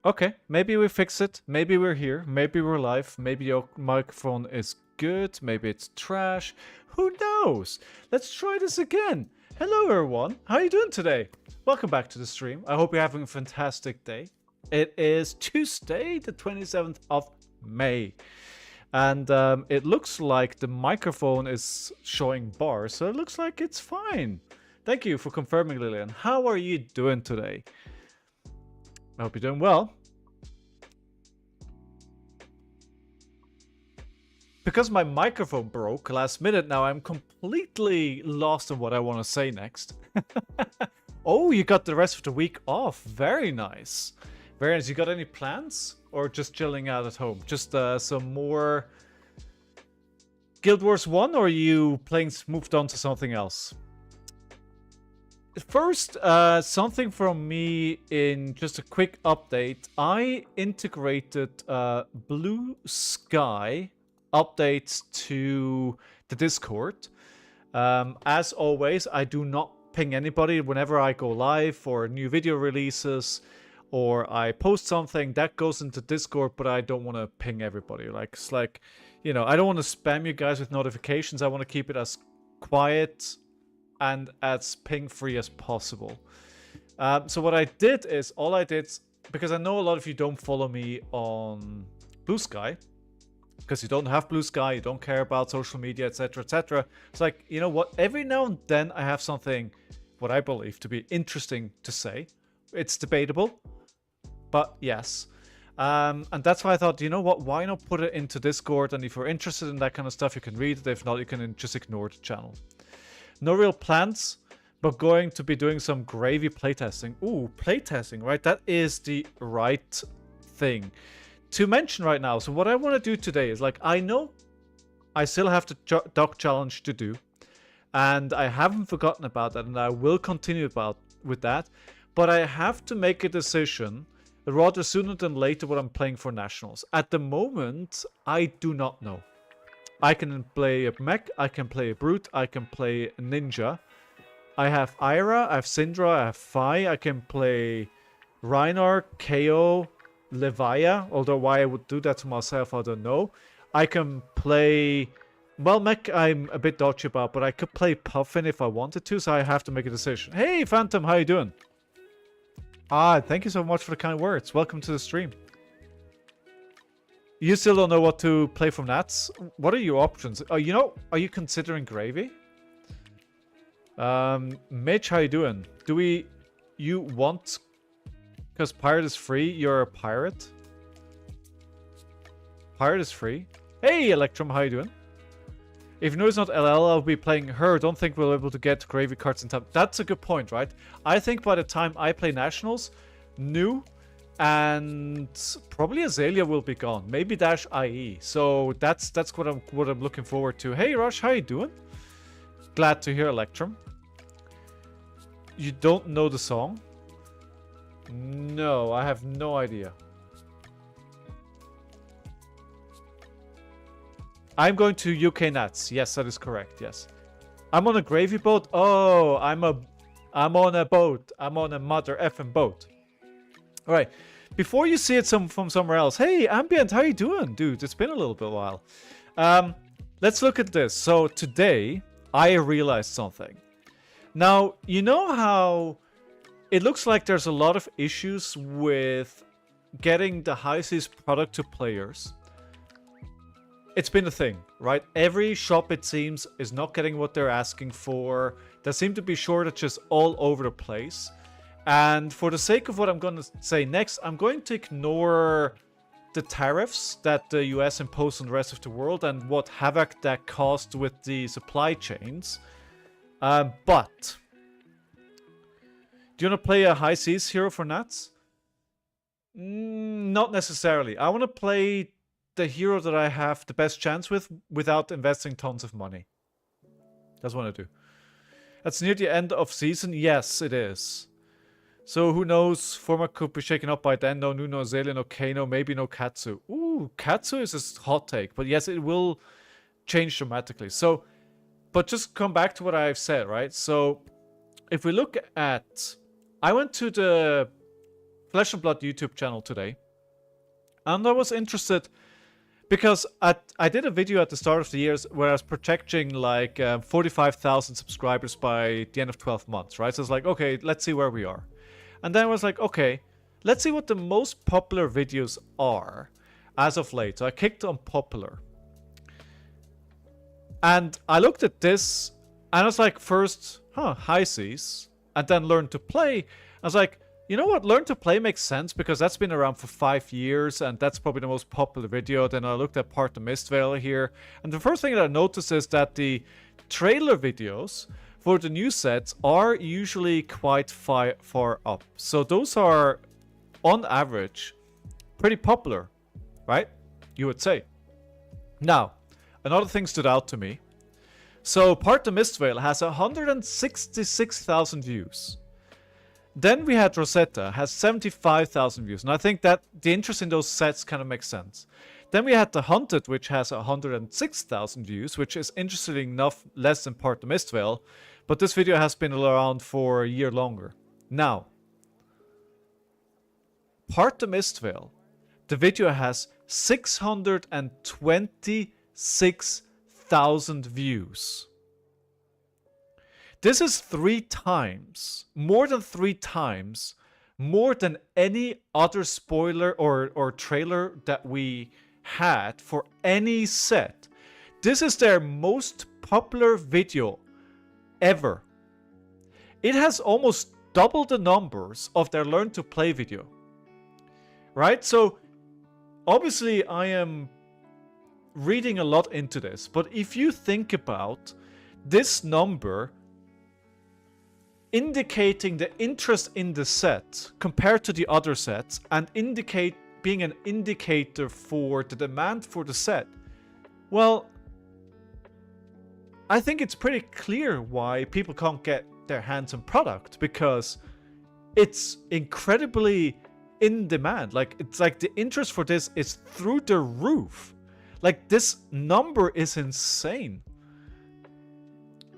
Okay, maybe we fix it. Maybe we're here. Maybe we're live. Maybe your microphone is good. Maybe it's trash. Who knows? Let's try this again. Hello, everyone. How are you doing today? Welcome back to the stream. I hope you're having a fantastic day. It is Tuesday, the 27th of May. And it looks like the microphone is showing bars, so it looks like it's fine. Thank you for confirming, Lillian. How are you doing today? I hope you're doing well. Because my microphone broke last minute now, I'm completely lost on what I want to say next. Oh, you got the rest of the week off. Very nice. Very nice. You got any plans? Or just chilling out at home? Just some more Guild Wars 1? Or are you moved on to something else? First, something from me in just a quick update. I integrated Blue Sky updates to the Discord. As always, I do not ping anybody whenever I go live for new video releases or I post something that goes into Discord, but I don't want to ping everybody. It's like, you know, I don't want to spam you guys with notifications. I want to keep it as quiet and as ping free as possible. So what I did is, because I know a lot of you don't follow me on Blue Sky, because you don't have Blue Sky, you don't care about social media, etc, etc. It's like, you know what, every now and then I have something, what I believe to be interesting to say. It's debatable, but yes. And that's why I thought, you know what, why not put it into Discord, and if you're interested in that kind of stuff, you can read it. If not, you can just ignore the channel. No real plans, but going to be doing some gravy playtesting. Ooh, playtesting, right? That is the right thing to mention right now. So what I want to do today is, like, I know I still have the doc challenge to do, and I haven't forgotten about that, and I will continue with that, but I have to make a decision rather sooner than later what I'm playing for Nationals. At the moment, I do not know. I can play a mech, I can play a brute, I can play a ninja. I have Ira, I have Syndra, I have Fi, I can play Reinar, KO, Levia, although why I would do that to myself, I don't know. I can play... Well, mech I'm a bit dodgy about, but I could play Puffin if I wanted to, so I have to make a decision. Hey, Phantom, how you doing? Ah, thank you so much for the kind words. Welcome to the stream. You still don't know what to play from Nats? What are your options? Are you considering Gravy? Mitch, how you doing? You want... Because Pirate is free, you're a Pirate? Pirate is free. Hey, Electrum, how you doing? If you know it's not LL, I'll be playing her. Don't think we'll be able to get Gravy cards in time. That's a good point, right? I think by the time I play Nationals, new... and probably Azalea will be gone. Maybe Dash IE. So that's what I'm looking forward to. Hey Rush, how you doing? Glad to hear, Electrum. You don't know the song? No, I have no idea. I'm going to UK Nats. Yes, that is correct. Yes. I'm on a gravy boat. Oh, I'm on a boat. I'm on a mother effing boat. All right, before you see it from somewhere else, hey, Ambient, how you doing? Dude, it's been a little bit while. Let's look at this. So today, I realized something. Now, you know how it looks like there's a lot of issues with getting the high seas product to players. It's been a thing, right? Every shop, it seems, is not getting what they're asking for. There seem to be shortages all over the place. And for the sake of what I'm going to say next, I'm going to ignore the tariffs that the US imposed on the rest of the world and what havoc that caused with the supply chains. But do you want to play a high seas hero for Nats? Not necessarily. I want to play the hero that I have the best chance with without investing tons of money. That's what I do. That's near the end of season. Yes, it is. So who knows? Format could be shaken up by then. No Nuno, Azalea, no Kano, maybe no Katsu. Ooh, Katsu is a hot take. But yes, it will change dramatically. So, but just come back to what I've said, right? So, if we look at... I went to the Flesh and Blood YouTube channel today. And I was interested because I did a video at the start of the year where I was projecting like 45,000 subscribers by the end of 12 months, right? So it's like, okay, let's see where we are. And then I was like, okay, let's see what the most popular videos are as of late. So I clicked on popular. And I looked at this and I was like, first, high seas, and then learn to play. I was like, you know what? Learn to play makes sense because that's been around for 5 years and that's probably the most popular video. Then I looked at Part the Mistveil here. And the first thing that I noticed is that the trailer videos for the new sets are usually quite far up. So those are, on average, pretty popular, right? You would say. Now, another thing stood out to me. So Part the Mistveil has 166,000 views. Then we had Rosetta, has 75,000 views. And I think that the interest in those sets kind of makes sense. Then we had The Hunted, which has 106,000 views, which is interesting enough less than Part the Mistveil. But this video has been around for a year longer. Now, Part the Mistveil, the video has 626,000 views. This is 3 times, more than 3 times, more than any other spoiler or trailer that we had for any set. This is their most popular video ever. It has almost double the numbers of their Learn to Play video. Right? So, obviously I am reading a lot into this, but if you think about this number indicating the interest in the set compared to the other sets and being an indicator for the demand for the set, well, I think it's pretty clear why people can't get their hands on product, because it's incredibly in demand. Like, it's like the interest for this is through the roof. Like, this number is insane.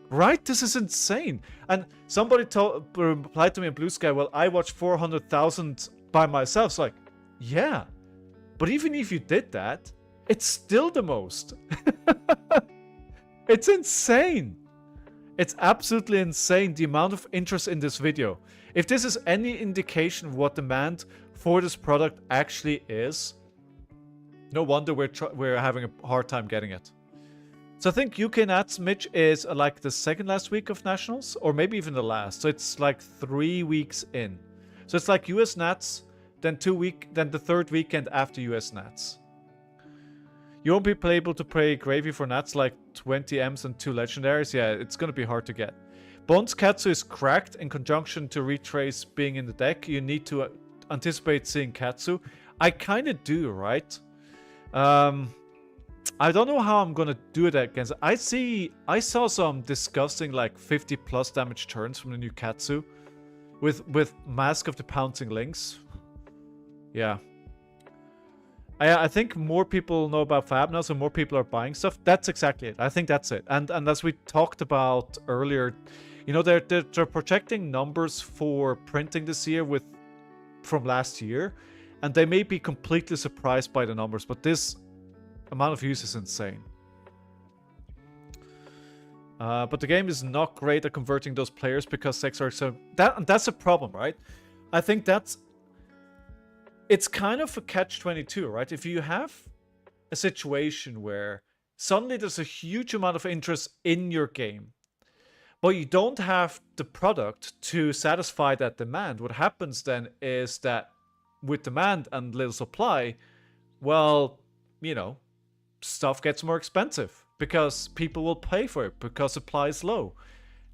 Right? This is insane. And somebody replied to me in Blue Sky, well, I watched 400,000 by myself. So like, yeah. But even if you did that, it's still the most. It's insane. It's absolutely insane, the amount of interest in this video. If this is any indication of what demand for this product actually is, no wonder we're having a hard time getting it. So I think UK Nats, Mitch, is like the second last week of Nationals, or maybe even the last. So it's like 3 weeks in. So it's like US Nats, then then the third weekend after US Nats. You won't be able to play Gravy for Nats like 20 M's and 2 legendaries. Yeah, it's going to be hard to get. Bones Katsu is cracked in conjunction to Retrace being in the deck. You need to anticipate seeing Katsu. I kind of do, right? I don't know how I'm gonna do it against. I saw some disgusting like 50 plus damage turns from the new Katsu with Mask of the Pouncing Lynx. Yeah. I think more people know about Fab now, so more people are buying stuff. That's exactly it. I think that's it. And as we talked about earlier, you know, they're projecting numbers for printing this year from last year, and they may be completely surprised by the numbers, but this amount of views is insane. But the game is not great at converting those players because sex are so... That's a problem, right? I think it's kind of a catch-22, right? If you have a situation where suddenly there's a huge amount of interest in your game, but you don't have the product to satisfy that demand, what happens then is that with demand and little supply, well, you know, stuff gets more expensive because people will pay for it because supply is low.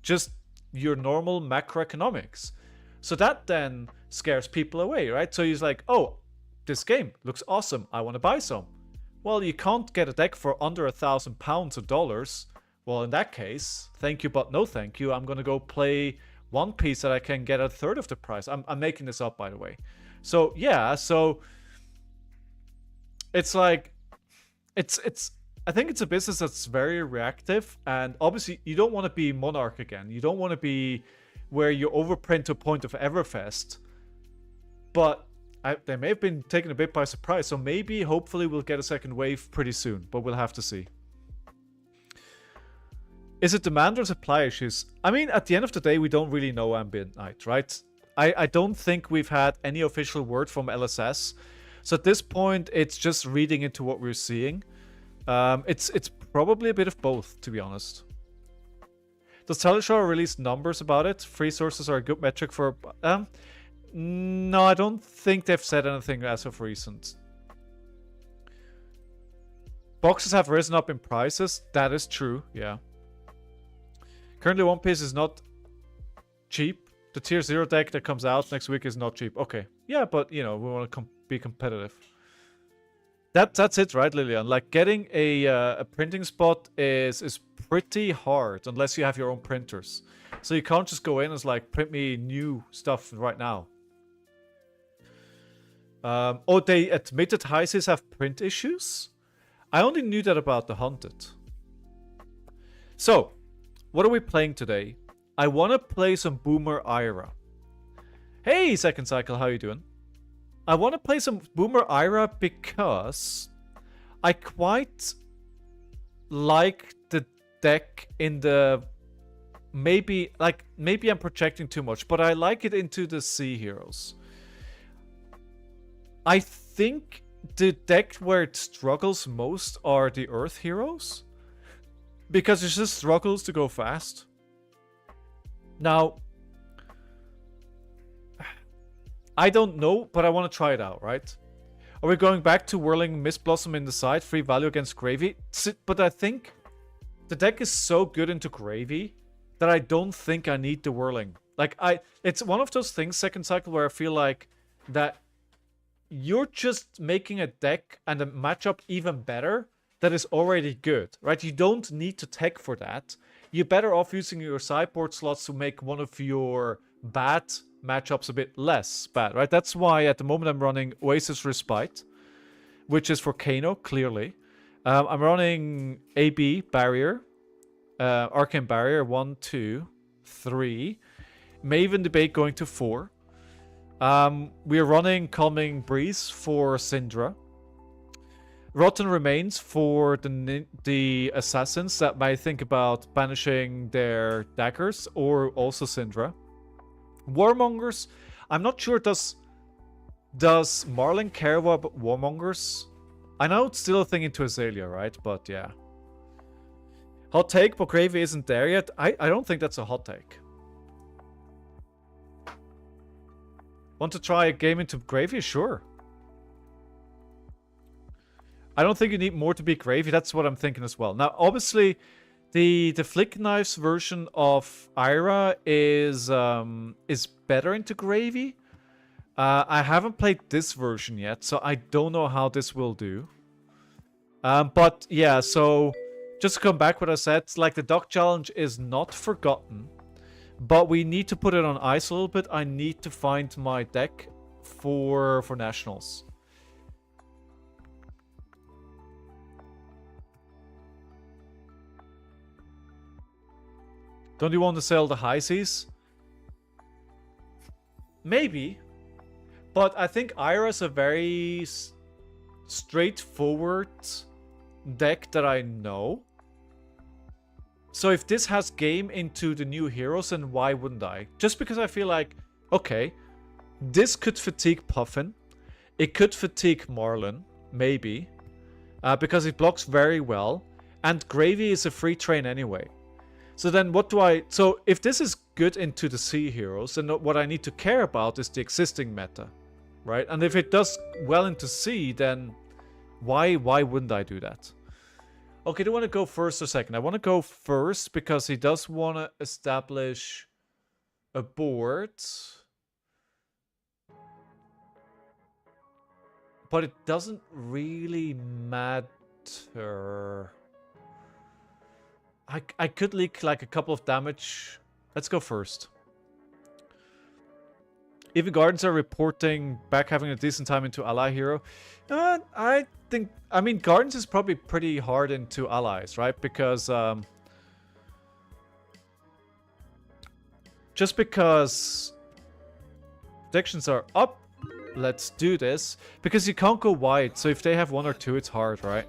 Just your normal macroeconomics. So that then scares people away, right? So he's like, oh, this game looks awesome. I want to buy some. Well, you can't get a deck for under £1,000 or dollars. Well, in that case, thank you, but no thank you. I'm going to go play one piece that I can get at a third of the price. I'm making this up, by the way. So, yeah, so it's like, I think it's a business that's very reactive, and obviously you don't want to be Monarch again. You don't want to be where you overprint to a point of Everfest. But they may have been taken a bit by surprise. So maybe, hopefully, we'll get a second wave pretty soon. But we'll have to see. Is it demand or supply issues? I mean, at the end of the day, we don't really know Ambient Night, right? I don't think we've had any official word from LSS. So at this point, it's just reading into what we're seeing. It's probably a bit of both, to be honest. Does Teleshow release numbers about it? Free sources are a good metric for... no, I don't think they've said anything as of recent. Boxes have risen up in prices. That is true, yeah. Currently, One Piece is not cheap. The Tier 0 deck that comes out next week is not cheap. Okay. Yeah, but, you know, we want to be competitive. That's it, right, Lillian? Like, getting a printing spot is pretty hard unless you have your own printers. So you can't just go in and, like, print me new stuff right now. Oh, they admitted high seas have print issues? I only knew that about the Hunted. So, what are we playing today? I want to play some Boomer Ira. Hey, Second Cycle, how you doing? I want to play some Boomer Ira because I quite like the deck in the... Maybe I'm projecting too much, but I like it into the Sea Heroes. I think the deck where it struggles most are the Earth Heroes. Because it just struggles to go fast. Now, I don't know, but I want to try it out, right? Are we going back to Whirling Mist Blossom in the side? Free value against Gravy? But I think the deck is so good into Gravy that I don't think I need the Whirling. Like, it's one of those things, Second Cycle, where I feel like that you're just making a deck and a matchup even better that is already good, right? You don't need to tech for that. You're better off using your sideboard slots to make one of your bad matchups a bit less bad, right? That's why at the moment I'm running Oasis Respite, which is for Kano, clearly. I'm running AB Barrier, Arcane Barrier, 1, 2, 3. May even debate going to 4. We're running Calming Breeze for Syndra. Rotten Remains for the assassins that might think about banishing their daggers, or also Syndra. Warmongers, I'm not sure, does Marlin care about Warmongers? I know it's still a thing into Azalea, right? But yeah. Hot take, but Gravy isn't there yet. I don't think that's a hot take. Want to try a game into Gravy? Sure. I don't think you need more to be Gravy. That's what I'm thinking as well. Now, obviously, the Flick Knives version of Ira is better into Gravy. I haven't played this version yet, so I don't know how this will do. But yeah, so just to come back what I said, like the Dock Challenge is not forgotten, but we need to put it on ice a little bit. I need to find my deck for Nationals. Don't you want to sell the high seas? Maybe. But I think Ira's a very straightforward deck that I know. So if this has game into the new heroes, then why wouldn't I? Just because I feel like, okay, this could fatigue Puffin. It could fatigue Marlin, maybe. Because it blocks very well. And Gravy is a free train anyway. So then what do I... So if this is good into the Sea Heroes, then what I need to care about is the existing meta. Right? And if it does well into Sea, then why wouldn't I do that? Okay, do you want to go first or second? I want to go first because he does want to establish a board. But it doesn't really matter. I could leak like a couple of damage. Let's go first. Even Gardens are reporting back having a decent time into ally hero. I mean, Gardens is probably pretty hard into allies, right? Because just because predictions are up, let's do this. Because you can't go wide, so if they have 1 or 2, it's hard, right?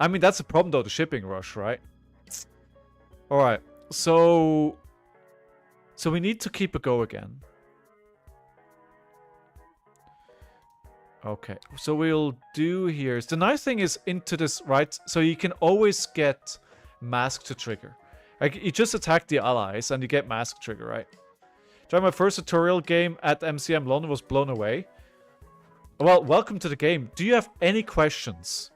I mean, that's the problem though, the shipping rush, right? Alright, so we need to keep a go again. Okay, so we'll do here. The nice thing is into this, right? So you can always get mask to trigger. Like, you just attack the allies and you get mask trigger, right? Tried my first tutorial game at MCM London, was blown away. Well, welcome to the game. Do you have any questions?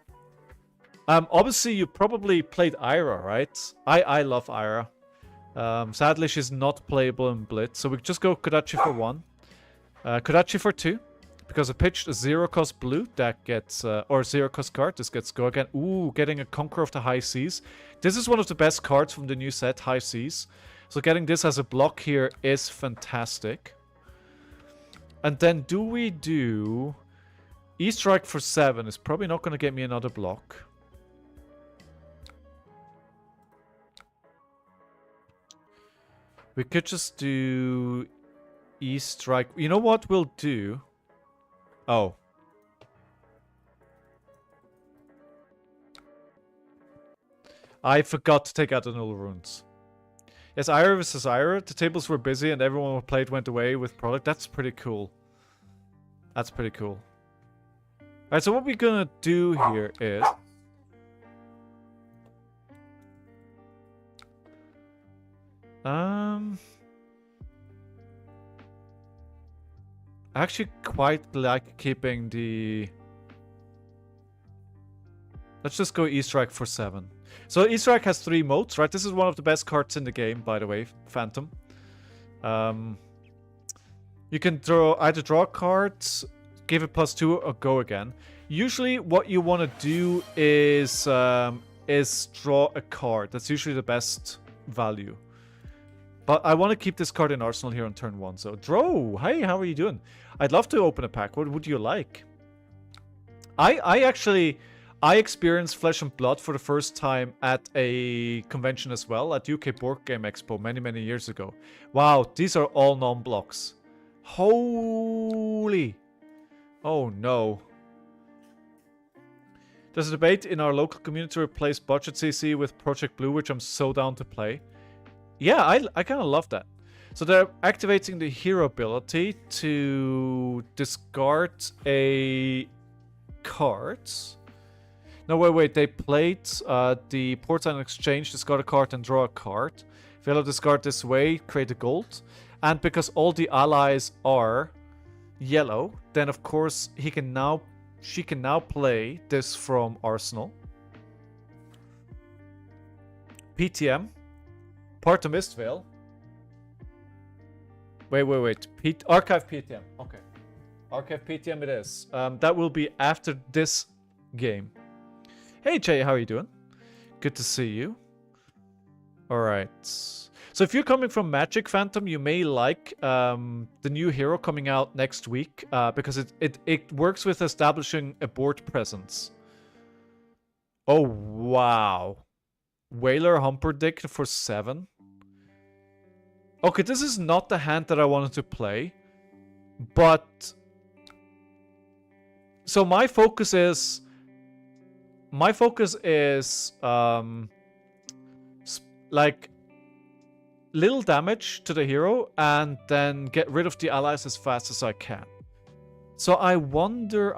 Obviously you probably played Ira, right? I love Ira. Sadly she's not playable in Blitz, so we just go Kodachi for 1. Kodachi for 2. Because I pitched a 0-cost blue that gets, or 0-cost card, this gets go again. Ooh, getting a Conqueror of the High Seas. This is one of the best cards from the new set, High Seas. So getting this as a block here is fantastic. And then do we do... E-Strike for 7 is probably not going to get me another block. We could just do E-Strike. You know what we'll do? Oh. I forgot to take out the null runes. Yes, Ira versus Ira. The tables were busy and everyone who played went away with product. That's pretty cool. That's pretty cool. Alright, so what we're gonna do here is... I actually quite like keeping the... Let's just go E-Strike for 7. So E-Strike has 3 modes, right? This is one of the best cards in the game, by the way, Phantom. You can either draw cards, give it +2, or go again. Usually what you want to do is draw a card. That's usually the best value. But I want to keep this card in Arsenal here on turn 1. So, Dro, hey, how are you doing? I'd love to open a pack. What would you like? I experienced Flesh and Blood for the first time at a convention as well, at UK Board Game Expo many years ago. Wow, these are all non-blocks. Holy... Oh no. There's a debate in our local community to replace Budget CC with Project Blue, which I'm so down to play. Yeah, I kind of love that. So they're activating the hero ability to discard a card. No, wait. They played the Portland Exchange, discard a card and draw a card. If you discard this way, create a gold. And because all the allies are yellow, then of course she can now play this from Arsenal. PTM. Part of Mistvale. Wait. Archive PTM. Okay. Archive PTM it is. That will be after this game. Hey Jay, how are you doing? Good to see you. Alright. So if you're coming from Magic Phantom, you may like the new hero coming out next week. Because it works with establishing a board presence. Oh, wow. Whaler Humperdinck for 7. Okay, this is not the hand that I wanted to play. But... So my focus is... like... little damage to the hero and then get rid of the allies as fast as I can. So I wonder...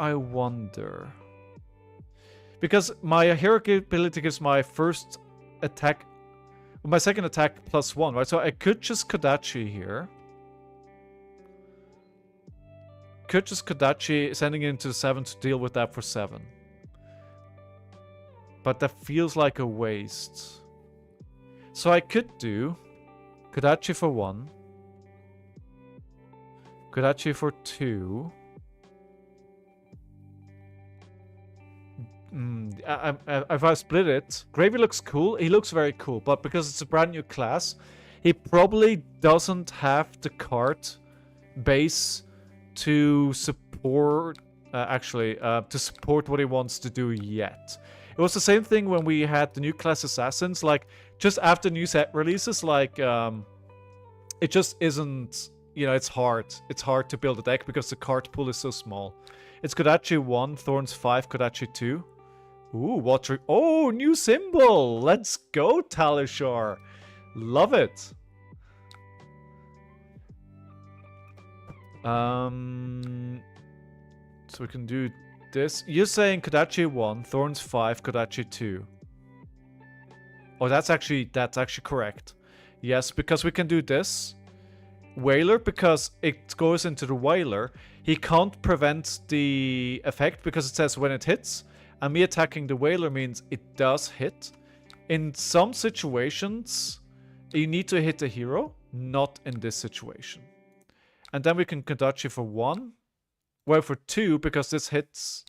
Because my hero ability gives my first attack... My second attack +1, right? So I could just Kodachi here. Could just Kodachi sending it into 7 to deal with that for 7. But that feels like a waste. So I could do Kodachi for 1. Kodachi for 2. If I split it, Gravy looks cool. He looks very cool, but because it's a brand new class, he probably doesn't have the card base to support. To support what he wants to do yet. It was the same thing when we had the new class assassins. Like just after new set releases, like it just isn't. you know, it's hard. It's hard to build a deck because the card pool is so small. It's Kodachi 1, Thorns 5, Kodachi 2. Ooh, water. Oh, new symbol. Let's go, Talishar. Love it. So we can do this. You're saying Kodachi 1, Thorns 5, Kodachi 2. Oh, that's actually correct. Yes, because we can do this. Whaler, because it goes into the Whaler. He can't prevent the effect because it says when it hits. And me attacking the Whaler means it does hit. In some situations, you need to hit the hero. Not in this situation. And then we can Kodachi for 1. Well, for 2, because this hits.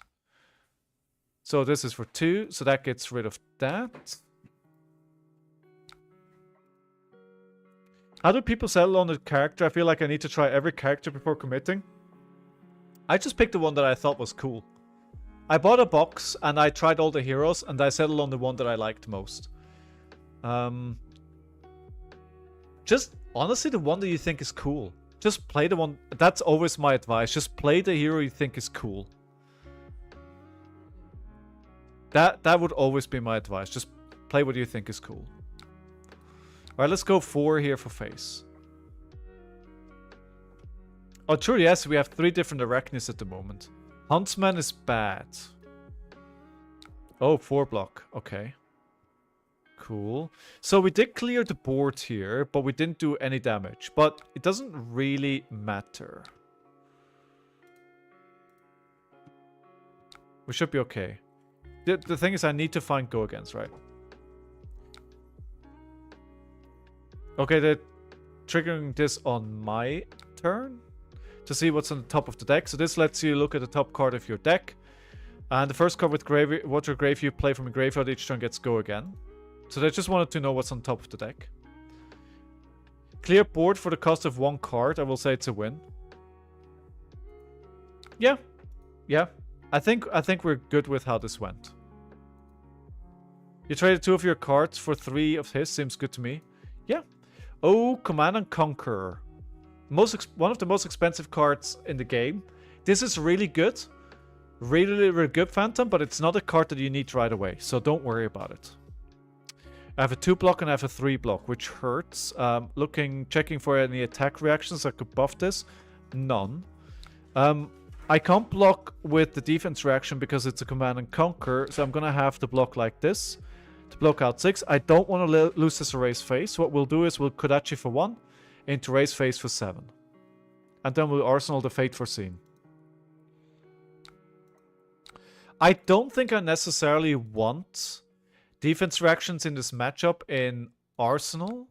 So this is for 2, so that gets rid of that. How do people settle on a character? I feel like I need to try every character before committing. I just picked the one that I thought was cool. I bought a box and I tried all the heroes and I settled on the one that I liked most. Just honestly, the one that you think is cool. Just play the one. That's always my advice. Just play the hero you think is cool. That would always be my advice. Just play what you think is cool. Alright, let's go 4 here for face. Oh, true, yes, we have 3 different Arachnids at the moment. Huntsman is bad. Oh, 4 block. Okay. Cool. So we did clear the board here, but we didn't do any damage. But it doesn't really matter. We should be okay. The thing is I need to find go against, right? Okay, they're triggering this on my turn to see what's on the top of the deck. So this lets you look at the top card of your deck. And the first card with water grave you play from a graveyard each turn gets go again. So they just wanted to know what's on top of the deck. Clear board for the cost of 1 card. I will say it's a win. Yeah. Yeah. I think we're good with how this went. You traded 2 of your cards for 3 of his. Seems good to me. Yeah. Oh, Command and Conquer. One of the most expensive cards in the game. This is really good. Really, really good, Phantom, but it's not a card that you need right away. So don't worry about it. I have a 2 block and I have a 3 block, which hurts. Checking for any attack reactions. I could buff this. None. I can't block with the defense reaction because it's a Command and Conquer. So I'm going to have to block like this. To block out 6. I don't want to lose this Erase Face. What we'll do is we'll Kodachi for 1. Into Erase Face for 7. And then we'll Arsenal the Fate Foreseen. I don't think I necessarily want defense reactions in this matchup in Arsenal.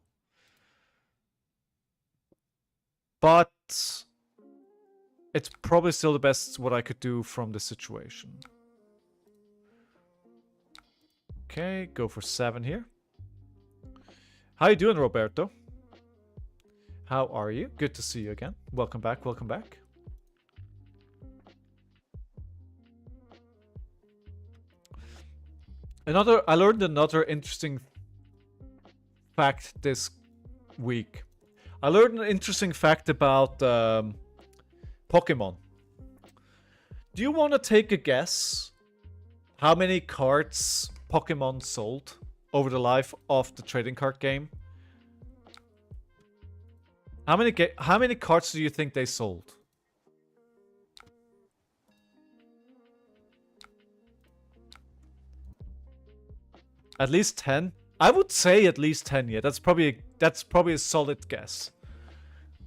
But it's probably still the best what I could do from this situation. Okay, go for 7 here. How you doing, Roberto? How are you? Good to see you again. Welcome back, welcome back. I learned another interesting fact this week. I learned an interesting fact about Pokemon. Do you want to take a guess how many cards Pokemon sold over the life of the trading card game? How many cards do you think they sold? At least 10? I would say at least 10, yeah. That's probably a solid guess.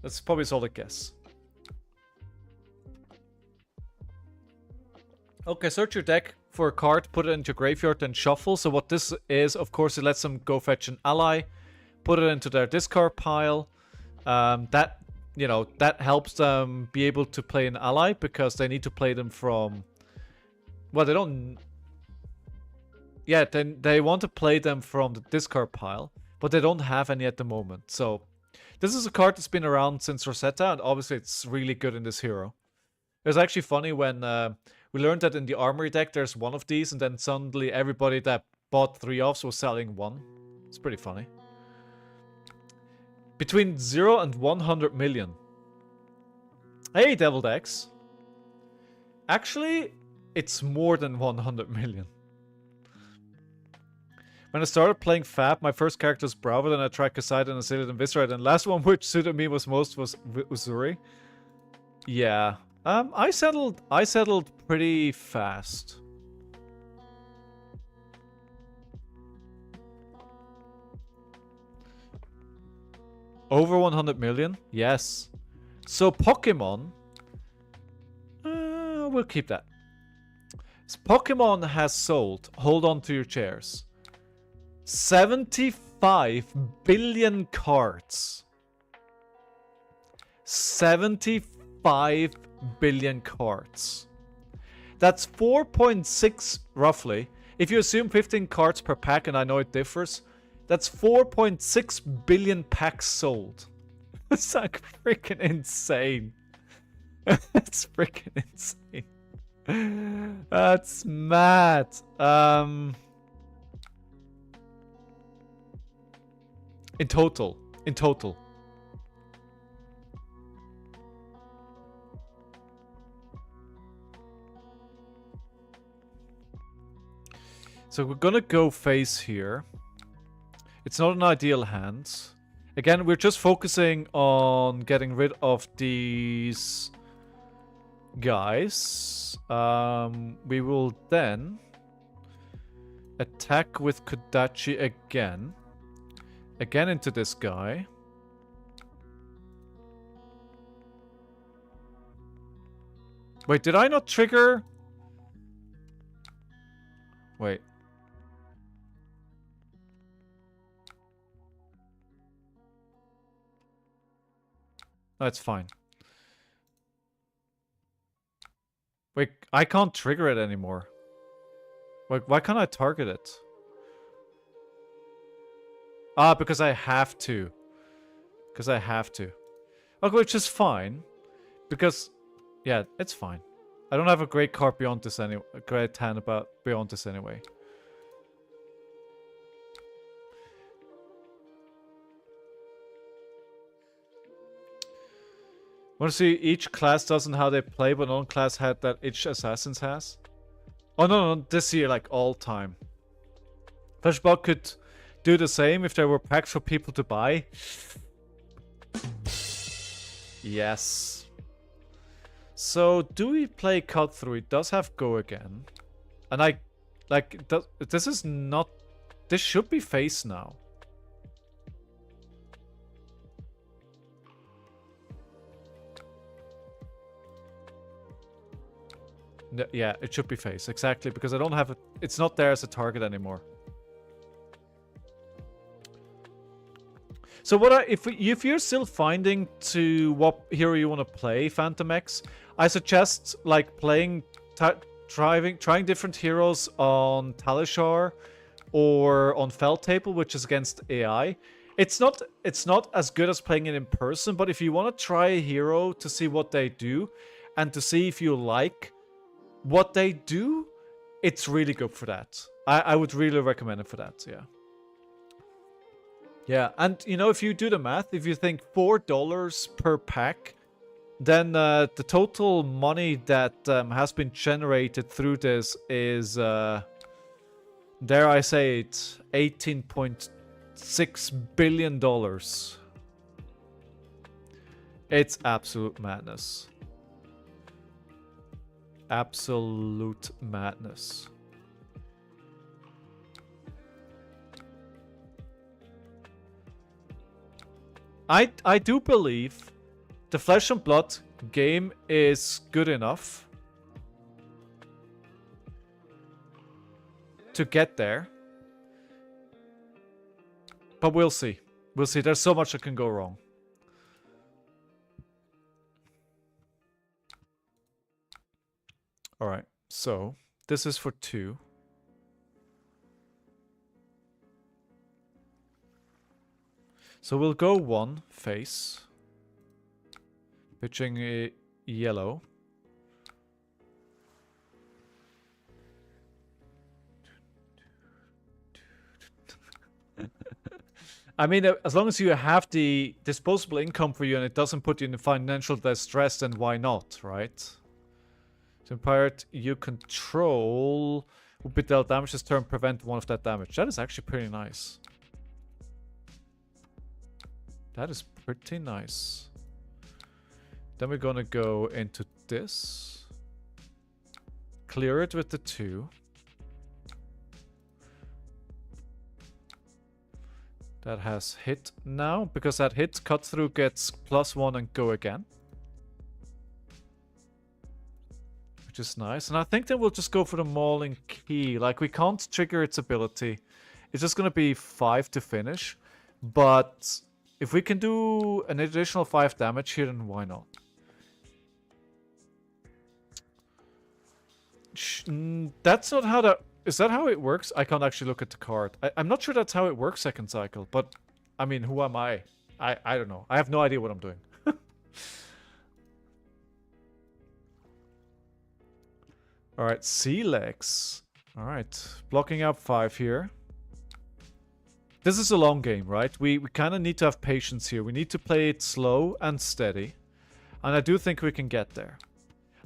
That's probably a solid guess. Okay, search your deck for a card, put it into your graveyard, and shuffle. So what this is, of course, it lets them go fetch an ally, put it into their discard pile. That helps them be able to play an ally because they need to play them from. Well, they don't. Yeah, then they want to play them from the discard pile, but they don't have any at the moment. So this is a card that's been around since Rosetta, and obviously it's really good in this hero. It was actually funny when we learned that in the armory deck there's one of these, and then suddenly everybody that bought 3 offs was selling 1. It's pretty funny. Between 0 and 100 million. Hey, Deviled Eggs. Actually, it's more than 100 million. When I started playing Fab, my first character was Bravo, then I tried Poseidon and Asylum and Viscerate, and the last one which suited me was most was Uzuri. Yeah. I settled pretty fast. Over 100 million? Yes. So Pokemon... we'll keep that. So Pokemon has sold, hold on to your chairs, 75 billion cards. 75 billion cards. That's 4.6 roughly. If you assume 15 cards per pack, and I know it differs, that's 4.6 billion packs sold. It's like freaking insane. That's freaking insane. That's mad. In total. So we're gonna go face here. It's not an ideal hand. Again, we're just focusing on getting rid of these guys. We will then attack with Kodachi again. Again into this guy. Wait, did I not trigger? Wait. That's fine. Wait, I can't trigger it anymore. Wait, why can't I target it? Ah, because I have to. Okay, which is fine. Because, yeah, it's fine. I don't have a great card beyond this anyway. A great hand about beyond this anyway. Want to see each class doesn't how they play, but non-class had that each assassins has? Oh no, this year, like all time. FleshBag could do the same if there were packs for people to buy. Yes. So, do we play cut through? It does have go again. And this is not... This should be face now. Yeah, it should be face, exactly, because I don't have it. It's not there as a target anymore. So if you're still finding to what hero you want to play, Phantom X, I suggest like playing, trying different heroes on Talishar or on Feldtable, which is against AI. It's not as good as playing it in person, but if you want to try a hero to see what they do and to see if you like what they do, it's really good for that. I would really recommend it for that, yeah. Yeah, and you know, if you do the math, if you think $4 per pack, then the total money that has been generated through this is, dare I say it, $18.6 billion. It's absolute madness. Absolute madness. I do believe the Flesh and Blood game is good enough to get there. But we'll see. We'll see. There's so much that can go wrong. Alright, so this is for 2. So we'll go 1 face. Pitching a yellow. I mean, as long as you have the disposable income for you and it doesn't put you in financial distress, then why not, right? So pirate you control will be dealt damage this turn, prevent one of that damage. That is actually pretty nice. That is pretty nice. Then we're gonna go into this. Clear it with the 2. That has hit now, because that hit cut through gets +1 and go again. Which is nice. And I think then we'll just go for the Mauling Key. Like, we can't trigger its ability. It's just gonna be 5 to finish. But if we can do an additional 5 damage here, then why not? That's not how that... Is that how it works? I can't actually look at the card. I'm not sure that's how it works second cycle, but I mean, who am I? I don't know. I have no idea what I'm doing. Alright, sea legs. Alright, blocking up 5 here. This is a long game, right? We kind of need to have patience here. We need to play it slow and steady. And I do think we can get there.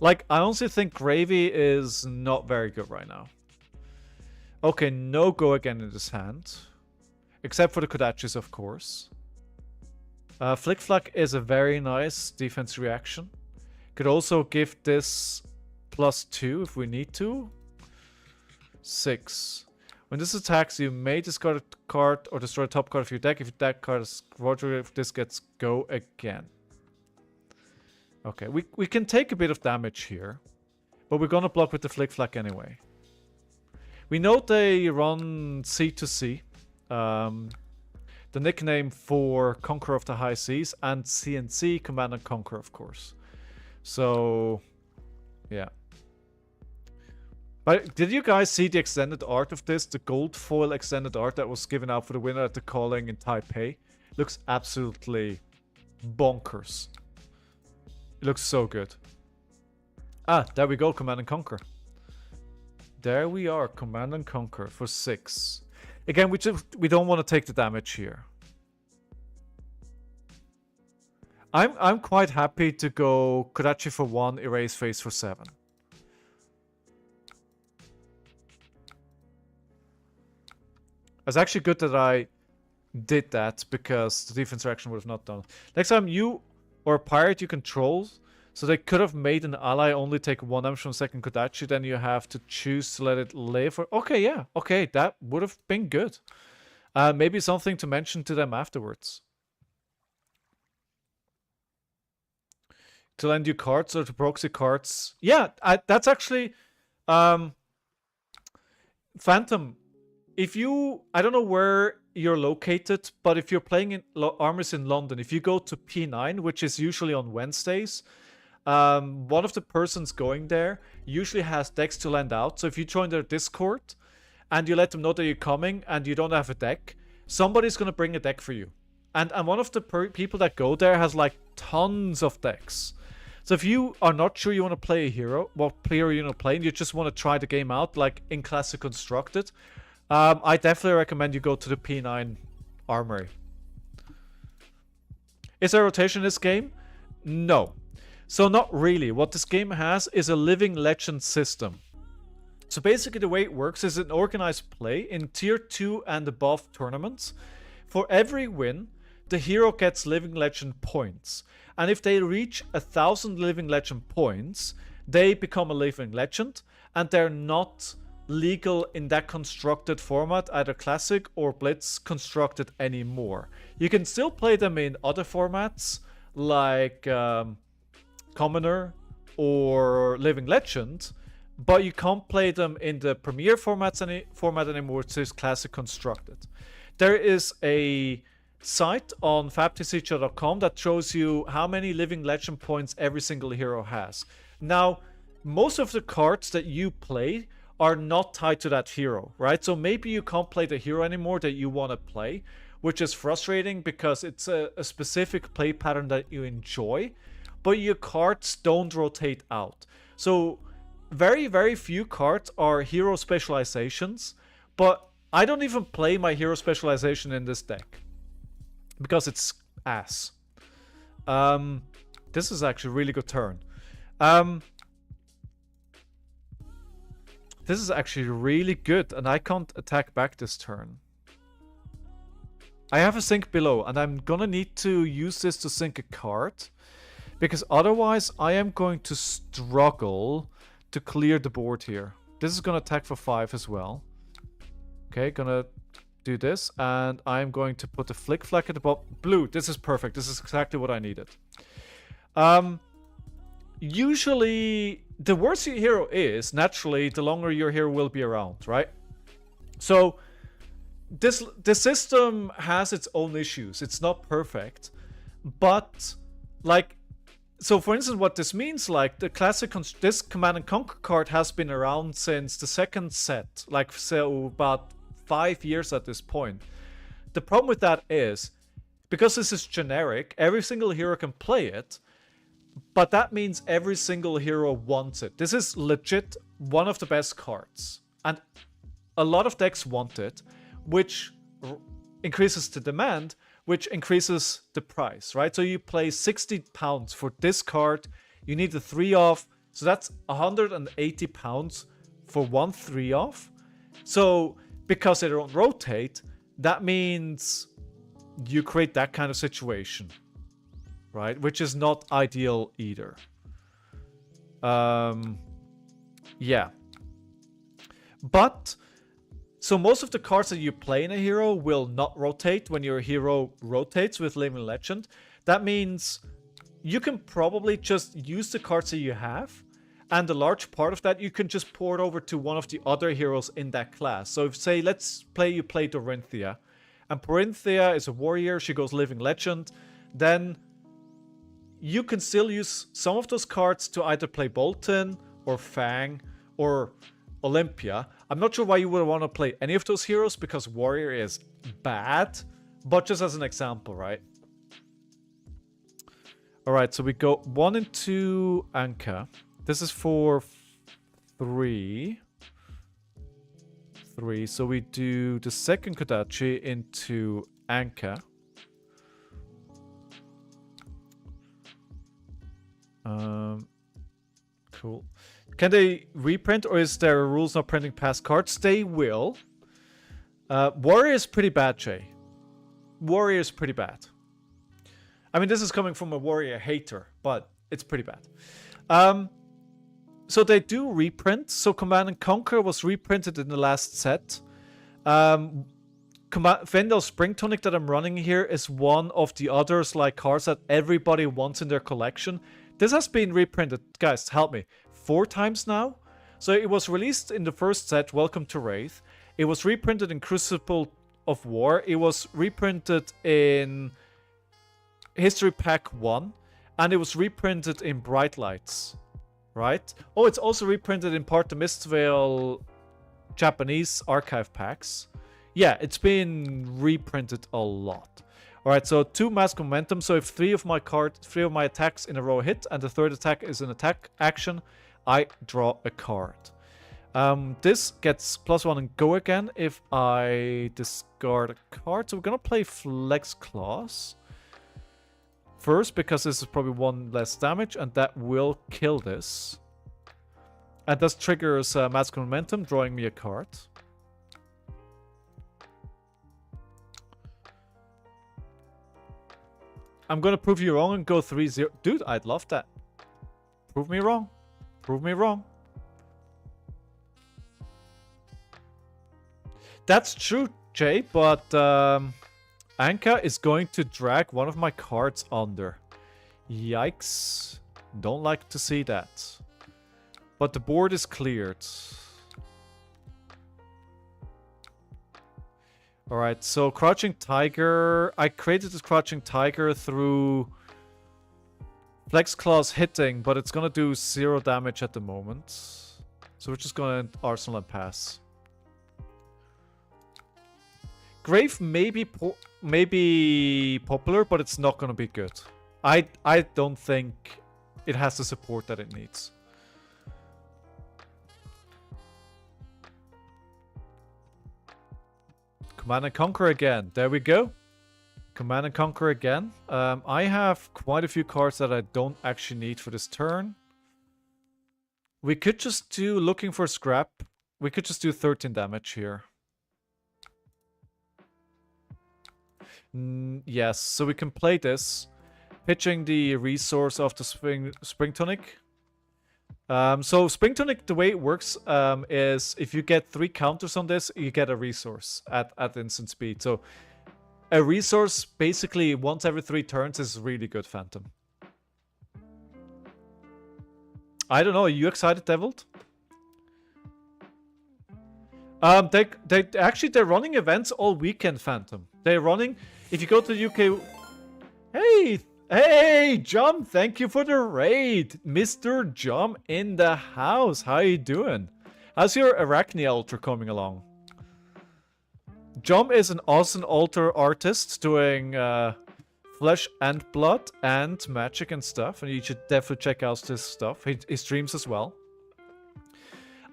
Like, I honestly think Gravy is not very good right now. Okay, no go again in this hand. Except for the Kodachis, of course. Flick Flack is a very nice defense reaction. Could also give this +2 if we need to. 6. When this attacks, you may discard a card or destroy the top card of your deck. If that card is Roger, if this gets go again. Okay, we can take a bit of damage here. But we're gonna block with the Flick Flack anyway. We know they run C2C. The nickname for Conqueror of the High Seas, and CNC, Command and Conquer, of course. So, yeah. But did you guys see the extended art of this? The gold foil extended art that was given out for the winner at the calling in Taipei? Looks absolutely bonkers. It looks so good. Ah, there we go, Command and Conquer. There we are, Command and Conquer for 6. Again, we don't want to take the damage here. I'm quite happy to go Kodachi for 1, Erase Face for 7. It's actually good that I did that, because the defense reaction would have not done it. Next time you or a pirate you control, so they could have made an ally only take 1 damage from second Kodachi, then you have to choose to let it live. Or okay, yeah, okay, that would have been good. Maybe something to mention to them afterwards. To lend you cards or to proxy cards. Yeah, that's actually... Phantom, if you... I don't know where you're located, but if you're playing in Armies in London, if you go to P9, which is usually on Wednesdays... one of the persons going there usually has decks to lend out. So if you join their Discord and you let them know that you're coming and you don't have a deck, somebody's going to bring a deck for you. And one of the people that go there has like tons of decks. So if you are not sure you want to play a hero, what player you want to play, and you just want to try the game out, like in Classic Constructed, I definitely recommend you go to the P9 Armory. Is there rotation in this game? No. So not really. What this game has is a living legend system. So basically the way it works is an organized play in tier 2 and above tournaments. For every win, the hero gets living legend points. And if they reach 1,000 living legend points, they become a living legend. And they're not legal in that constructed format, either Classic or Blitz constructed anymore. You can still play them in other formats, like... Commoner or Living Legend, but you can't play them in the Premier format anymore. It's just Classic Constructed. There is a site on fabtcg.com that shows you how many Living Legend points every single hero has. Now, most of the cards that you play are not tied to that hero, right? So maybe you can't play the hero anymore that you want to play, which is frustrating because it's a specific play pattern that you enjoy. But your cards don't rotate out. So very, very few cards are hero specializations. But I don't even play my hero specialization in this deck. because it's ass. This is actually a really good turn. This is actually really good, and I can't attack back this turn. I have a sink below, and I'm gonna need to use this to sink a card, because otherwise I am going to struggle to clear the board here. This is gonna attack for 5 as well. Okay, gonna do this, and I'm going to put the flick flag at the bottom. Blue, this is perfect. This is exactly what I needed. Usually, the worse your hero is, naturally, the longer your hero will be around, right? So, the system has its own issues. It's not perfect, but like, so for instance, what this means, like the classic, this Command and Conquer card has been around since the second set, like so about 5 years at this point. The problem with that is, because this is generic, every single hero can play it, but that means every single hero wants it. This is legit one of the best cards, and a lot of decks want it, which increases the demand, which increases the price, right? So you play £60 for this card, you need the 3-off, so that's £180 for one 3-off. So because they don't rotate, that means you create that kind of situation, right? Which is not ideal either. Yeah. But, so most of the cards that you play in a hero will not rotate when your hero rotates with Living Legend. That means you can probably just use the cards that you have, and a large part of that you can just pour it over to one of the other heroes in that class. So if, say, let's play, you play Dorinthia, and Dorinthia is a warrior, she goes Living Legend, then you can still use some of those cards to either play Bolton, or Fang, or Olympia. I'm not sure why you would want to play any of those heroes, because Warrior is bad, but just as an example, right? Alright, so we go 1 into Anka. This is for 3. So we do the second Kodachi into Anka. Cool. Can they reprint, or is there rules not printing past cards? They will. Warrior is pretty bad, Jay. Warrior is pretty bad. I mean, this is coming from a Warrior hater, but it's pretty bad. So they do reprint. So Command and Conquer was reprinted in the last set. Vendel Spring Tonic that I'm running here is one of the others, like cards that everybody wants in their collection. This has been reprinted, guys, help me, 4 times now? So it was released in the first set, Welcome to Wraith. It was reprinted in Crucible of War. It was reprinted in History Pack 1. And it was reprinted in Bright Lights, right? Oh, it's also reprinted in part the Mistvale Japanese archive packs. Yeah, it's been reprinted a lot. Alright, so 2 Mask Momentum. So if 3 of my attacks in a row hit, and the third attack is an attack action, I draw a card. This gets +1 and go again if I discard a card. So we're gonna play Flex Claws first, because this is probably 1 less damage, and that will kill this. And this triggers Mask Momentum, drawing me a card. I'm gonna prove you wrong and go 3-0. Dude, I'd love that. Prove me wrong. Prove me wrong. That's true, Jay, but Anka is going to drag one of my cards under. Yikes. Don't like to see that. But the board is cleared. Alright, so Crouching Tiger. I created this Crouching Tiger through Flex Claws hitting, but it's gonna do 0 damage at the moment. So we're just gonna Arsenal and pass. Grave may be popular, but it's not gonna be good. I don't think it has the support that it needs. Command and Conquer again. There we go. Command and Conquer again. I have quite a few cards that I don't actually need for this turn. We could just do Looking for Scrap. We could just do 13 damage here. Yes, so we can play this. Pitching the resource of the Spring Tonic. So Spring Tonic, the way it works is if you get 3 counters on this, you get a resource at instant speed. So a resource basically once every 3 turns is really good, Phantom. I don't know, are you excited, Deviled? They're running events all weekend, Phantom. They're running, if you go to the UK... Hey, Jum, thank you for the raid. Mr. Jum in the house. How you doing? How's your Arachne Altar coming along? Jum is an awesome altar artist doing Flesh and Blood and magic and stuff. And you should definitely check out his stuff. He streams as well.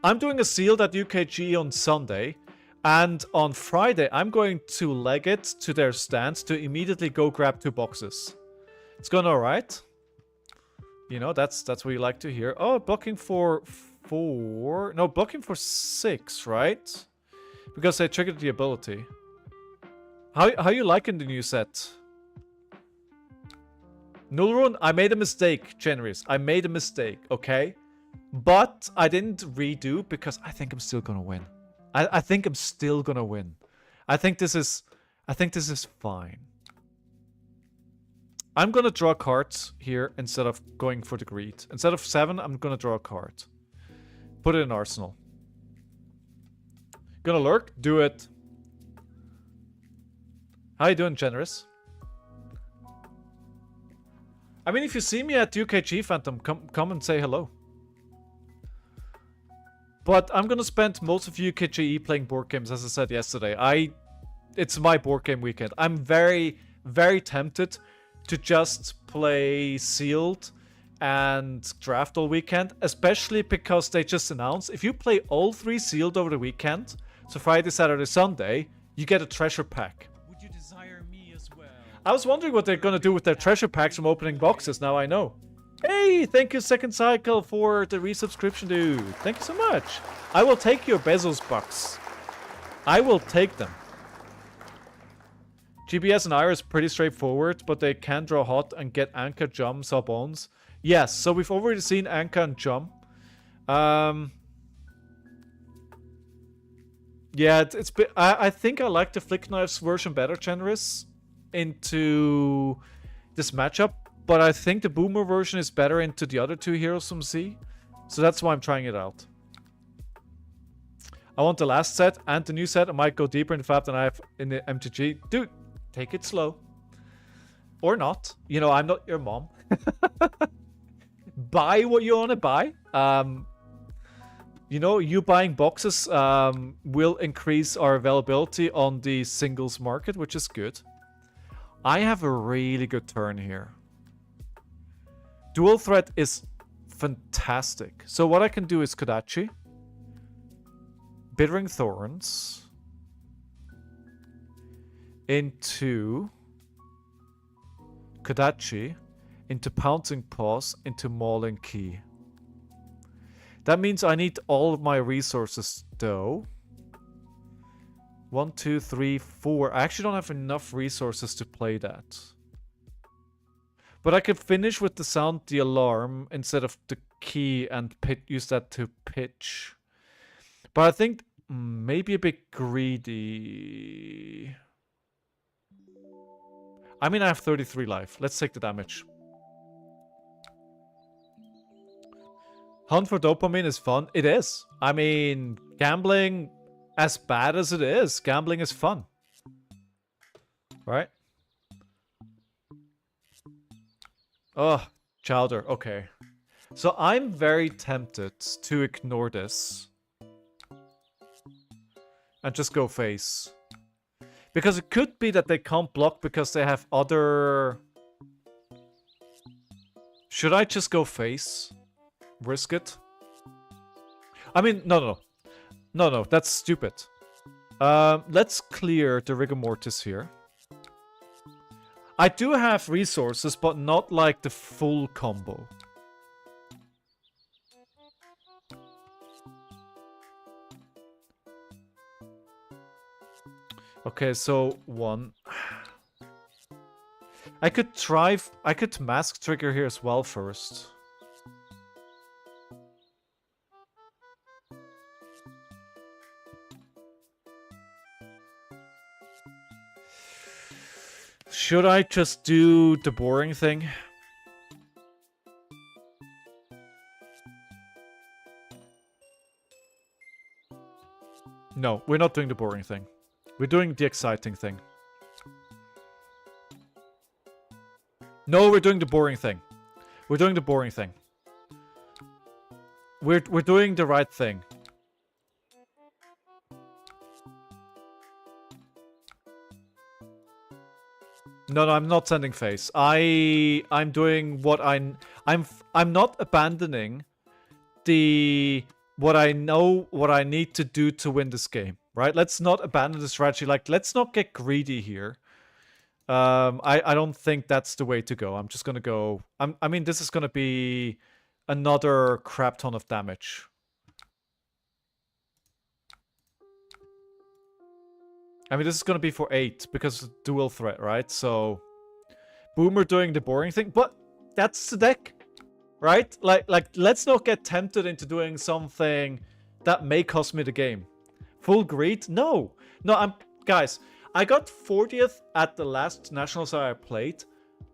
I'm doing a sealed at UKG on Sunday. And on Friday, I'm going to leg it to their stand to immediately go grab 2 boxes. It's going alright. You know, that's what you like to hear. Oh, blocking for 4. No, blocking for 6, right? Because they triggered the ability. How you liking the new set? Nullrune, I made a mistake, Generis. I made a mistake, okay? But I didn't redo because I think I'm still gonna win. I think I'm still gonna win. I think this is fine. I'm gonna draw cards here instead of going for the greed. Instead of 7, I'm gonna draw a card. Put it in Arsenal. Gonna lurk? Do it. How you doing, Generous? I mean, if you see me at UKG, Phantom, come and say hello. But I'm gonna spend most of UKGE playing board games, as I said yesterday. It's my board game weekend. I'm very, very tempted to just play sealed and draft all weekend, especially because they just announced if you play all 3 sealed over the weekend, so Friday, Saturday, Sunday, you get a treasure pack. Would you desire me as well? I was wondering what they're gonna do with their treasure packs from opening boxes. Now I know. Hey, thank you, Second Cycle, for the resubscription, dude. Thank you so much. I will take your Bezos bucks. I will take them. GBS and Ira is pretty straightforward, but they can draw hot and get Anka, Jum, Sawbones. Yes, so we've already seen Anka and Jum. Yeah, I think I like the Flick Knives version better, Generous, into this matchup. But I think the Boomer version is better into the other 2 heroes from Z. So that's why I'm trying it out. I want the last set and the new set. I might go deeper in the FAB than I have in the MTG. Dude, take it slow. Or not. You know, I'm not your mom. Buy what you want to buy. You know, you buying boxes will increase our availability on the singles market, which is good. I have a really good turn here. Dual threat is fantastic. So what I can do is Kodachi, Bittering Thorns, into Kodachi, into Pouncing Paws, into Mauling Key. That means I need all of my resources though. 1, 2, 3, 4. I actually don't have enough resources to play that. But I could finish with the sound the alarm instead of the key and use that to pitch. But I think maybe a bit greedy. I mean, I have 33 life. Let's take the damage. Hunt for dopamine is fun. It is. I mean, gambling, as bad as it is, gambling is fun. Right? Oh, Chowder. Okay. So I'm very tempted to ignore this. And just go face. Because it could be that they can't block because they have other... Should I just go face? Risk it? I mean, no. No, that's stupid. Let's clear the Rigor Mortis here. I do have resources, but not like the full combo. Okay, so 1. I could mask trigger here as well first. Should I just do the boring thing? No, we're not doing the boring thing. We're doing the exciting thing. No, we're doing the boring thing. We're doing the boring thing. We're doing the right thing. No, I'm not sending face. I'm doing what I'm not abandoning what I know what I need to do to win this game, right? Let's not abandon the strategy. Like, let's not get greedy here. I don't think that's the way to go. I'm just gonna go. I mean, this is gonna be another crap ton of damage. I mean, this is gonna be for 8 because dual threat, right? So, Boomer doing the boring thing, but that's the deck, right? Like, let's not get tempted into doing something that may cost me the game. Full greed? No, guys. I got 40th at the last Nationals I played.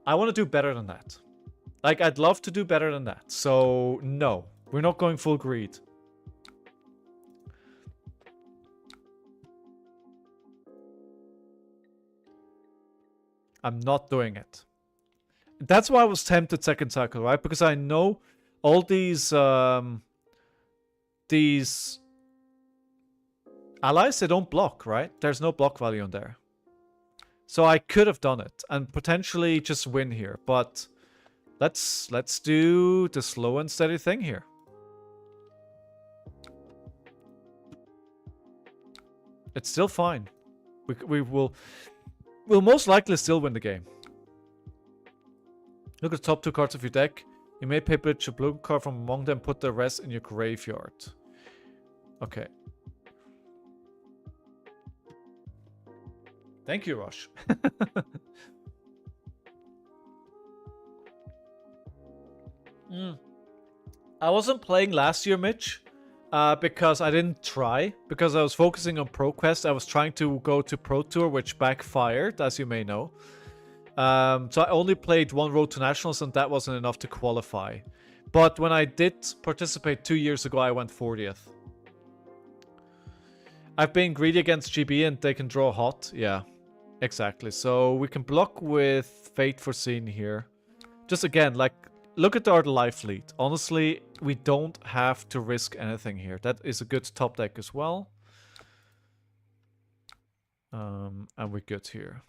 I want to do better than that. Like, I'd love to do better than that. So, no. We're not going full greed. I'm not doing it. That's why I was tempted second cycle, right? Because I know all these allies, they don't block, right? There's no block value on there. So I could have done it and potentially just win here, but let's do the slow and steady thing here. It's still fine. We'll most likely still win the game. Look at the top 2 cards of your deck. You may pay a blue card from among them, put the rest in your graveyard. Okay. Thank you, Rush. I wasn't playing last year, Mitch, because I didn't try. Because I was focusing on ProQuest. I was trying to go to Pro Tour, which backfired, as you may know. So I only played 1 Road to Nationals, and that wasn't enough to qualify. But when I did participate 2 years ago, I went 40th. I've been greedy against GB, and they can draw hot. Yeah. Exactly. So we can block with Fate Foreseen here. Just again, like, look at our life lead. Honestly, we don't have to risk anything here. That is a good top deck as well. And we're good here.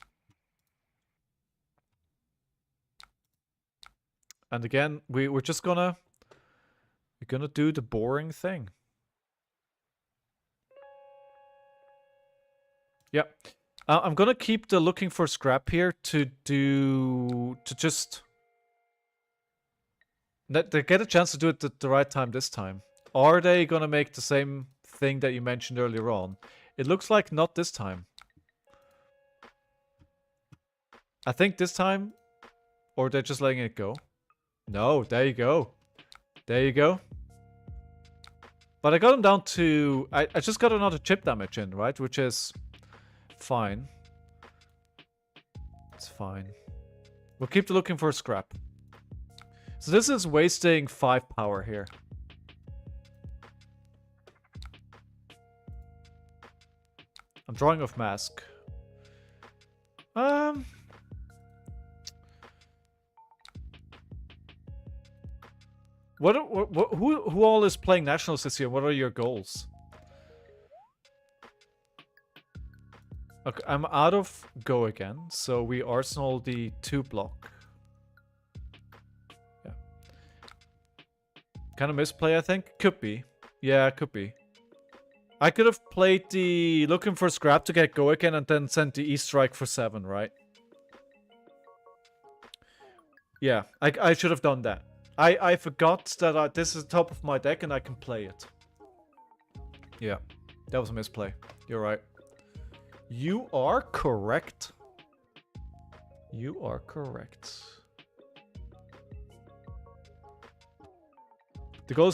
And again, we're just gonna do the boring thing. Yep. I'm gonna keep the looking for scrap here to just they get a chance to do it at the right time this time. Are they gonna make the same thing that you mentioned earlier on? It looks like not this time. I think this time, or they're just letting it go. No, there you go. There you go. But I got him down to... I just got another chip damage in, right? Which is fine. It's fine. We'll keep looking for scrap. So this is wasting 5 power here. I'm drawing off mask. Who all is playing Nationals this year? What are your goals? Okay, I'm out of go again, so we arsenal the 2 block. Yeah. Kind of misplay, I think? Could be. Yeah, could be. I could have played the looking for scrap to get go again and then sent the E-Strike for 7, right? Yeah, I should have done that. I forgot that this is the top of my deck and I can play it. Yeah, that was a misplay. You're right. You are correct. You are correct. The goal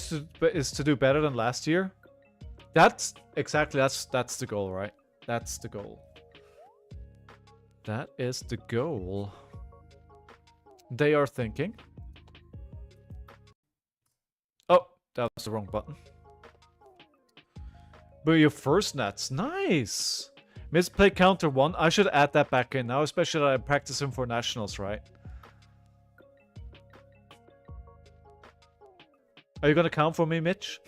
is to do better than last year. That's exactly, that's the goal, right? That's the goal. That is the goal. They are thinking. Oh, that was the wrong button. But your first nets, nice. Misplay counter 1. I should add that back in now, especially that I'm practicing for nationals, right? Are you gonna count for me, Mitch?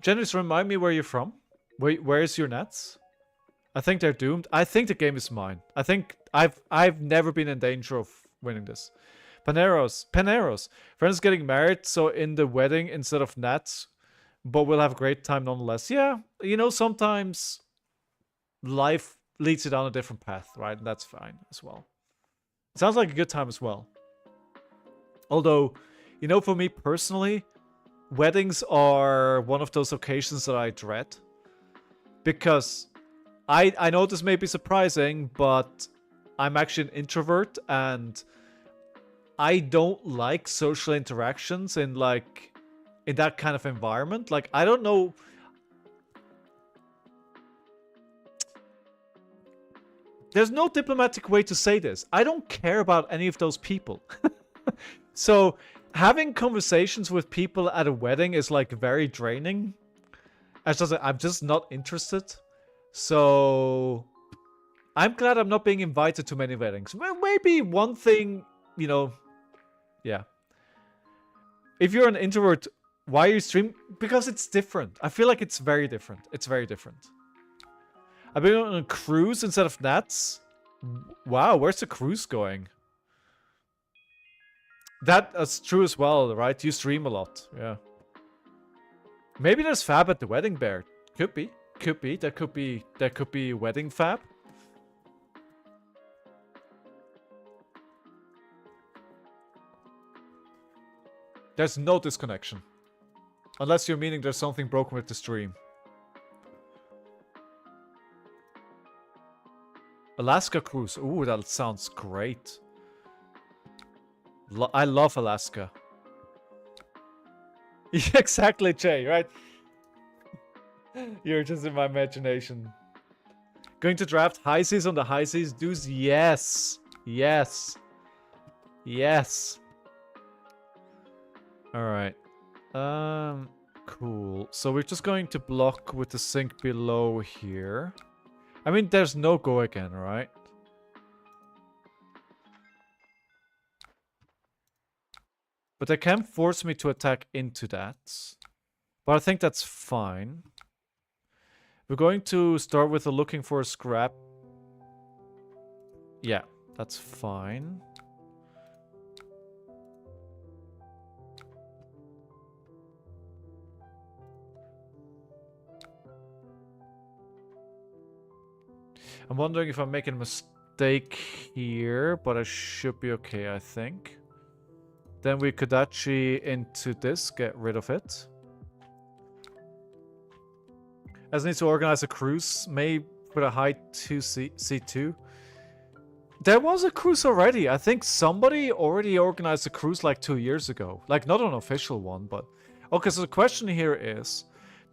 Janice, remind me where you're from. Where is your nets? I think they're doomed. I think the game is mine. I think I've never been in danger of winning this. Paneros. Friends getting married, so in the wedding instead of nets, but we'll have a great time nonetheless. Yeah, you know, sometimes life leads you down a different path, right? And that's fine as well. It sounds like a good time as well. Although, you know, for me personally, weddings are one of those occasions that I dread. Because I know this may be surprising, but I'm actually an introvert and I don't like social interactions in that kind of environment. Like, I don't know. There's no diplomatic way to say this. I don't care about any of those people. So having conversations with people at a wedding is like very draining. I'm just not interested. So I'm glad I'm not being invited to many weddings. Well, maybe one thing, you know, yeah. If you're an introvert, why are you stream? Because it's different. I feel like it's very different. It's very different. I've been on a cruise instead of nets. Wow, where's the cruise going? That's true as well, right? You stream a lot, yeah. Maybe there's fab at the wedding, Bear. Could be. Could be. There could be wedding fab. There's no disconnection. Unless you're meaning there's something broken with the stream. Alaska cruise. Ooh, that sounds great. I love Alaska. Exactly, Jay, right? You're just in my imagination. Going to draft high seas on the high seas? Dudes, yes. Yes. Yes. Alright. Cool. So we're just going to block with the sink below here. I mean, there's no go again, right? But they can force me to attack into that. But I think that's fine. We're going to start with looking for a scrap. Yeah, that's fine. I'm wondering if I'm making a mistake here, but I should be okay, I think. Then we could actually into this, get rid of it. As needs to organize a cruise, maybe put a high 2C2. There was a cruise already. I think somebody already organized a cruise like 2 years ago. Like, not an official one, but... Okay, so the question here is,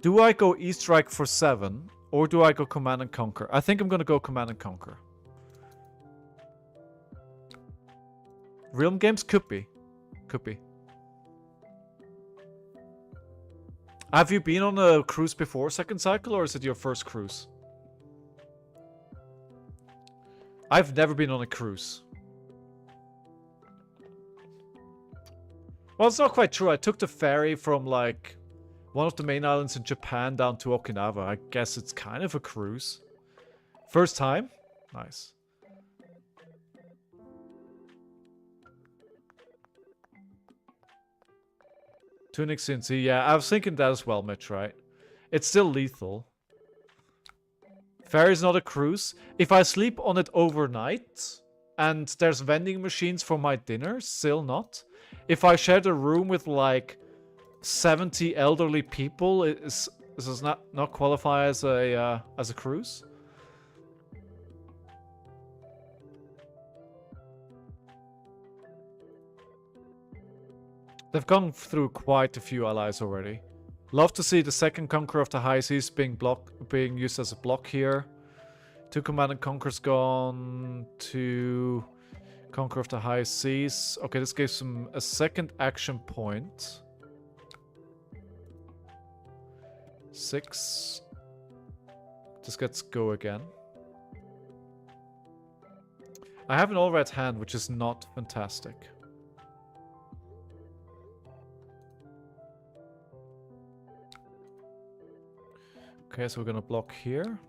do I go E-Strike for 7, or do I go Command and Conquer? I think I'm gonna go Command and Conquer. Realm Games could be. Could be. Have you been on a cruise before, second cycle, or is it your first cruise? I've never been on a cruise. Well, it's not quite true. I took the ferry from, like, one of the main islands in Japan down to Okinawa. I guess it's kind of a cruise. First time? Nice. Tunic Cincy. Yeah, I was thinking that as well, Mitch, right? It's still lethal. Ferry's not a cruise. If I sleep on it overnight and there's vending machines for my dinner, still not. If I shared a room with like 70 elderly people, this does not qualify as a cruise. They've gone through quite a few allies already. Love to see the second Conqueror of the High Seas being used as a block here. 2 Command and Conquerors gone. 2 Conqueror of the High Seas. Okay, this gives them a second action point. 6. This gets go again. I have an all-red hand, which is not fantastic. Okay, so we're gonna block here.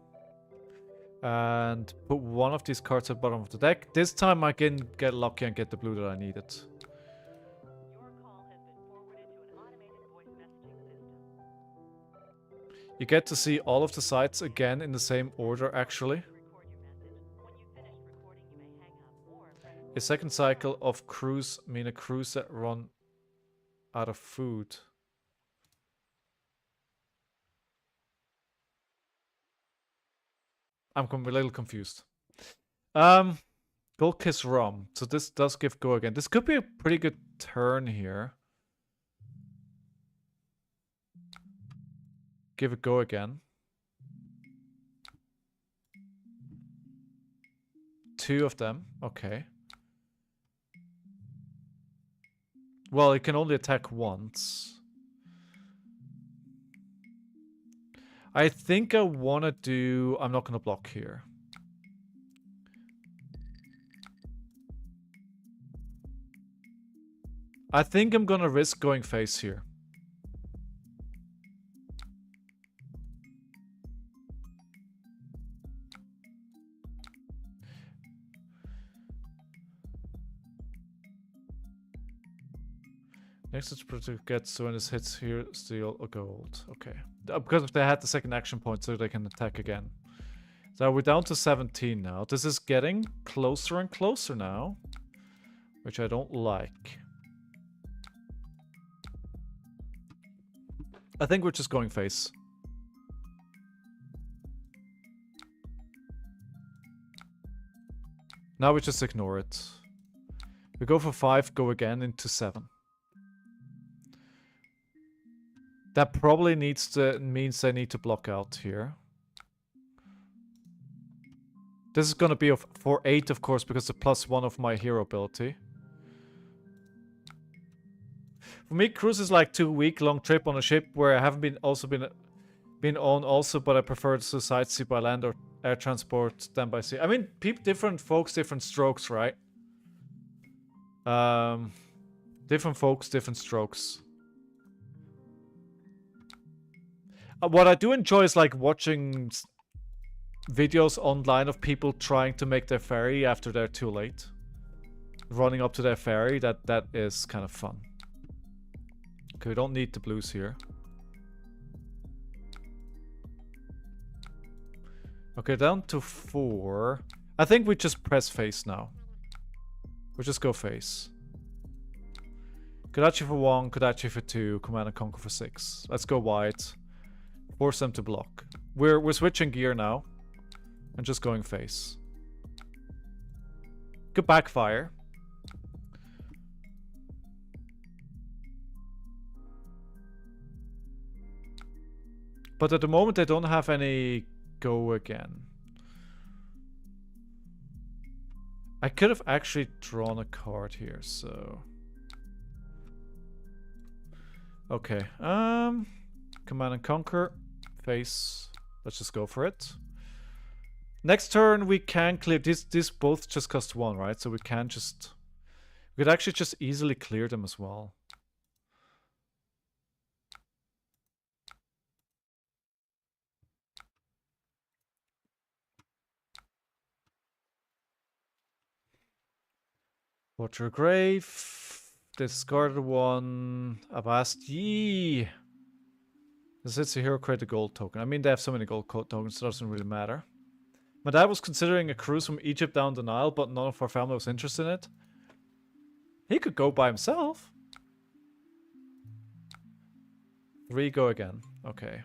And put one of these cards at the bottom of the deck. This time I can get lucky and get the blue that I needed. Your call has been forwarded to an automated voice messaging system. You get to see all of the sites again in the same order, actually. Record your message. When you've finished recording, you may hang up or press A second cycle of cruise mean a cruise that run out of food. I'm a little confused. Gold Kiss Rum. So this does give go again. This could be a pretty good turn here. Give it go again. 2 of them. Okay. Well, it can only attack once. I think I want to do... I'm not going to block here. I think I'm going to risk going face here. Next project gets, so when this hits here, steal a gold. Okay. Because if they had the second action point, so they can attack again. So we're down to 17 now. This is getting closer and closer now, which I don't like. I think we're just going face. Now we just ignore it. We go for 5, go again into 7. That probably means they need to block out here. This is gonna be for 8, of course, because the +1 of my hero ability. For me, cruise is like 2-week-long trip on a ship where I haven't been on also, but I prefer to sightsee by land or air transport than by sea. I mean, different folks, different strokes, right? Different folks, different strokes. What I do enjoy is like watching videos online of people trying to make their ferry after they're too late. Running up to their ferry, that is kind of fun. Okay, we don't need the blues here. Okay, down to 4. I think we just press face now. We just go face. Kodachi for 1, Kodachi for 2, Command and Conquer for 6. Let's go wide. Force them to block. We're switching gear now. And just going face. Could backfire. But at the moment they don't have any go again. I could have actually drawn a card here, so... Okay, Command and Conquer. Face. Let's just go for it. Next turn we can clear... These both just cost 1, right? So we can just... We could actually just easily clear them as well. Water Grave. Discarded 1. Avast. Yee! This hits a hero, create a gold token. I mean, they have so many gold tokens, so it doesn't really matter. My dad was considering a cruise from Egypt down the Nile, but none of our family was interested in it. He could go by himself. 3 go again. Okay.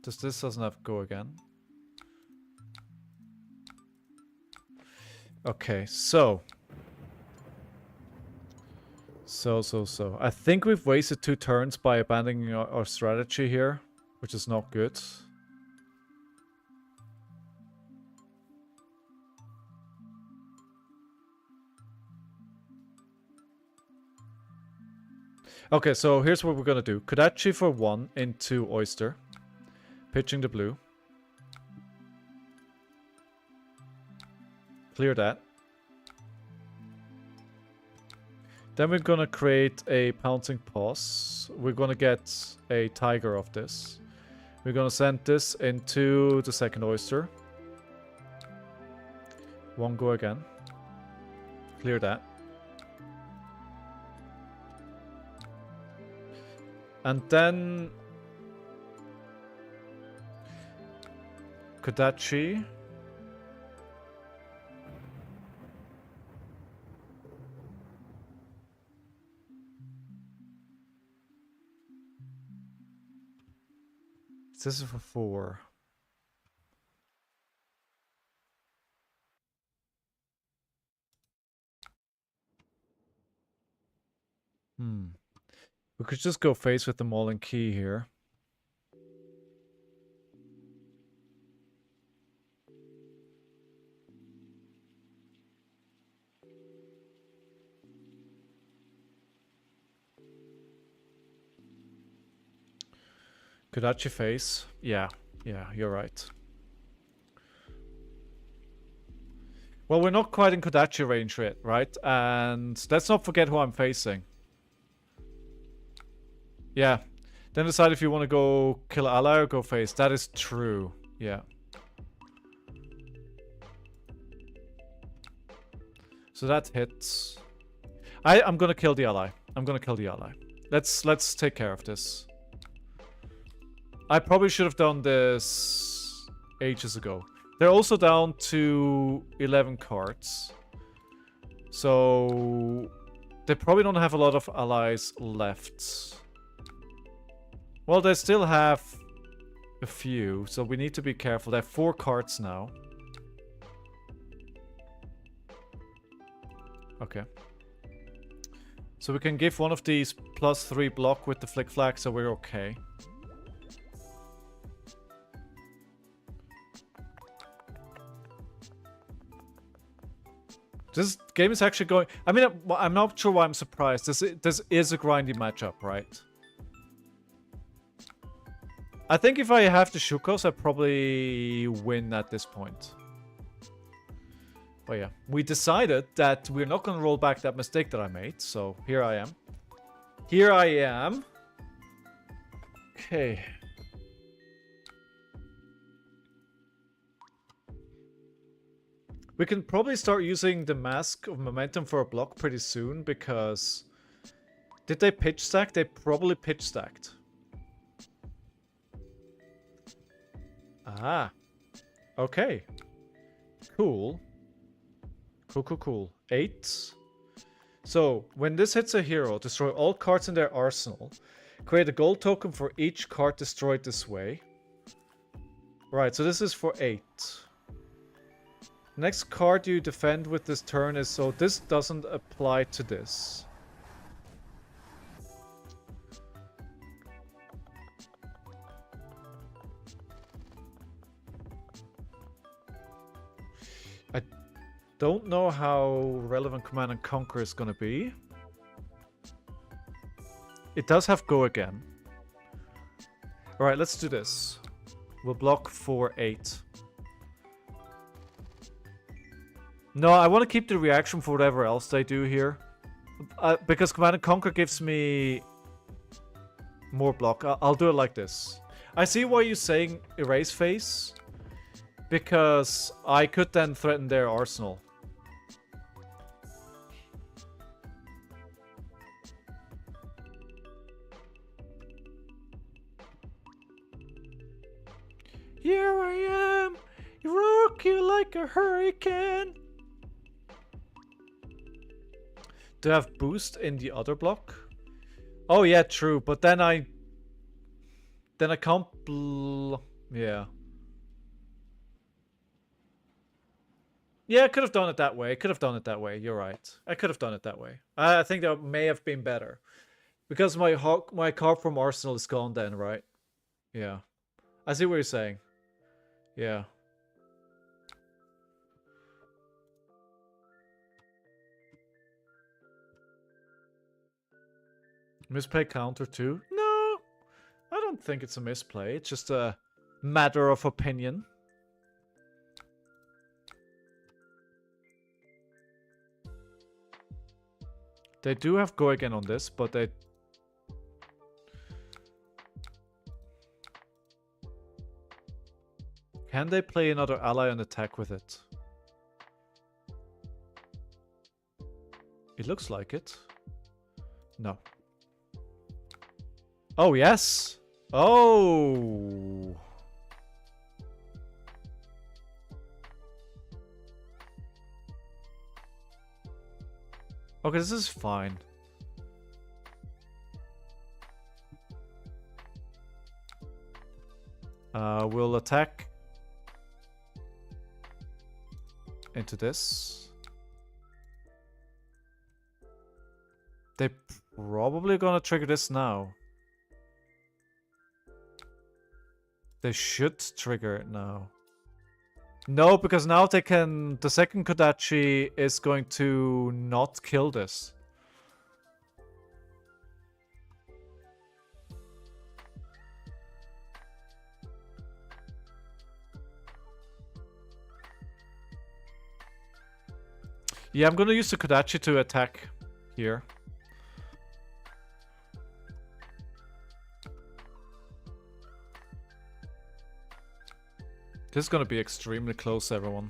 This doesn't have go again. Okay, so. I think we've wasted 2 turns by abandoning our strategy here, which is not good. Okay, so here's what we're gonna do. Kodachi for 1 into Oyster. Pitching the blue. Clear that. Then we're gonna create a pouncing pause. We're gonna get a tiger of this. We're gonna send this into the second oyster. 1 go again. Clear that. And then Kodachi. This is for 4. We could just go face with the Mauling Key here. Kodachi face. Yeah, you're right. Well, we're not quite in Kodachi range yet, right? And let's not forget who I'm facing. Yeah. Then decide if you want to go kill ally or go face. That is true. Yeah. So that hits. I'm gonna kill the ally. Let's take care of this. I probably should have done this ages ago. They're also down to 11 cards. So they probably don't have a lot of allies left. Well, they still have a few, so we need to be careful. They have 4 cards now. Okay. So we can give one of these +3 block with the flick flag, so we're okay. This game is actually going... I mean, I'm not sure why I'm surprised. This is a grindy matchup, right? I think if I have the Shukos, I probably win at this point. But yeah, we decided that we're not going to roll back that mistake that I made. So here I am. Here I am. Okay. We can probably start using the Mask of Momentum for a block pretty soon because... Did they pitch stack? They probably pitch stacked. Ah. Okay. Cool. Cool. 8. So, when this hits a hero, destroy all cards in their arsenal. Create a gold token for each card destroyed this way. Right, so this is for 8. Next card you defend with this turn is... So this doesn't apply to this. I don't know how relevant Command and Conquer is going to be. It does have go again. Alright, let's do this. We'll block for 8. No, I want to keep the reaction for whatever else they do here. Because Command and Conquer gives me more block. I'll do it like this. I see why you're saying erase face. Because I could then threaten their arsenal. Here I am. You rock you like a hurricane. Do I have boost in the other block? Oh yeah, true. But then I can't. Yeah. Yeah, I could have done it that way. I could have done it that way. You're right. I could have done it that way. I think that may have been better. Because my card from Arsenal is gone then, right? Yeah. I see what you're saying. Yeah. Misplay counter too? No, I don't think it's a misplay. It's just a matter of opinion. They do have go again on this, but they... Can they play another ally and attack with it? It looks like it. No. Oh, yes! Oh! Okay, this is fine. We'll attack into this. They're probably gonna trigger this now. They should trigger it now. No, because now they can... The second Kodachi is going to not kill this. Yeah, I'm gonna use the Kodachi to attack here. This is gonna be extremely close, everyone.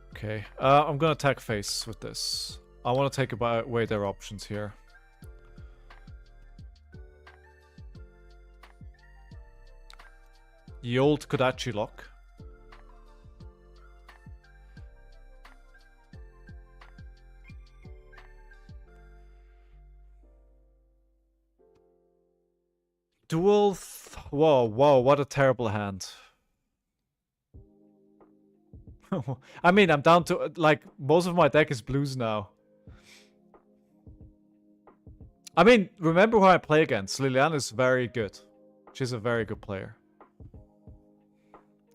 Okay, I'm gonna attack face with this. I want to take away their options here. The old Kodachi lock. Dual... Whoa, whoa, what a terrible hand. I mean, I'm down to... Like, most of my deck is blues now. I mean, remember who I play against. Liliana is very good. She's a very good player.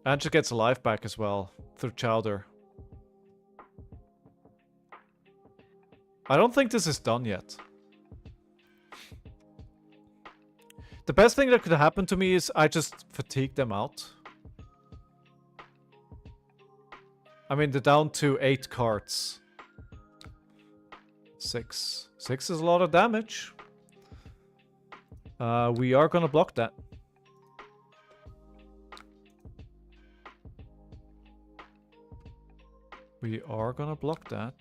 And she gets a life back as well, through Chowder. I don't think this is done yet. The best thing that could happen to me is I just fatigue them out. I mean, they're down to 8 cards. 6. 6 is a lot of damage. We are gonna block that. We are gonna block that.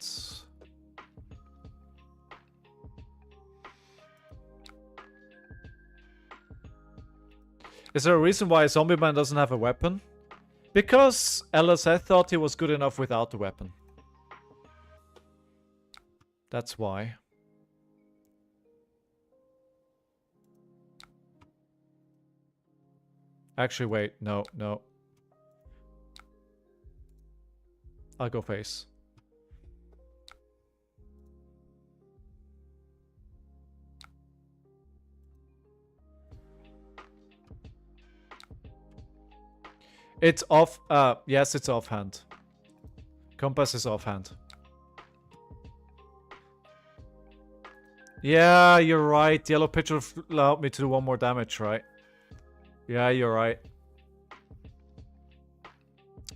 Is there a reason why Zombie Man doesn't have a weapon? Because LSF thought he was good enough without the weapon. That's why. Actually, wait. No, no. I'll go face. It's off. Yes, it's offhand. Compass is offhand. Yeah, you're right. Yellow pitch will allow me to do 1 more damage, right? Yeah, you're right.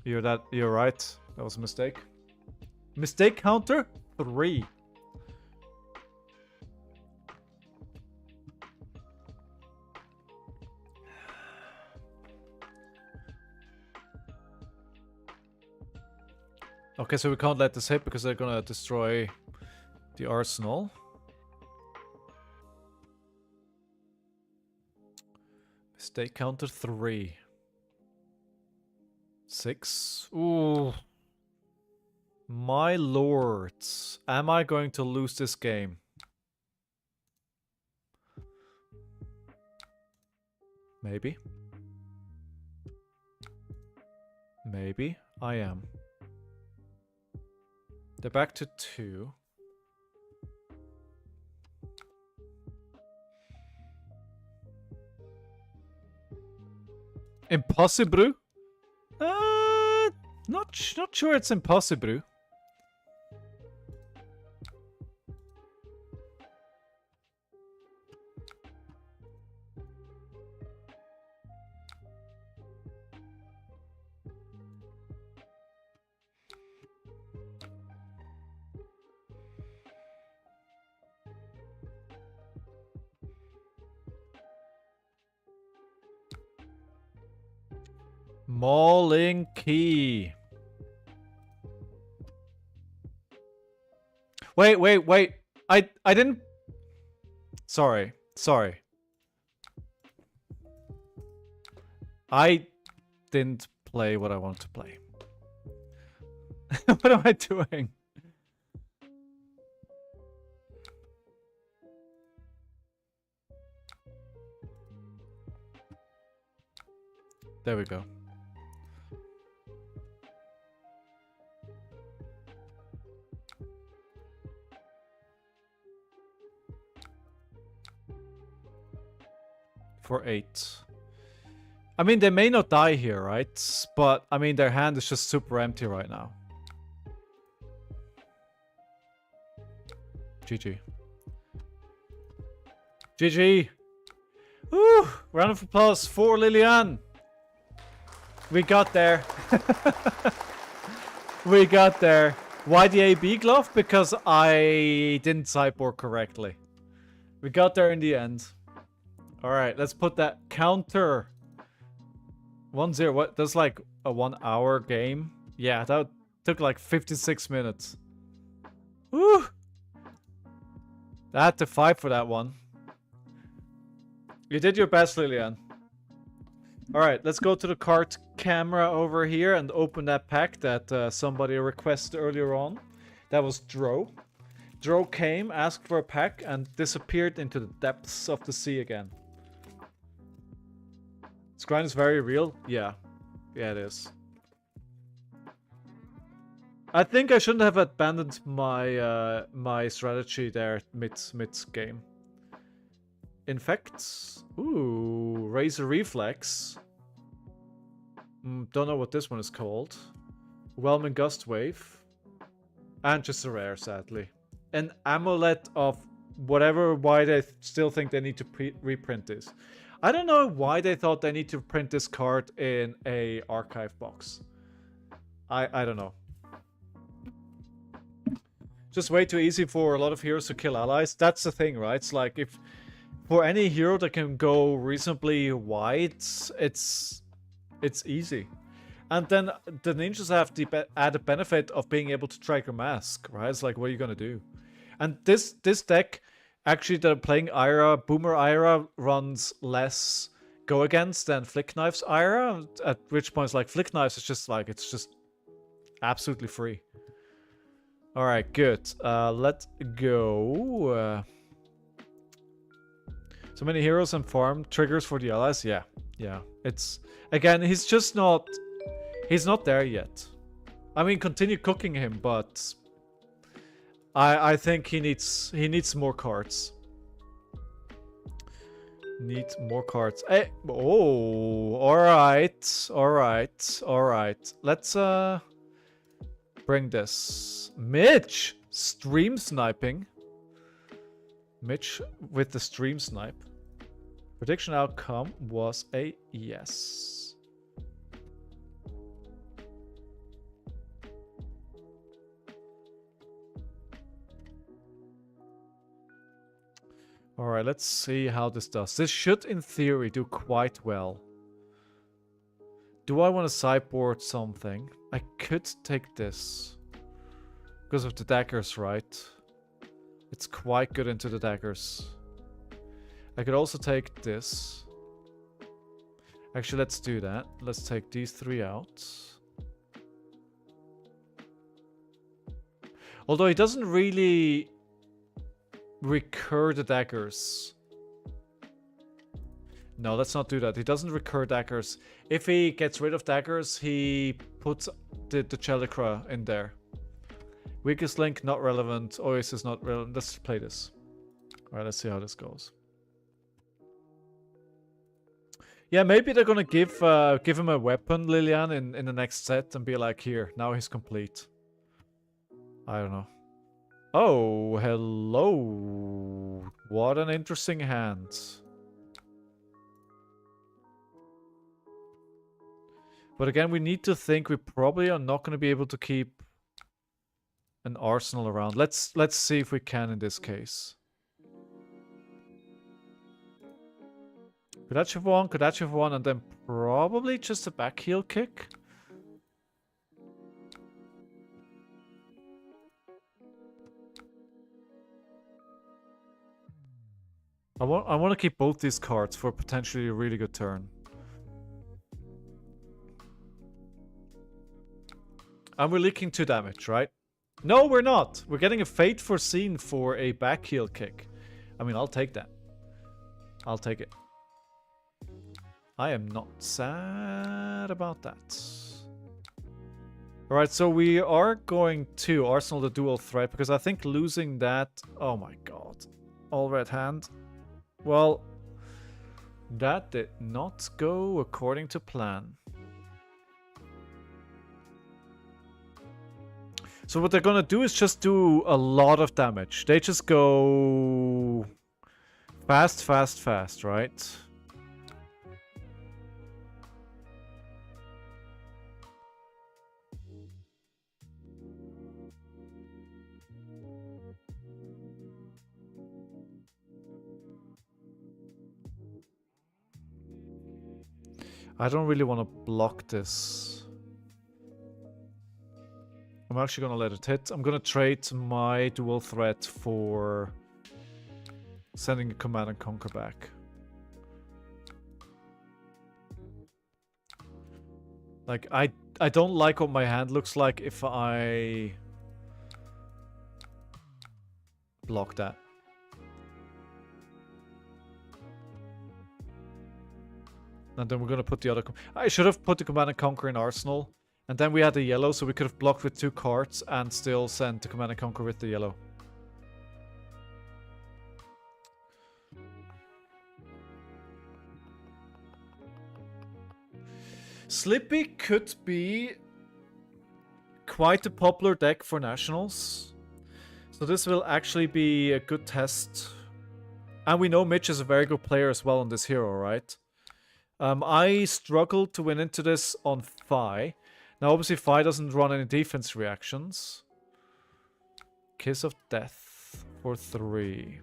You're right. That was a mistake. Mistake counter 3. Okay, so we can't let this hit because they're gonna destroy the arsenal. Stay counter 3. 6. Ooh. My lords. Am I going to lose this game? Maybe. Maybe I am. They're back to 2. Impossible? Not sure it's impossible. Mauling key. Wait. I didn't. Sorry. I didn't play what I wanted to play. What am I doing? There we go. For 8. I mean, they may not die here, right? But, I mean, their hand is just super empty right now. GG. GG! Woo! Round of applause for Lilian! We got there. We got there. Why the AB glove? Because I didn't sideboard correctly. We got there in the end. Alright, let's put that counter. 1-0. What? That's like a 1 hour game. Yeah, that took like 56 minutes. Woo! I had to fight for that one. You did your best, Lilian. Alright, let's go to the card camera over here and open that pack that somebody requested earlier on. That was Dro. Dro came, asked for a pack, and disappeared into the depths of the sea again. This grind is very real? Yeah. Yeah, it is. I think I shouldn't have abandoned my my strategy there mid game. Infect. Ooh, Razor Reflex. Don't know what this one is called. Whelming Gust Wave. And just a rare, sadly. An Amulet of whatever, why they still think they need to reprint this. I don't know why they thought they need to print this card in a archive box. I don't know. Just way too easy for a lot of heroes to kill allies. That's the thing, right? It's like if for any hero that can go reasonably wide, it's easy. And then the ninjas have the added benefit of being able to trigger mask, right? It's like, what are you gonna do? And this deck, actually, they're playing Ira. Boomer Ira runs less go against than Flick Knife's Ira. At which point, it's like Flick Knives is just like, it's just absolutely free. All right, good. Let's go. So many heroes and farm triggers for the allies. Yeah. It's again, he's just not. He's not there yet. I mean, continue cooking him, but I think he needs more cards. Need more cards. Hey, oh, all right. Let's bring this. Mitch stream sniping. Mitch with the stream snipe. Prediction outcome was a yes. Alright, let's see how this does. This should, in theory, do quite well. Do I want to sideboard something? I could take this. Because of the daggers, right? It's quite good into the daggers. I could also take this. Actually, let's do that. Let's take these 3 out. Although he doesn't really recur the daggers. No, let's not do that. He doesn't recur daggers. If he gets rid of daggers, he puts the Chelicra in there. Weakest link, not relevant. Oasis, not relevant. Let's play this. Alright, let's see how this goes. Yeah, maybe they're gonna give him a weapon, Lilian, in the next set and be like, here, now he's complete. I don't know. Oh, hello. What an interesting hand. But again, we need to think we probably are not going to be able to keep an arsenal around. Let's see if we can in this case. Could achieve one, and then probably just a back heel kick. I want to keep both these cards for potentially a really good turn. And we're leaking 2 damage, right? No, we're not. We're getting a fate foreseen for a back heel kick. I mean, I'll take that. I'll take it. I am not sad about that. Alright, so we are going to Arsenal the dual threat because I think losing that... Oh my god. All red hand. Well, that did not go according to plan. So what they're gonna do is just do a lot of damage. They just go fast, fast, fast, right? I don't really want to block this. I'm actually going to let it hit. I'm going to trade my dual threat for sending a Command and Conquer back. Like, I don't like what my hand looks like if I block that. And then we're going to put the other... I should have put the Command and Conquer in Arsenal. And then we had the yellow, so we could have blocked with 2 cards and still sent the Command and Conquer with the yellow. Slippy could be quite a popular deck for Nationals. So this will actually be a good test. And we know Mitch is a very good player as well on this hero, right? I struggled to win into this on Phi. Now, obviously, Phi doesn't run any defense reactions. Kiss of Death for 3.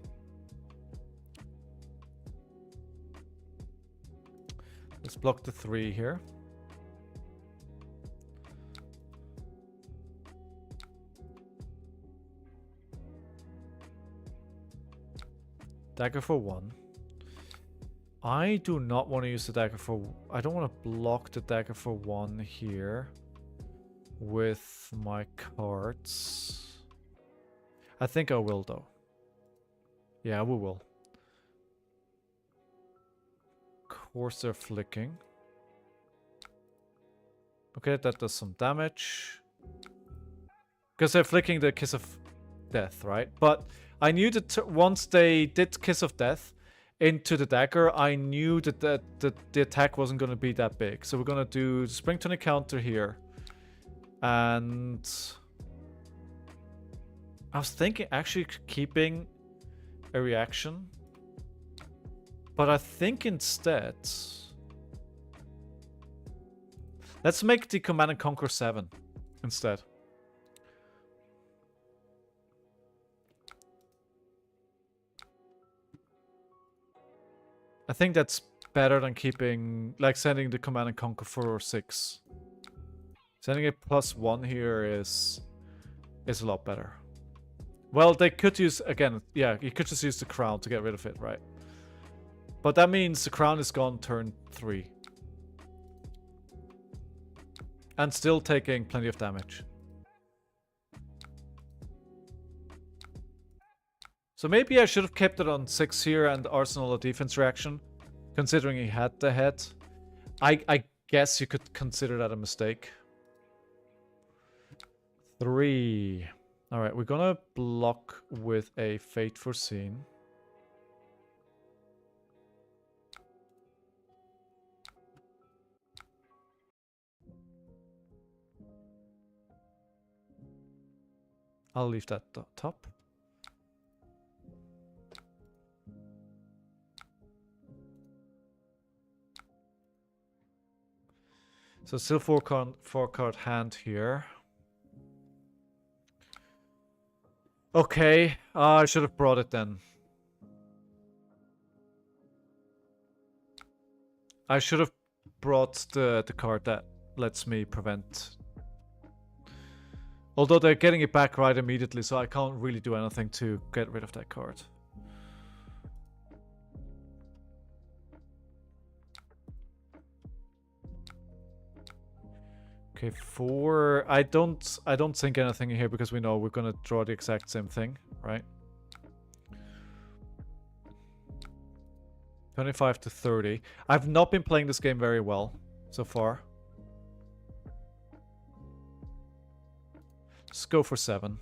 Let's block the 3 here. Dagger for 1. I do not want to use the dagger for... I don't want to block the dagger for 1 here with my cards. I think I will, though. Yeah, we will. Of course they're flicking. Okay, that does some damage. Because they're flicking the Kiss of Death, right? But I knew that once they did Kiss of Death into the dagger, I knew that the attack wasn't going to be that big. So we're going to do the Spring Tonic counter here. And I was thinking actually keeping a reaction. But I think instead... Let's make the Command and Conquer 7 instead. I think that's better than keeping, like sending the Command and Conquer for 6. Sending a +1 here is a lot better. Well, they could use, again, yeah, you could just use the crown to get rid of it, right? But that means the crown is gone turn 3. And still taking plenty of damage. So maybe I should have kept it on 6 here and Arsenal a defense reaction, considering he had the head. I guess you could consider that a mistake. 3. Alright, we're gonna block with a Fate Foreseen. I'll leave that top. So still 4-card hand here. Okay, I should have brought it then. I should have brought the card that lets me prevent. Although they're getting it back right immediately, so I can't really do anything to get rid of that card. Okay, 4. I don't think anything here because we know we're gonna draw the exact same thing, right? 25 to 30. I've not been playing this game very well so far. Let's go for 7.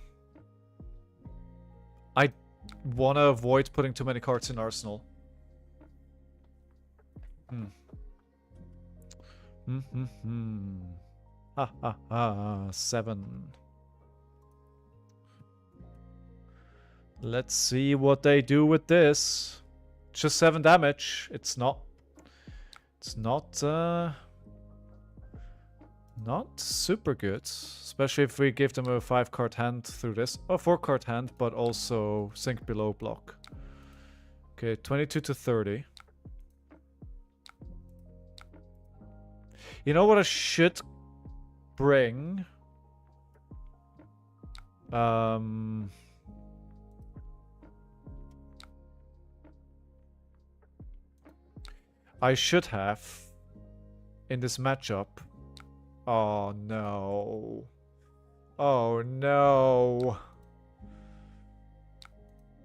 I want to avoid putting too many cards in Arsenal. Ha ha ha. 7. Let's see what they do with this. Just 7 damage. It's not super good, especially if we give them a 5-card hand through this. Or 4-card hand, but also sink below block. Okay, 22 to 30. You know what I should bring? I should have in this matchup. Oh no. Oh no.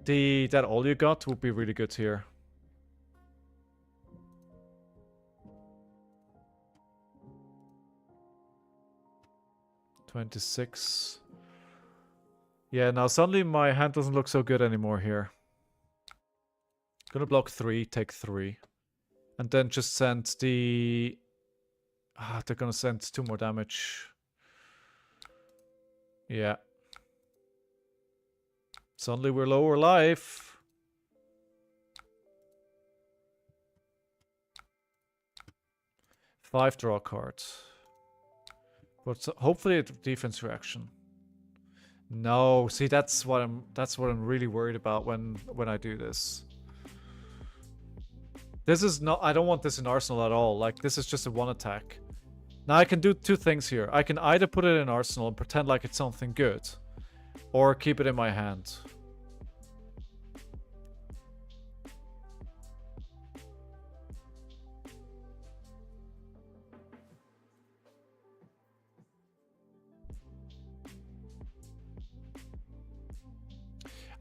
That all you got would be really good here. $26. Yeah, now suddenly my hand doesn't look so good anymore here. Gonna block 3, take 3. And then just send the... they're gonna send 2 more damage. Yeah. Suddenly we're lower life. Five draw cards. But hopefully a defense reaction. No, see that's what I'm really worried about when I do this. This is not, I don't want this in Arsenal at all. Like, this is just a 1 attack. Now I can do 2 things here. I can either put it in Arsenal and pretend like it's something good, or keep it in my hand.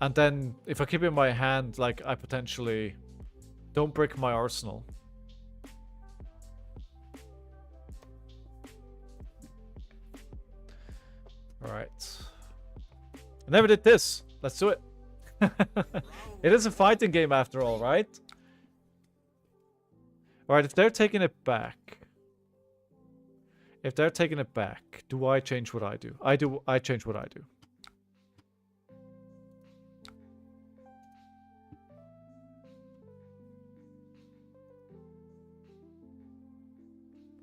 And then if I keep it in my hand, like, I potentially don't break my Arsenal. Alright. I never did this. Let's do it. It is a fighting game after all, right? Alright, if they're taking it back. If they're taking it back, do I change what I do? I change what I do.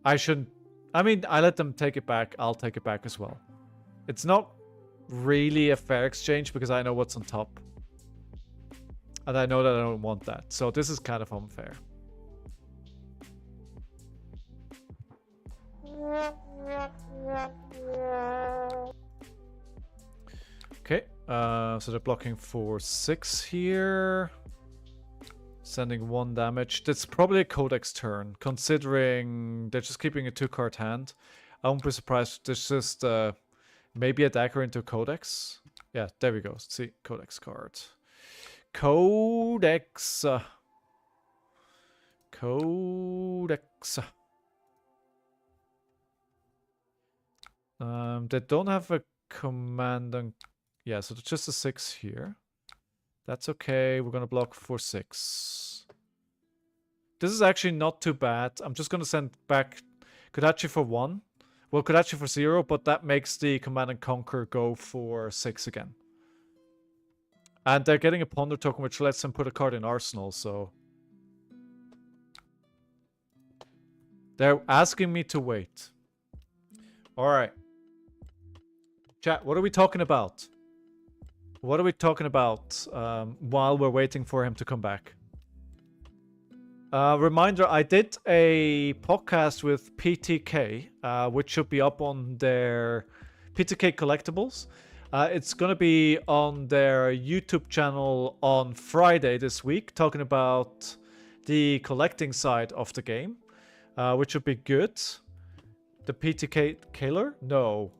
I shouldn't... I mean, I let them take it back. I'll take it back as well. It's not really a fair exchange because I know what's on top. And I know that I don't want that. So this is kind of unfair. Okay. So they're blocking for 6 here. Sending 1 damage. That's probably a Codex turn, considering they're just keeping a 2-card hand. I won't be surprised. There's just maybe a dagger into Codex. Yeah, there we go. See, Codex card. Codex. Codex. They don't have a command on... Yeah, so it's just a 6 here. That's okay. We're gonna block for 6. This is actually not too bad. I'm just gonna send back Kodachi for 1. Well, Kodachi for 0, but that makes the Command and Conquer go for 6 again. And they're getting a Ponder token, which lets them put a card in Arsenal, so... They're asking me to wait. Alright. Chat, what are we talking about? What are we talking about while we're waiting for him to come back? Reminder, I did a podcast with PTK, which should be up on their PTK Collectibles. It's going to be on their YouTube channel on Friday this week, talking about the collecting side of the game, which would be good. The PTK Killer? No.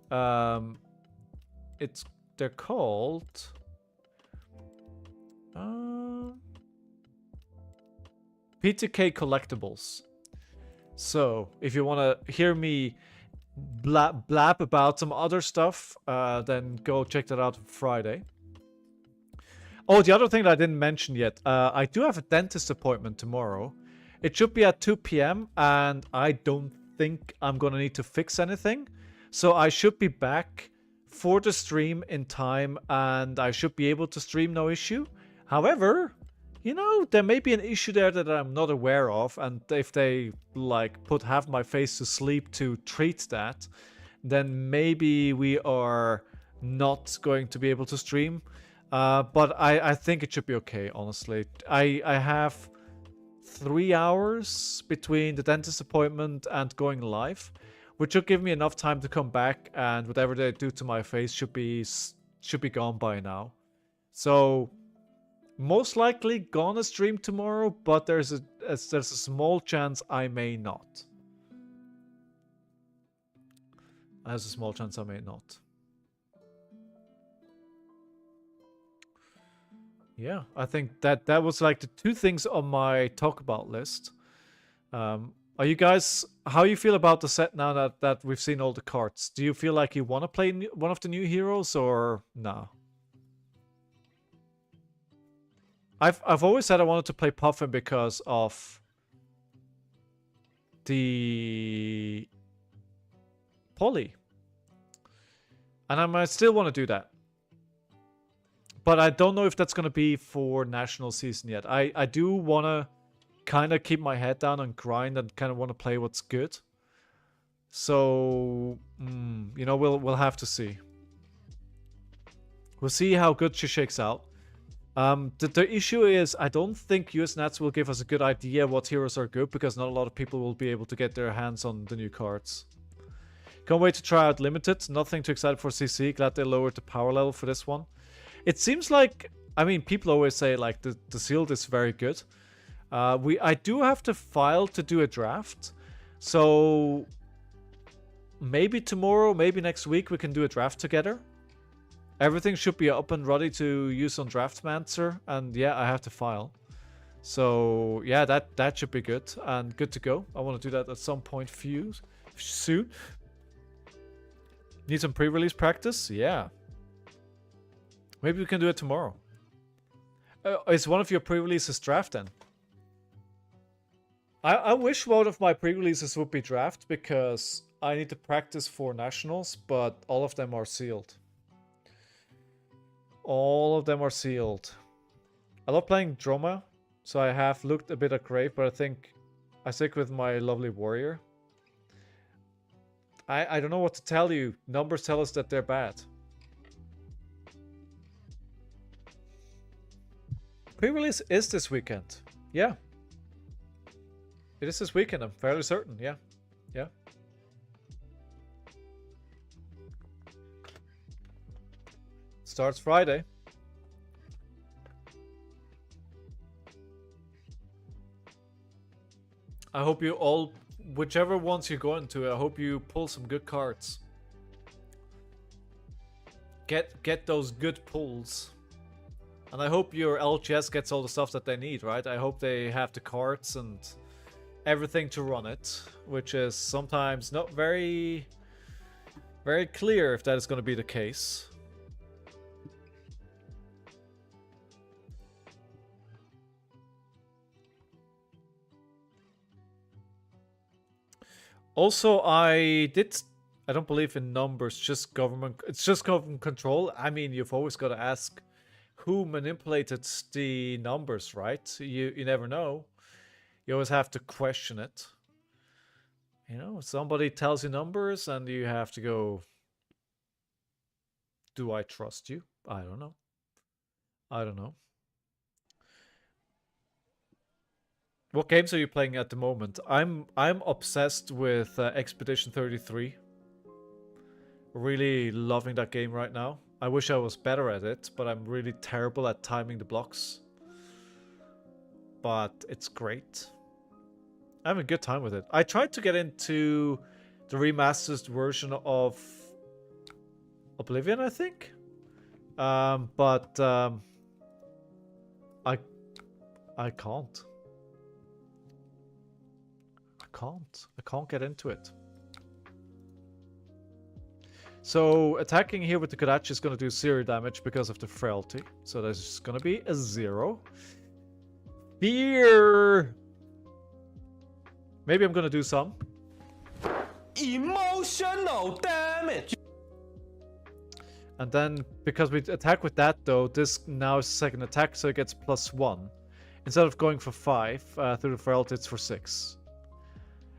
They're called... PTK Collectibles. So, if you want to hear me blab about some other stuff, then go check that out on Friday. Oh, the other thing that I didn't mention yet. I do have a dentist appointment tomorrow. It should be at 2 p.m. and I don't think I'm going to need to fix anything. So I should be back for the stream in time and I should be able to stream no issue. However... You know, there may be an issue there that I'm not aware of, and if they, like, put half my face to sleep to treat that, then maybe we are not going to be able to stream. But I think it should be okay, honestly. I have 3 hours between the dentist appointment and going live, which should give me enough time to come back, and whatever they do to my face should be gone by now. So... Most likely gonna stream tomorrow, but there's a small chance I may not. There's a small chance I may not. Yeah, I think that was like the 2 things on my talk about list. Are you guys... How you feel about the set now that we've seen all the cards? Do you feel like you want to play one of the new heroes or nah? I've always said I wanted to play Puffin because of the Poly. And I might still want to do that. But I don't know if that's going to be for national season yet. I do want to kind of keep my head down and grind and kind of want to play what's good. So, you know, we'll have to see. We'll see how good she shakes out. The issue is I don't think US Nats will give us a good idea what heroes are good because not a lot of people will be able to get their hands on the new cards. Can't wait to try out Limited. Nothing too excited for CC. Glad they lowered the power level for this one. It seems like, I mean, people always say like the sealed is very good. I do have to file to do a draft. So maybe tomorrow, maybe next week we can do a draft together. Everything should be up and ready to use on Draftmancer, and yeah, I have to file. So yeah, that should be good and good to go. I want to do that at some point soon. Need some pre-release practice? Yeah. Maybe we can do it tomorrow. Is one of your pre-releases draft then? I wish one of my pre-releases would be draft because I need to practice for nationals, but all of them are sealed. All of them are sealed. I love playing Droma, so I have looked a bit at Grave, but I think I stick with my lovely warrior. I don't know what to tell you. Numbers tell us that they're bad. Pre-release is this weekend. Yeah. It is this weekend, I'm fairly certain. Yeah. Yeah. Starts Friday. I hope you all whichever ones you go into, I hope you pull some good cards. Get those good pulls. And I hope your LGS gets all the stuff that they need, right? I hope they have the cards and everything to run it, which is sometimes not very clear if that is going to be the case. Also, I don't believe in numbers, just government. It's just government control. I mean, you've always got to ask who manipulated the numbers, right? You never know. You always have to question it. You know, somebody tells you numbers and you have to go, do I trust you? I don't know. I don't know. What games are you playing at the moment? I'm obsessed with Expedition 33. Really loving that game right now. I wish I was better at it, but I'm really terrible at timing the blocks. But it's great. I'm having a good time with it. I tried to get into the remastered version of Oblivion, I think. But I can't. I can't get into it. So attacking here with the Kodachi is going to do 0 damage because of the frailty. So there's going to be a 0. Fear! Maybe I'm going to do some. Emotional damage! And then, because we attack with that though, this now is second attack, so it gets +1. Instead of going for 5 through the frailty, it's for 6.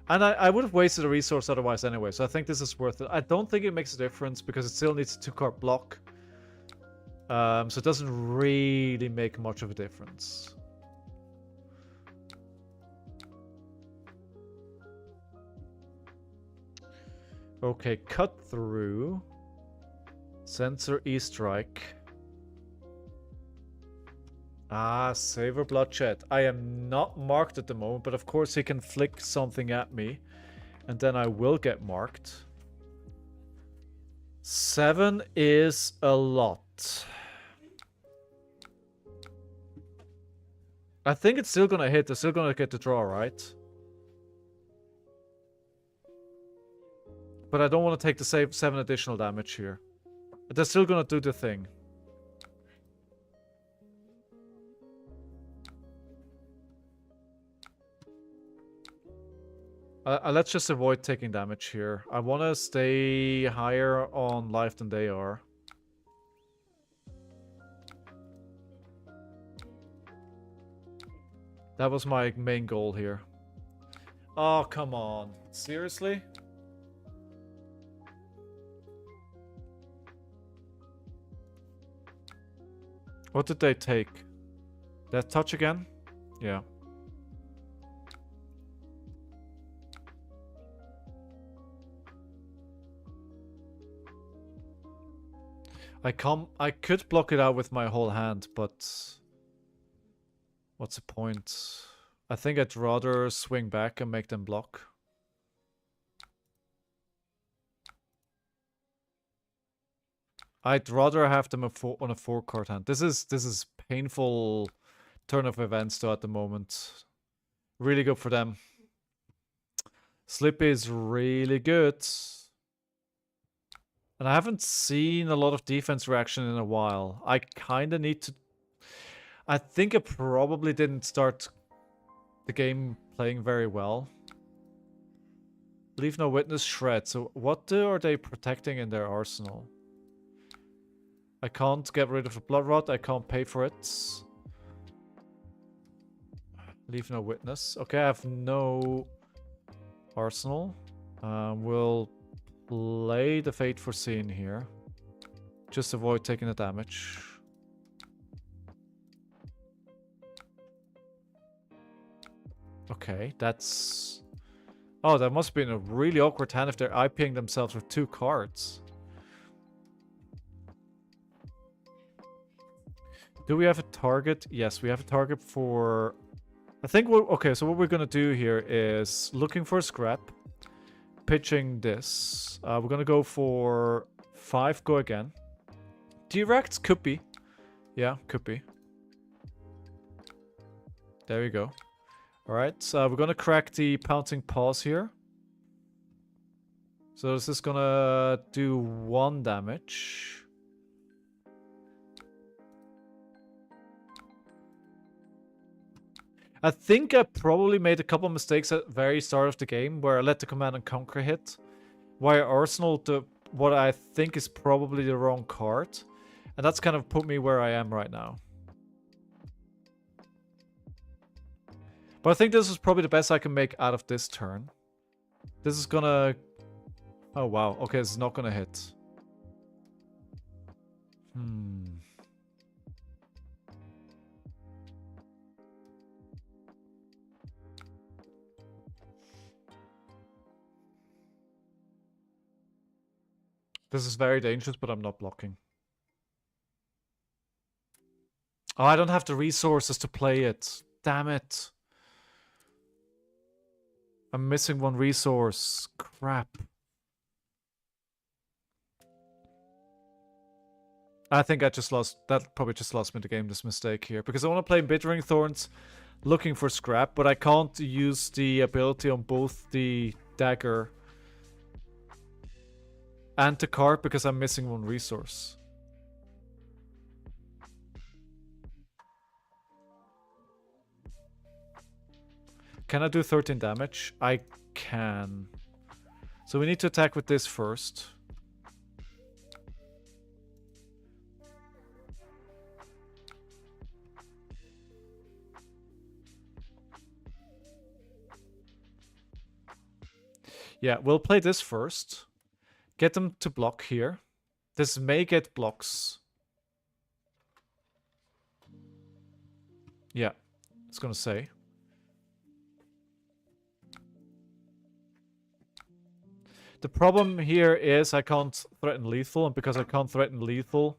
And I would have wasted a resource otherwise anyway, so I think this is worth it. I don't think it makes a difference because it still needs a 2-card block. So it doesn't really make much of a difference. Okay, cut through. Sensor E-strike. Ah, Savor Bloodshed. I am not marked at the moment, but of course he can flick something at me. And then I will get marked. 7 is a lot. I think it's still gonna hit. They're still gonna get the draw, right? But I don't want to take the 7 additional damage here. They're still gonna do the thing. Let's just avoid taking damage here. I want to stay higher on life than they are. That was my main goal here. Oh, come on. Seriously? What did they take? That touch again? Yeah. I could block it out with my whole hand, but what's the point? I think I'd rather swing back and make them block. I'd rather have them on a 4-card hand. This is painful turn of events though at the moment. Really good for them. Slippy is really good. And I haven't seen a lot of defense reaction in a while. I kind of need to... I think I probably didn't start the game playing very well. Leave no witness, shred. So what are they protecting in their arsenal? I can't get rid of a blood rot. I can't pay for it. Leave no witness. Okay, I have no arsenal. We'll play the Fate Foreseen here. Just avoid taking the damage. Okay, that's... Oh, that must have been a really awkward hand if they're IPing themselves with 2 cards. Do we have a target? Yes, we have a target for I think okay, so what we're gonna do here is looking for a scrap, pitching this. We're gonna go for 5, go again. Direct could be. Yeah, could be. There we go. Alright, so we're gonna crack the pouncing paws here. So this is gonna do 1 damage. I think I probably made a couple mistakes at the very start of the game where I let the Command and Conquer hit. Via Arsenal to what I think is probably the wrong card. And that's kind of put me where I am right now. But I think this is probably the best I can make out of this turn. This is gonna... Oh wow, okay, this is not gonna hit. This is very dangerous, but I'm not blocking. Oh, I don't have the resources to play it. Damn it. I'm missing 1 resource. Crap. I think I just lost... That probably just lost me the game, this mistake here. Because I want to play Bittering Thorns looking for scrap, but I can't use the ability on both the dagger and the card because I'm missing 1 resource. Can I do 13 damage? I can. So we need to attack with this first. Yeah, we'll play this first. Get them to block here. This may get blocks. Yeah, it's gonna say. The problem here is I can't threaten lethal, and because I can't threaten lethal,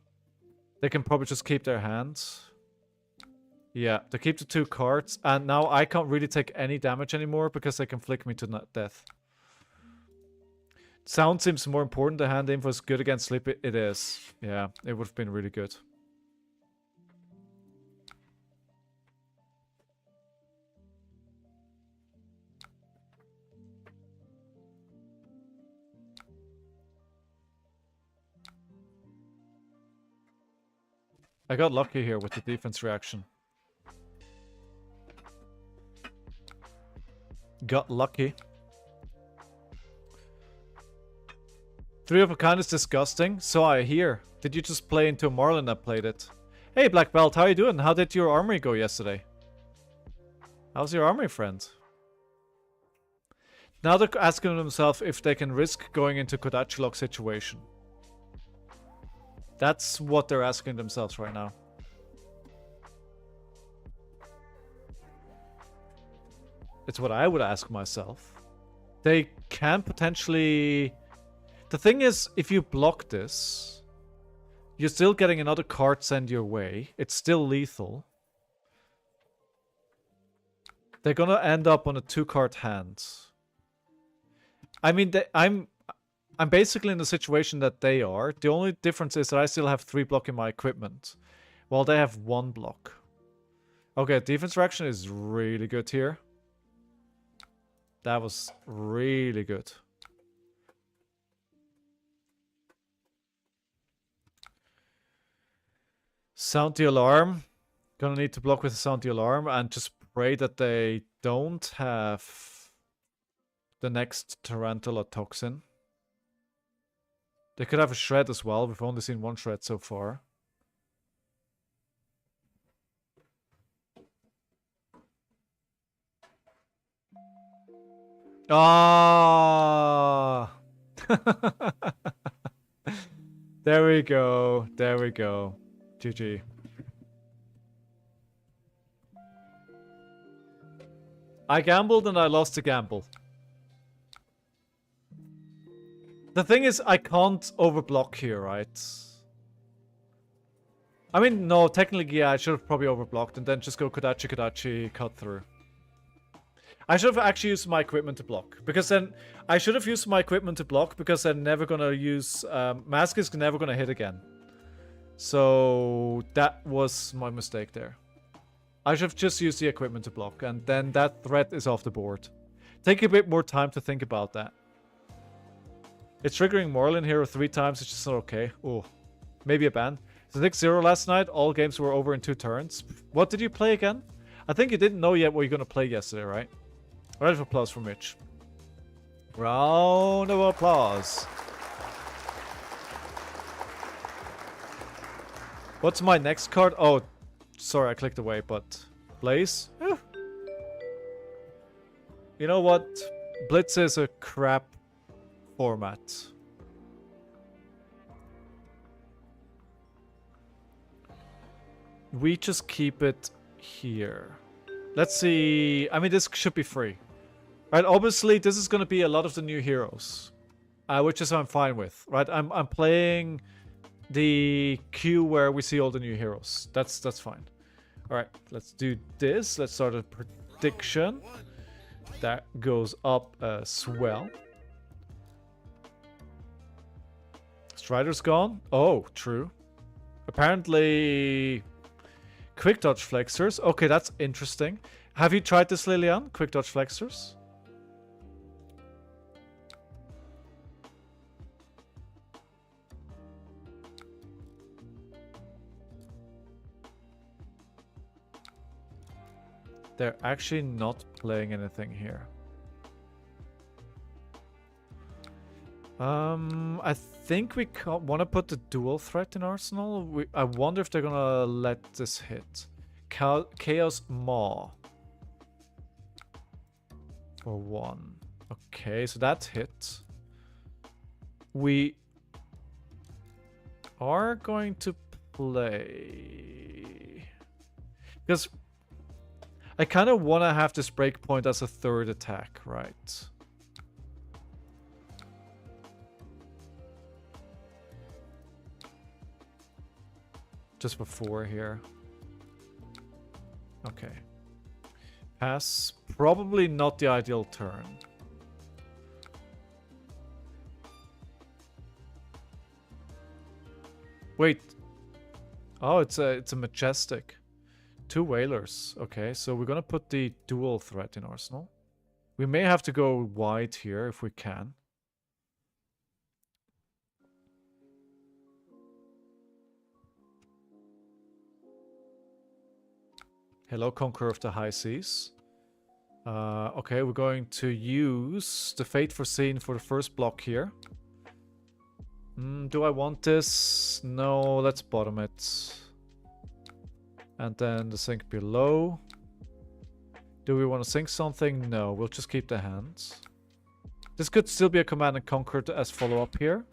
they can probably just keep their hands. Yeah, they keep the 2 cards, and now I can't really take any damage anymore because they can flick me to death. Sound seems more important. The hand info is good against sleep. It is. Yeah, it would have been really good. I got lucky here with the defense reaction. Got lucky. 3 of a kind is disgusting. So I hear. Did you just play into a Marlin that played it? Hey Black Belt, how you doing? How did your armory go yesterday? How's your armory, friend? Now they're asking themselves if they can risk going into Kodachi lock situation. That's what they're asking themselves right now. It's what I would ask myself. They can potentially... The thing is, if you block this, you're still getting another card sent your way. It's still lethal. They're gonna end up on a 2-card hand. I mean, I'm basically in the situation that they are. The only difference is that I still have 3 block in my equipment, while they have 1 block. Okay, defense reaction is really good here. That was really good. Sound the alarm. Gonna need to block with sound the alarm and just pray that they don't have the next Tarantula Toxin. They could have a shred as well. We've only seen 1 shred so far. Ah! There we go. There we go. GG. I gambled and I lost the gamble. The thing is, I can't overblock here, right? I mean, no, technically, yeah, I should have probably overblocked and then just go Kodachi, Kodachi, cut through. I should have actually used my equipment to block. Because then... I should have used my equipment to block because they're never gonna use... Mask is never gonna hit again. So... That was my mistake there. I should have just used the equipment to block. And then that threat is off the board. Take a bit more time to think about that. It's triggering Morlin Hero 3 times. It's just not okay. Oh. Maybe a ban. So 6-0 last night. All games were over in 2 turns. What did you play again? I think you didn't know yet what you're gonna play yesterday, right? Round of applause for Mitch. Round of applause. What's my next card? Oh, sorry, I clicked away, but... Blaze? Eh. You know what? Blitz is a crap format. We just keep it here. Let's see. I mean, this should be free. Right, obviously, this is going to be a lot of the new heroes. Which is I'm fine with. Right, I'm playing the queue where we see all the new heroes. That's fine. Alright, let's do this. Let's start a prediction. That goes up as well. Strider's gone. Oh, true. Apparently... Quick dodge flexors. Okay, that's interesting. Have you tried this, Lilian? Quick dodge flexors? They're actually not playing anything here. I think we want to put the dual threat in Arsenal. I wonder if they're gonna let this hit. Chaos Maw. For 1. Okay, so that hit. We are going to play... Because I kind of want to have this breakpoint as a 3rd attack, right? Just before here. Okay. Pass. Probably not the ideal turn. Wait. Oh, it's a majestic. 2 whalers. Okay, so we're gonna put the dual threat in Arsenal. We may have to go wide here if we can. Hello, Conqueror of the High Seas. Okay, we're going to use the Fate Foreseen for the first block here. Do I want this? No, let's bottom it. And then the sink below. Do we want to sink something? No, we'll just keep the hands. This could still be a Command and Conquer as follow-up here.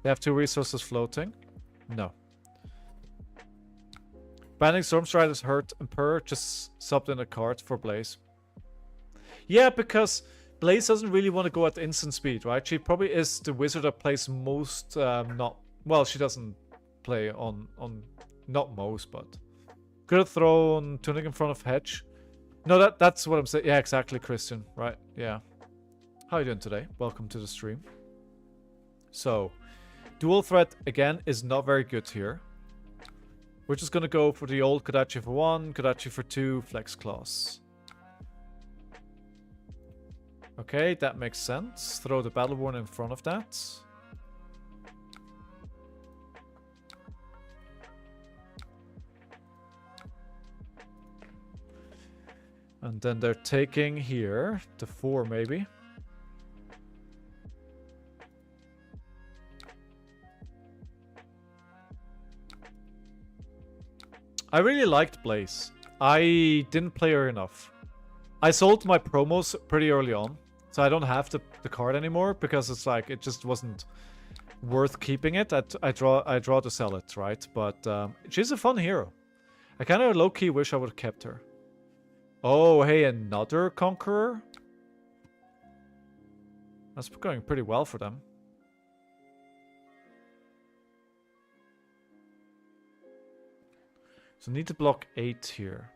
They have 2 resources floating. No. Banning Stormstrider's Hurt and Purr, just subbed in a card for Blaze. Yeah, because Blaze doesn't really want to go at instant speed, right? She probably is the wizard that plays most, not... Well, she doesn't play on not most, but... Could have thrown Tunic in front of Hedge. No, that's what I'm saying. Yeah, exactly, Christian. Right, yeah. How are you doing today? Welcome to the stream. So, dual threat, again, is not very good here. We're just gonna go for the old Kodachi for 1, Kodachi for 2, Flex Claws. Okay, that makes sense. Throw the Battleborn in front of that. And then they're taking here, the 4 maybe. I really liked Blaze. I didn't play her enough. I sold my promos pretty early on, so I don't have the card anymore because it's like it just wasn't worth keeping it. I draw to sell it, right? But she's a fun hero. I kind of low-key wish I would have kept her. Oh, hey, another Conqueror? That's going pretty well for them. So need to block 8 here.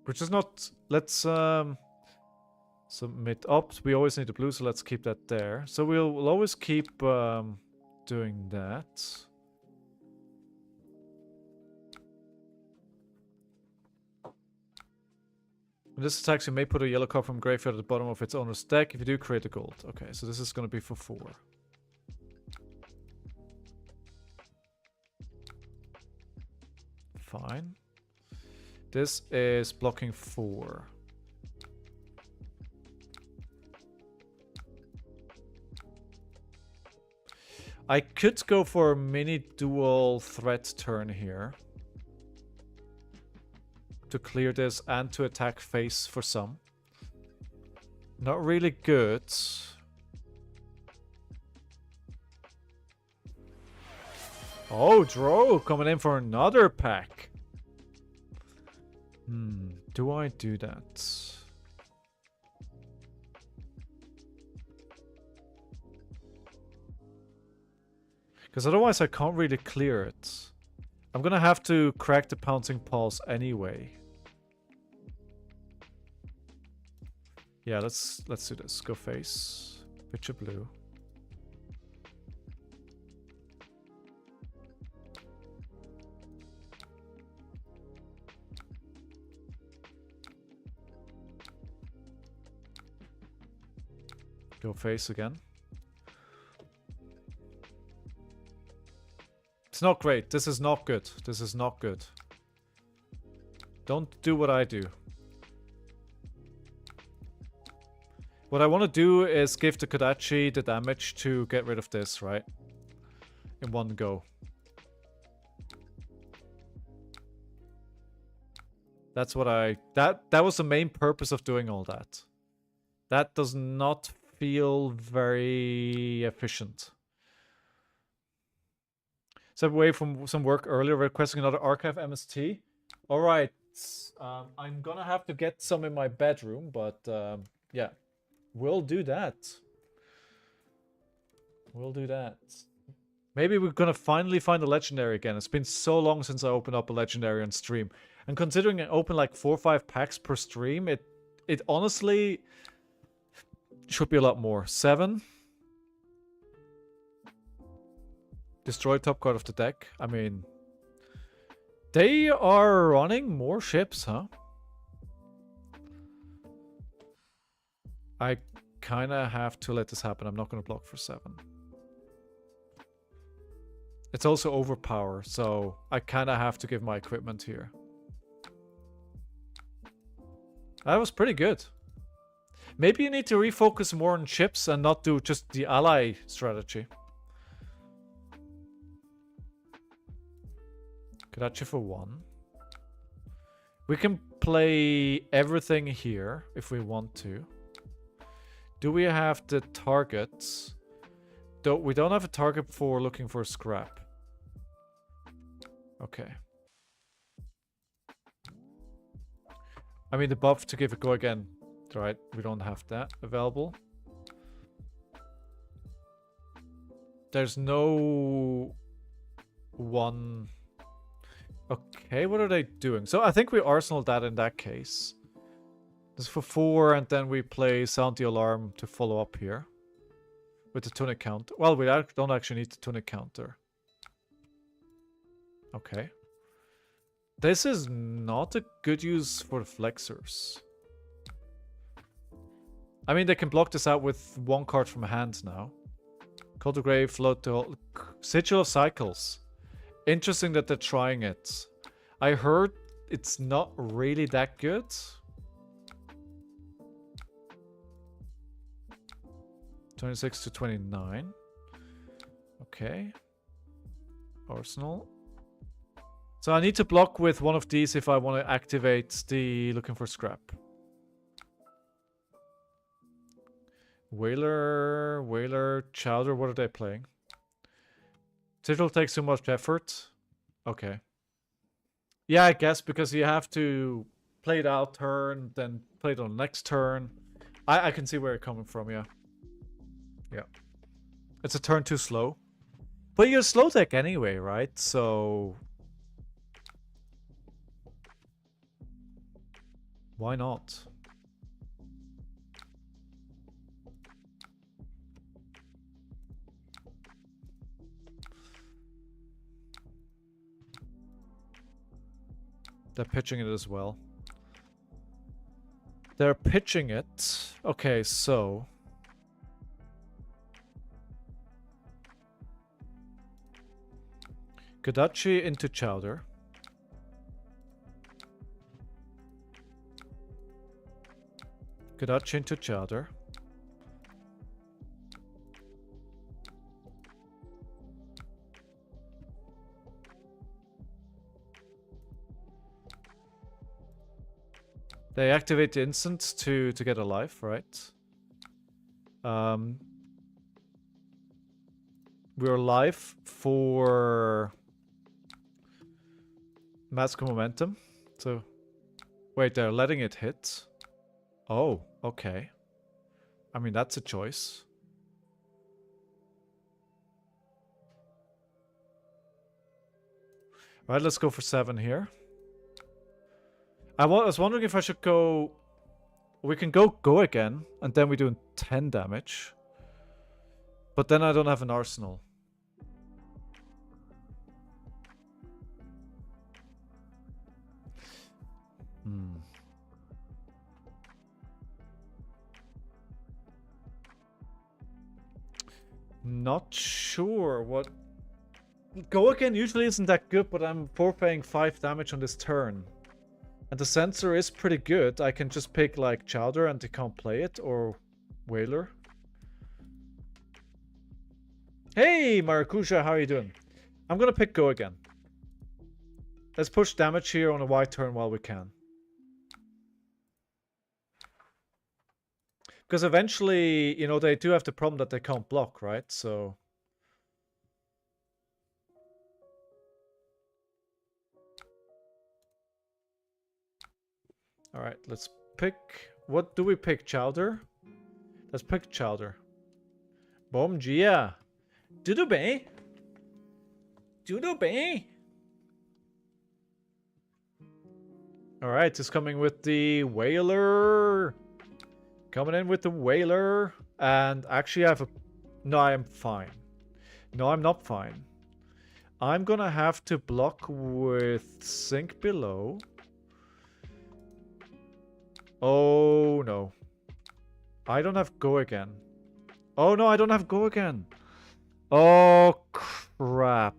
Which is not... Let's submit opt. We always need the blue, so let's keep that there. So we'll always keep doing that. When this attacks, you may put a yellow card from graveyard at the bottom of its owner's deck. If you do, create a gold. Okay, so this is going to be for 4. Fine. This is blocking 4. I could go for a mini dual threat turn here. To clear this and to attack face for some. Not really good. Oh, Dro coming in for another pack. Do I do that? Because otherwise I can't really clear it. I'm gonna have to crack the Pouncing Paws anyway. Yeah, let's do this. Go face. Picture blue. Go face again. It's not great. This is not good. This is not good. Don't do what I do. What I want to do is give the Kodachi the damage to get rid of this, right? In one go. That's what I... That was the main purpose of doing all that. That does not feel very efficient. Step away from some work earlier, requesting another archive MST. Alright. I'm gonna have to get some in my bedroom, but yeah. We'll do that. We'll do that. Maybe we're gonna finally find a legendary again. It's been so long since I opened up a legendary on stream. And considering I open like 4 or 5 packs per stream, it honestly should be a lot more. 7. Destroy top card of the deck. I mean, they are running more ships, huh? I kind of have to let this happen. I'm not going to block for 7. It's also overpower, so I kind of have to give my equipment here. That was pretty good. Maybe you need to refocus more on ships and not do just the ally strategy. Kodachi for 1. We can play everything here if we want to. Do we have the targets? We don't have a target for looking for scrap. Okay. I mean, the buff to give a go again. Right, we don't have that available. There's no one... Okay, what are they doing? So I think we arsenal that in that case. This is for 4, and then we play Sound the Alarm to follow up here. With the tunic count. Well, we don't actually need the tunic counter. Okay. This is not a good use for the flexors. I mean, they can block this out with 1 card from hand now. Call to Grave, Float to... Sigil of Cycles. Interesting that they're trying it. I heard it's not really that good. $26 to $29. Okay. Arsenal. So I need to block with one of these if I want to activate the looking for scrap. Whaler, Chowder, what are they playing? Sigil takes too much effort. Okay. Yeah, I guess because you have to play it out turn, then play it on the next turn. I can see where you're coming from, yeah. Yeah. It's a turn too slow. But you're a slow deck anyway, right? So... Why not? They're pitching it as well. They're pitching it. Okay, so... Kodachi into Chowder. Kodachi into Chowder. They activate the instant to get a life, right? We're live for Magical Momentum. So, wait, they're letting it hit. Oh, okay. I mean, that's a choice. Right, let's go for 7 here. I was wondering if I should go... We can go again, and then we do 10 damage. But then I don't have an arsenal. Not sure what... Go again usually isn't that good, but I'm forfeiting 5 damage on this turn. And the sensor is pretty good. I can just pick like Chowder and they can't play it, or Whaler. Hey Maracuja, how are you doing? I'm gonna pick Go again. Let's push damage here on a white turn while we can. Because eventually, you know, they do have the problem that they can't block, right? So... Alright, let's pick... What do we pick? Chowder? Let's pick Chowder. Bom dia! Tudo bem? Tudo bem? Alright, it's coming with the Whaler. Coming in with the Whaler. And actually I have a... No, I am fine. No, I'm not fine. I'm gonna have to block with Sink Below. Oh, no. I don't have Go again. Oh, no, I don't have Go again. Oh, crap.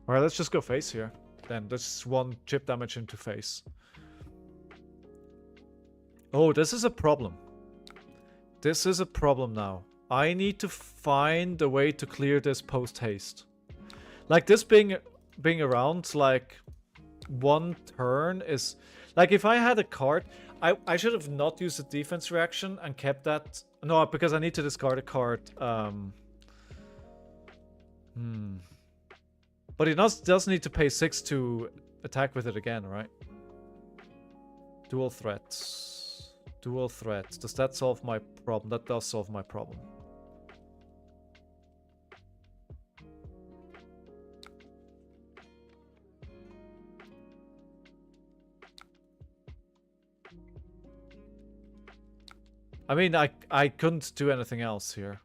Alright, let's just go face here. Then there's 1 chip damage into face. Oh, this is a problem. This is a problem now. I need to find a way to clear this post-haste. Like, this being around, like, 1 turn is... Like, if I had a card... I should have not used the defense reaction and kept that... No, because I need to discard a card. But he does need to pay 6 to attack with it again, right? Dual threats. Dual threats. Does that solve my problem? That does solve my problem. I mean, I couldn't do anything else here.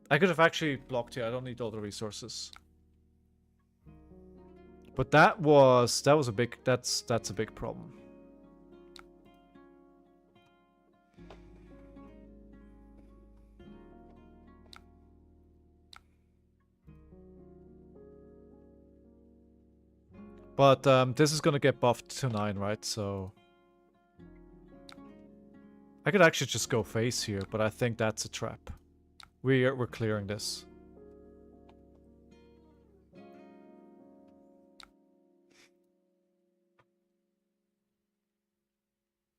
I could have actually blocked here. I don't need all the resources. But that was a big that's a big problem. But this is gonna get buffed to 9, right? So I could actually just go face here, but I think that's a trap. We're clearing this.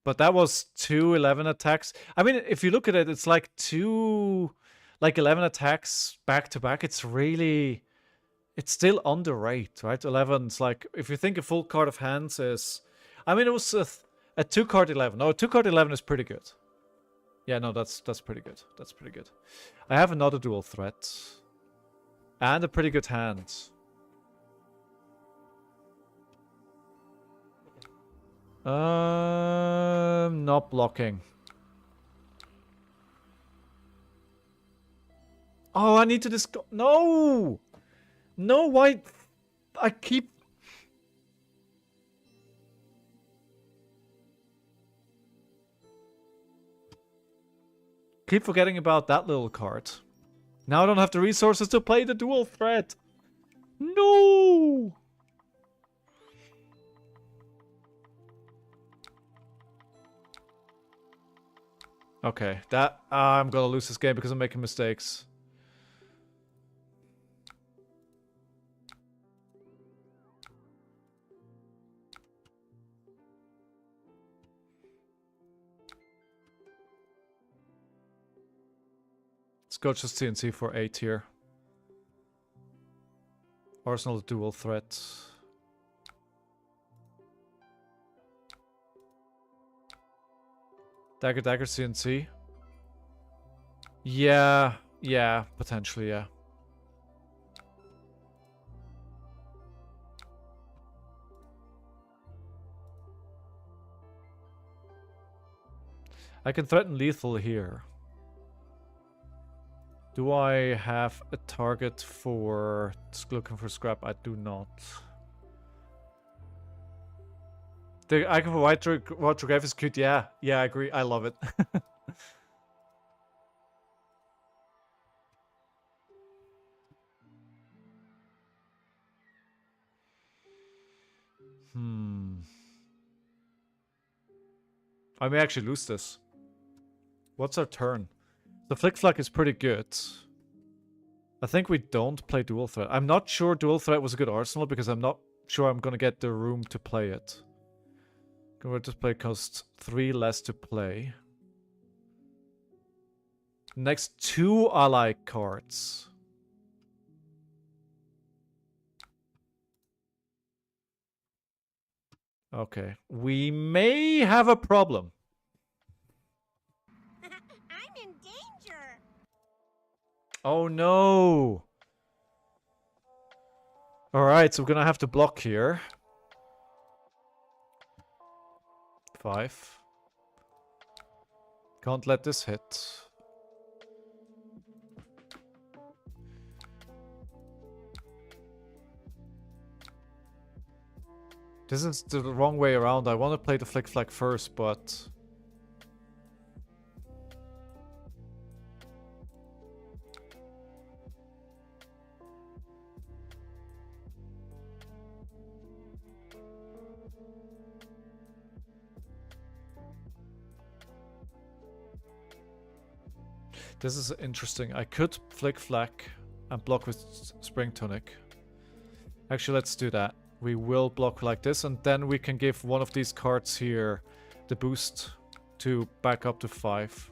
But that was 2 11 attacks. I mean, if you look at it, it's like 2 11 attacks back to back. It's really it's still underrate, right? 11's like, if you think a full card of hands is... I mean, it was a 2-card 11. No, a 2-card 11 is pretty good. Yeah, no, that's pretty good. That's pretty good. I have another dual threat. And a pretty good hand. Not blocking. Oh, I need to discard. No! No, why? I keep... Keep forgetting about that little card. Now I don't have the resources to play the dual threat. No! Okay, that... I'm gonna lose this game because I'm making mistakes. Let's go just CNC for 8 here. Arsenal dual threat. Dagger, dagger, CNC. Yeah, potentially, yeah. I can threaten lethal here. Do I have a target for looking for scrap? I do not. The icon for White Grave is cute. Yeah, I agree. I love it. I may actually lose this. What's our turn? The Flick Flack is pretty good. I think we don't play Dual Threat. I'm not sure Dual Threat was a good arsenal because I'm not sure I'm gonna get the room to play it. Convert display costs 3 less to play. Next 2 ally cards. Okay. We may have a problem. I'm in danger. Oh no! Alright, so we're gonna have to block here. 5. Can't let this hit. This is the wrong way around. I want to play the Flick Flag first, but... This is interesting. I could Flick Flag and block with Spring Tunic. Actually, let's do that. We will block like this, and then we can give one of these cards here the boost to back up to 5.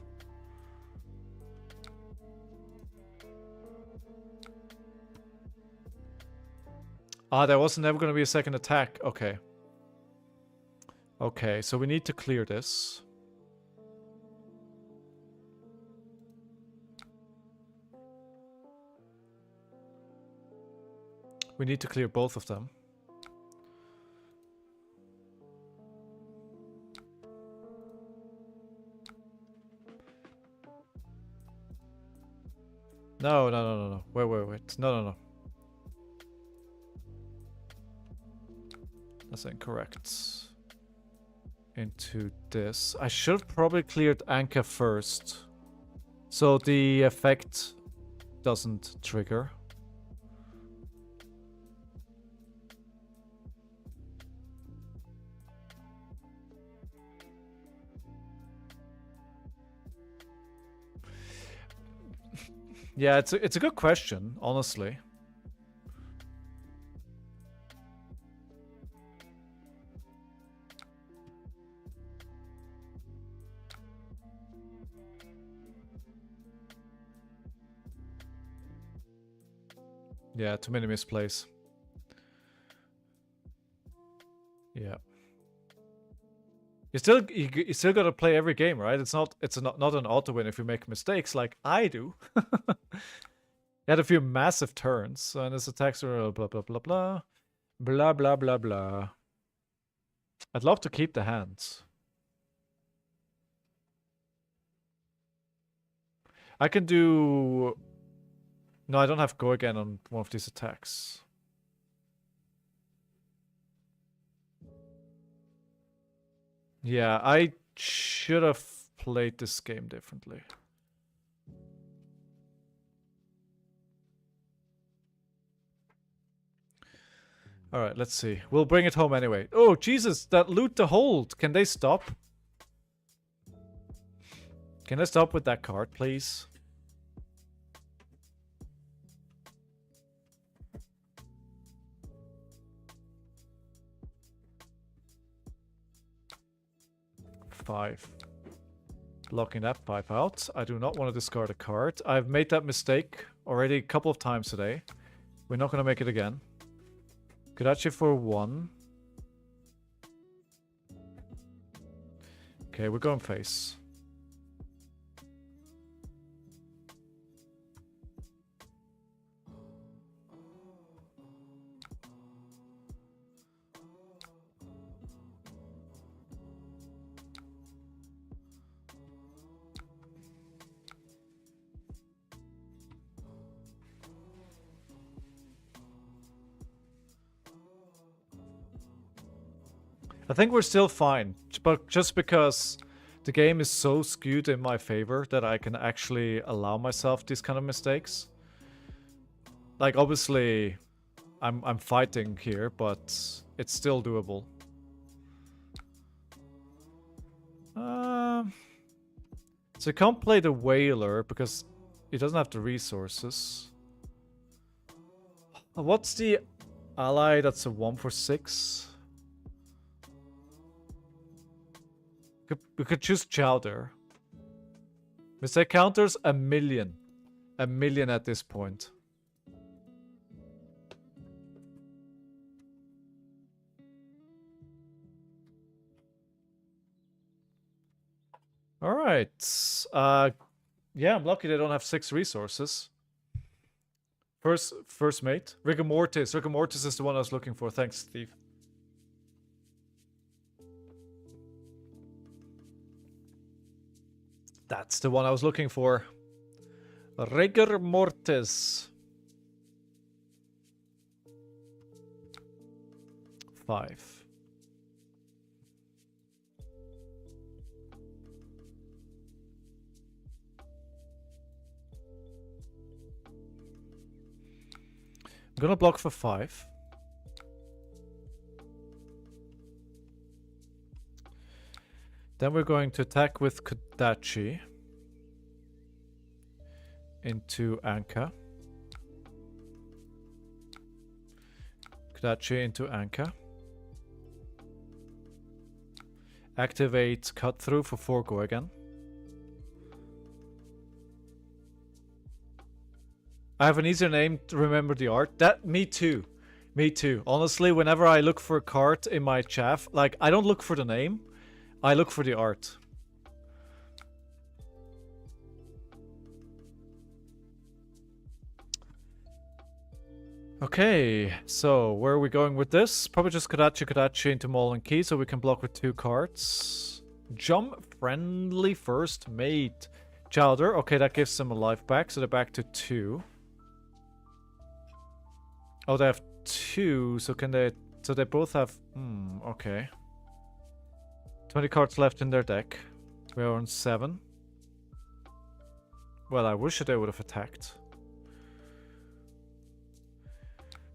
Ah, there was never going to be a second attack. Okay. Okay, so we need to clear this. We need to clear both of them. No. Wait. No. That's incorrect. Into this. I should have probably cleared Anchor first. So the effect doesn't trigger. Yeah, it's a good question, honestly. Yeah, too many misplays. Yeah. You still gotta play every game, right? It's not an auto win if you make mistakes like I do. He had a few massive turns, and his attacks are blah blah blah blah. Blah blah blah blah. I'd love to keep the hands. I can do... No, I don't have go again on one of these attacks. Yeah, I should have played this game differently. Alright, let's see. We'll bring it home anyway. Oh, Jesus, that loot to hold. Can they stop? Can I stop with that card, please? Five. Blocking that 5 out. I do not want to discard a card. I've made that mistake already a couple of times today. We're not going to make it again. Kodachi for 1. Okay, we're going face. I think we're still fine, but just because the game is so skewed in my favor that I can actually allow myself these kind of mistakes. Like, obviously, I'm fighting here, but it's still doable. So I can't play the Whaler because he doesn't have the resources. What's the ally that's a 1 for 6? We could choose Chowder. Mistake counters a million. A million at this point. Alright. Yeah, I'm lucky they don't have 6 resources. First mate. Rigor Mortis. Rigor Mortis is the one I was looking for. Thanks, Steve. That's the one I was looking for. Rigor Mortis. 5. I'm gonna block for 5. Then we're going to attack with Kodachi into Anka. Kodachi into Anka. Activate Cut Through for 4 go again. I have an easier name to remember the art. Me too. Me too. Honestly, whenever I look for a card in my chaff, like, I don't look for the name. I look for the art. Okay, so where are we going with this? Probably just Kodachi into Maul and Key so we can block with 2 cards. Jump friendly first mate. Chowder, okay, that gives them a life back, so they're back to 2. Oh, they have 2, so can they... So they both have... okay. 20 cards left in their deck. We are on 7. Well, I wish they would have attacked.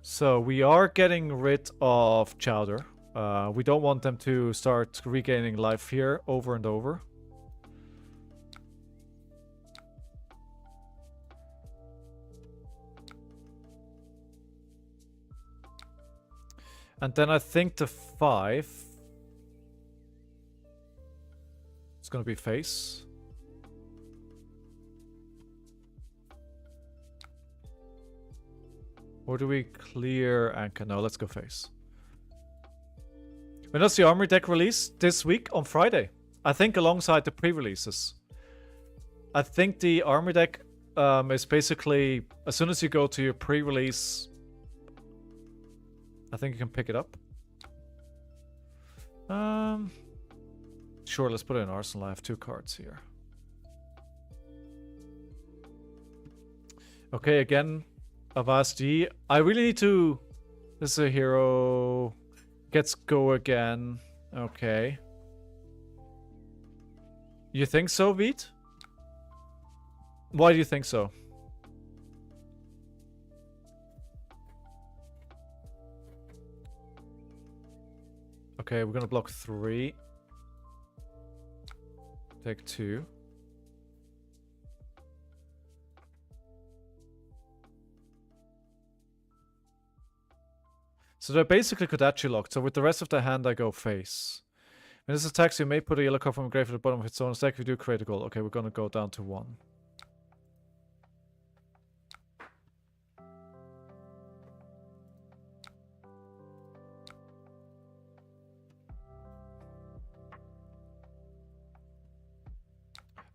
So we are getting rid of Chowder. We don't want them to start regaining life here over and over. And then I think the 5... It's gonna be face. Or do we clear Anchor? No, let's go face. When does the armory deck release? This week on Friday. I think alongside the pre-releases. I think the armory deck is basically, as soon as you go to your pre-release, I think you can pick it up. Sure, let's put it in Arsenal. I have 2 cards here. Okay, again, Avasti. I really need to... This is a hero. Gets go again. Okay. You think so, Veet? Why do you think so? Okay, we're gonna block 3. Take 2. So they're basically Kodachi locked. So with the rest of the hand, I go face. When this attacks, you may put a yellow card from a grave at the bottom of its own deck. If you do, create a goal. Okay, we're gonna go down to 1.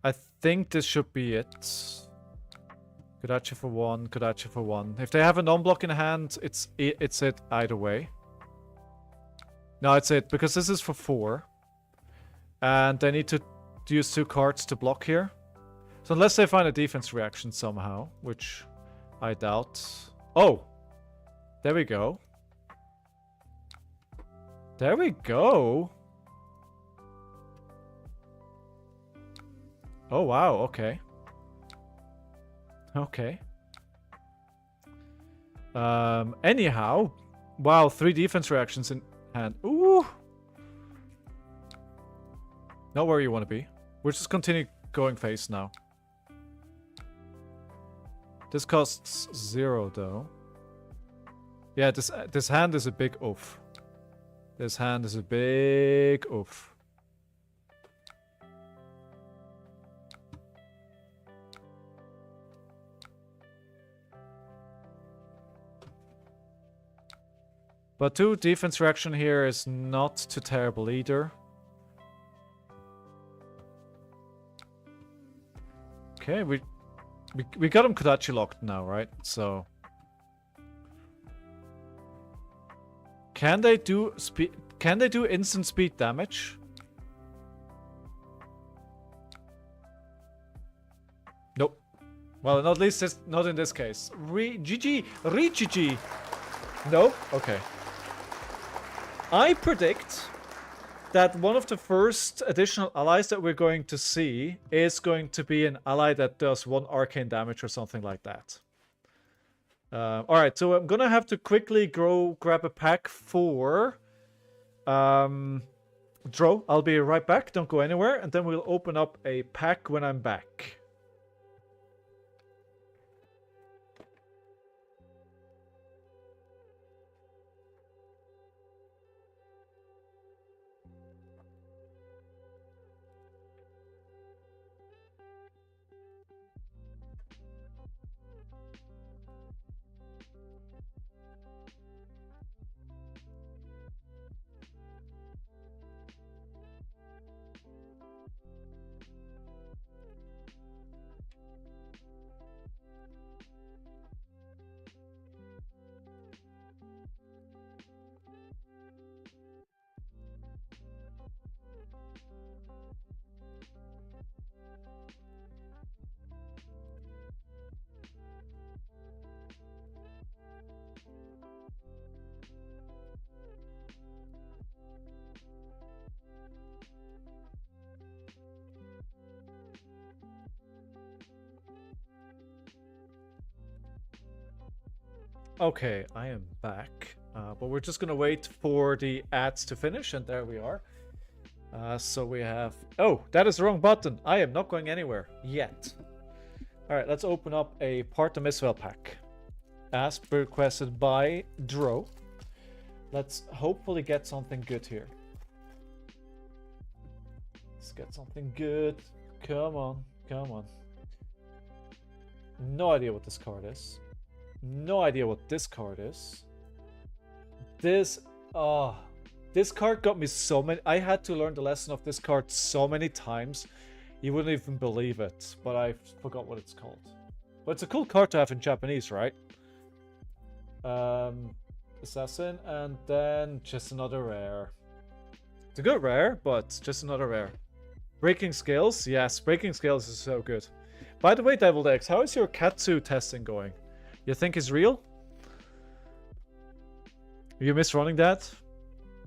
I think this should be it. Kodachi for 1, Kodachi for 1. If they have a non-block in hand, it's it either way. No, it's it, because this is for 4. And they need to use 2 cards to block here. So unless they find a defense reaction somehow, which I doubt. Oh! There we go. There we go! Oh, wow, okay. Okay. Anyhow. Wow, 3 defense reactions in hand. Ooh! Not where you want to be. We'll just continue going face now. This costs 0, though. Yeah, this hand is a big oof. This hand is a big oof. But 2 defense reaction here is not too terrible either. Okay, we got him Kodachi locked now, right? So can they do speed? Can they do instant speed damage? Nope. Well, at least not in this case. GG. Nope. Okay. I predict that one of the first additional allies that we're going to see is going to be an ally that does 1 arcane damage or something like that. Alright, so I'm gonna have to quickly go grab a pack for Dro. I'll be right back, don't go anywhere, and then we'll open up a pack when I'm back. Okay, I am back. But we're just gonna wait for the ads to finish, and there we are. So we have... Oh, that is the wrong button. I am not going anywhere yet. Alright, let's open up a Part of Miswell pack. As requested by Dro. Let's hopefully get something good here. Let's get something good. Come on, come on. No idea what this card is. No idea what this card is. This card got me so many. I had to learn the lesson of this card so many times. You wouldn't even believe it, but I forgot what it's called. But it's a cool card to have in Japanese, right? Assassin, and then just another rare. It's a good rare, but just another rare. Breaking Scales? Yes, Breaking Scales is so good. By the way, Deviled Eggs, how is your Katsu testing going? You think it's real? You miss running that?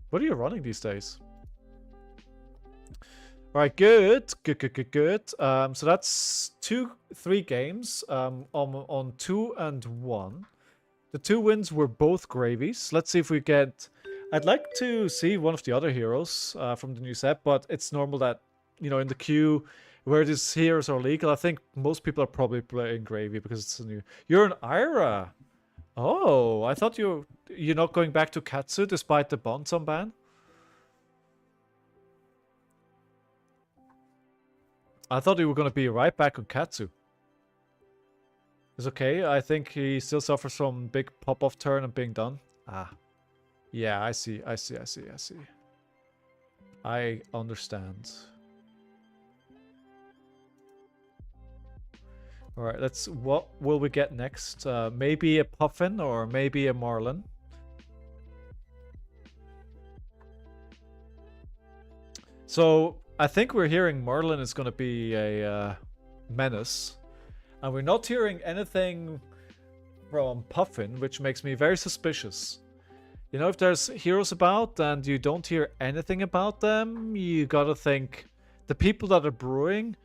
What are you running these days? Alright, good. Good. So that's 3 games on 2 and 1. The 2 wins were both gravies. Let's see if we get... I'd like to see one of the other heroes from the new set, but it's normal that, you know, in the queue where these heroes are legal, I think most people are probably playing gravy because it's a new... You're an Ira! Oh, I thought you're not going back to Katsu despite the Bonson ban? I thought you were going to be right back on Katsu. It's okay. I think he still suffers from big pop-off turn and being done. Ah. Yeah, I see. I understand. Alright, let's... What will we get next? Maybe a Puffin or maybe a Marlin. So, I think we're hearing Marlin is going to be a menace. And we're not hearing anything from Puffin, which makes me very suspicious. You know, if there's heroes about and you don't hear anything about them, you gotta think the people that are brewing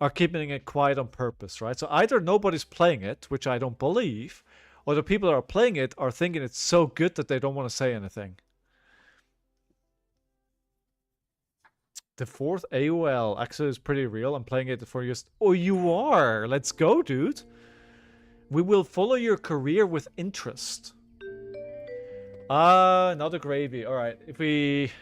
are keeping it quiet on purpose, right? So either nobody's playing it, which I don't believe, or the people that are playing it are thinking it's so good that they don't want to say anything. The 4th AOL actually is pretty real. I'm playing it for just... Oh, you are! Let's go, dude! We will follow your career with interest. Another gravy. Alright, if we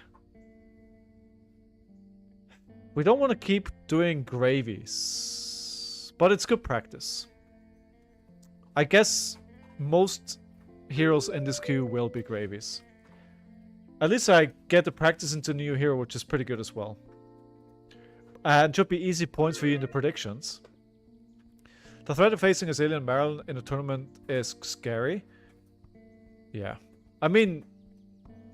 don't want to keep doing gravies. But it's good practice. I guess most heroes in this queue will be gravies. At least I get the practice into new hero, which is pretty good as well. And should be easy points for you in the predictions. The threat of facing Azalea and Marilyn in a tournament is scary. Yeah. I mean,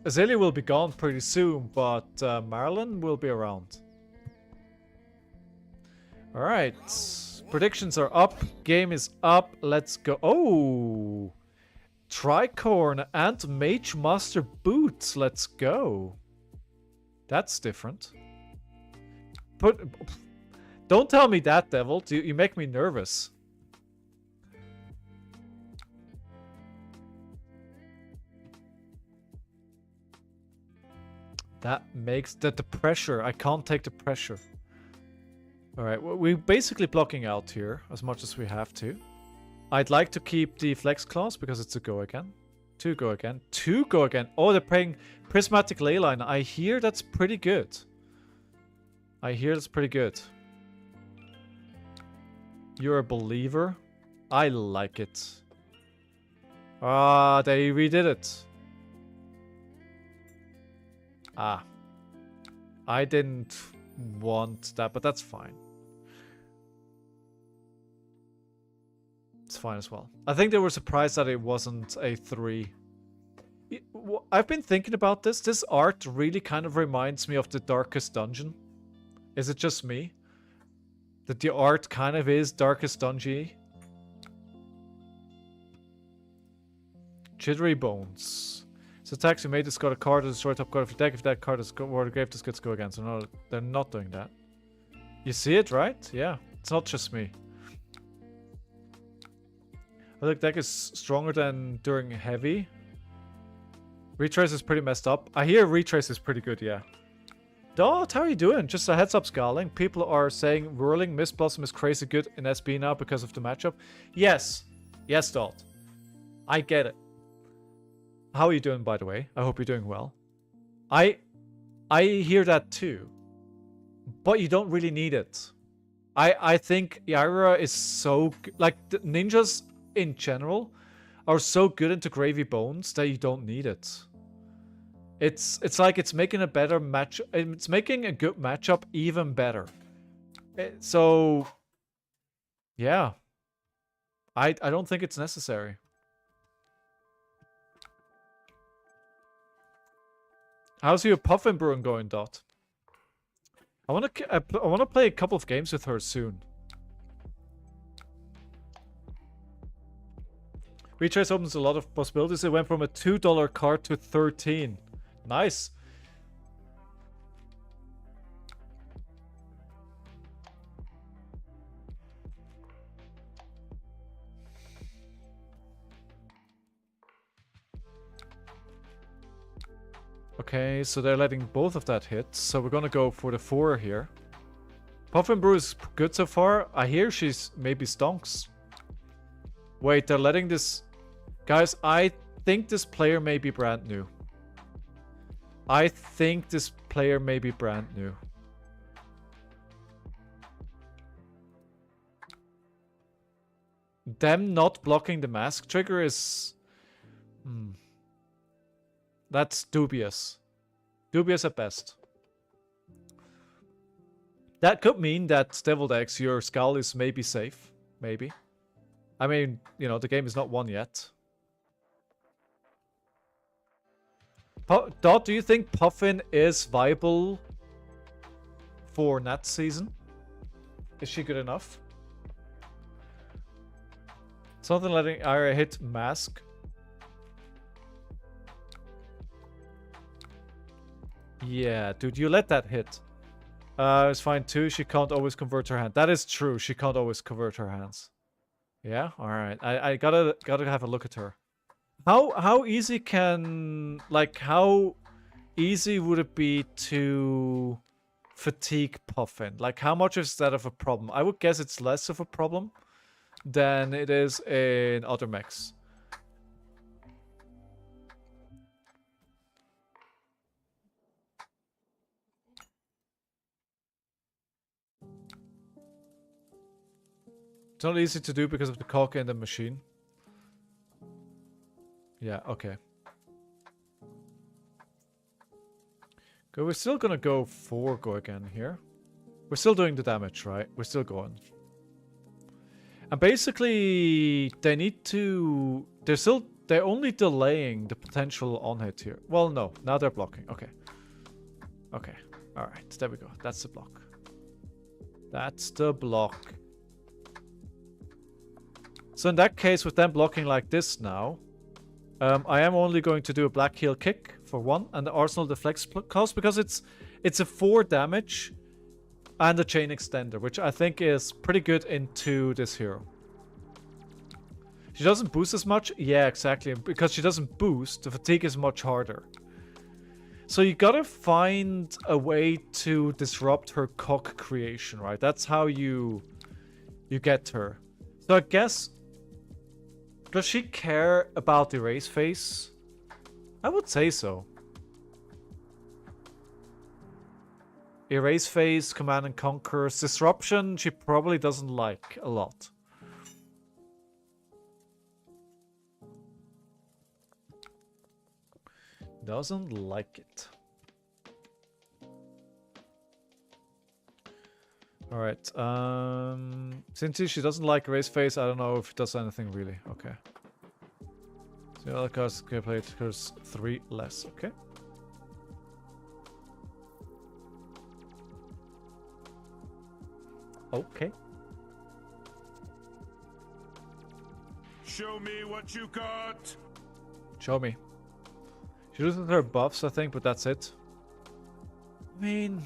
Azalea will be gone pretty soon, but Marilyn will be around. Alright. Predictions are up. Game is up. Let's go. Oh! Tricorn and Mage Master Boots. Let's go. That's different. Don't tell me that, Devil. You make me nervous. That makes the pressure. I can't take the pressure. Alright, we're basically blocking out here as much as we have to. I'd like to keep the flex clause because it's a go again. 2 go again. 2 go again. Oh, they're playing Prismatic Leyline. I hear that's pretty good. You're a believer? I like it. Ah, they redid it. Ah. I didn't want that, but that's fine. It's fine as well. I think they were surprised that it wasn't a 3. I've been thinking about this. This art really kind of reminds me of the Darkest Dungeon. Is it just me? That the art kind of is Darkest Dungeon-y? Jittery Bones. So attacks you may discard a card to destroy top card of your deck. If that card is ward grave, this gets go again. So no, they're not doing that. You see it, right? Yeah. It's not just me. I think deck is stronger than during heavy. Retrace is pretty messed up. I hear Retrace is pretty good, yeah. Dot, how are you doing? Just a heads up, Scowling. People are saying Whirling Mist Blossom is crazy good in SB now because of the matchup. Yes. Yes, Dot. I get it. How are you doing, by the way? I hope you're doing well. I hear that too. But you don't really need it. I think Ira is so... Like, the ninjas in general are so good into Gravy Bones that you don't need it. It's like it's making a better match. It's making a good matchup even better. So yeah, I don't think it's necessary. How's your Puffin Brewing going, Dot? I want to play a couple of games with her soon. Retrace opens a lot of possibilities. It went from a $2 card to 13. Nice. Okay, so they're letting both of that hit. So we're gonna go for the 4 here. Puffin Brew is good so far. I hear she's maybe stonks. Wait, they're letting this... Guys, I think this player may be brand new. I think this player may be brand new. Them not blocking the mask trigger is... That's dubious. Dubious at best. That could mean that Deviled Eggs, your Skull is maybe safe. Maybe. I mean, you know, the game is not won yet. Dot, do you think Puffin is viable for Nat season? Is she good enough? Something letting Ira hit mask. Yeah, dude, you let that hit. It's fine too. She can't always convert her hand. That is true. She can't always convert her hands. Yeah, all right. I gotta have a look at her. How easy can, like, how easy would it be to fatigue Puffin? Like, how much is that of a problem? I would guess it's less of a problem than it is in other mechs. It's not easy to do because of the cock in the machine. Yeah, okay. Good, we're still gonna go for go again here. We're still doing the damage, right? We're still going. And basically, they need to... They're only delaying the potential on-hit here. Well, no. Now they're blocking. Okay. Okay. Alright, there we go. That's the block. That's the block. So in that case, with them blocking like this now, I am only going to do a black heel kick for 1 and the Arsenal deflects cost because it's a 4 damage and a chain extender, which I think is pretty good into this hero. She doesn't boost as much. Yeah, exactly. Because she doesn't boost, the fatigue is much harder. So you gotta find a way to disrupt her cock creation, right? That's how you get her. So I guess... Does she care about the erase phase? I would say so. Erase phase, command and conquer, disruption, she probably doesn't like a lot. Doesn't like it. Alright, since she doesn't like erase phase, I don't know if it does anything really. Okay. So the other cards can play it because 3 less, okay. Okay. Show me what you got. Show me. She loses her buffs, I think, but that's it. I mean...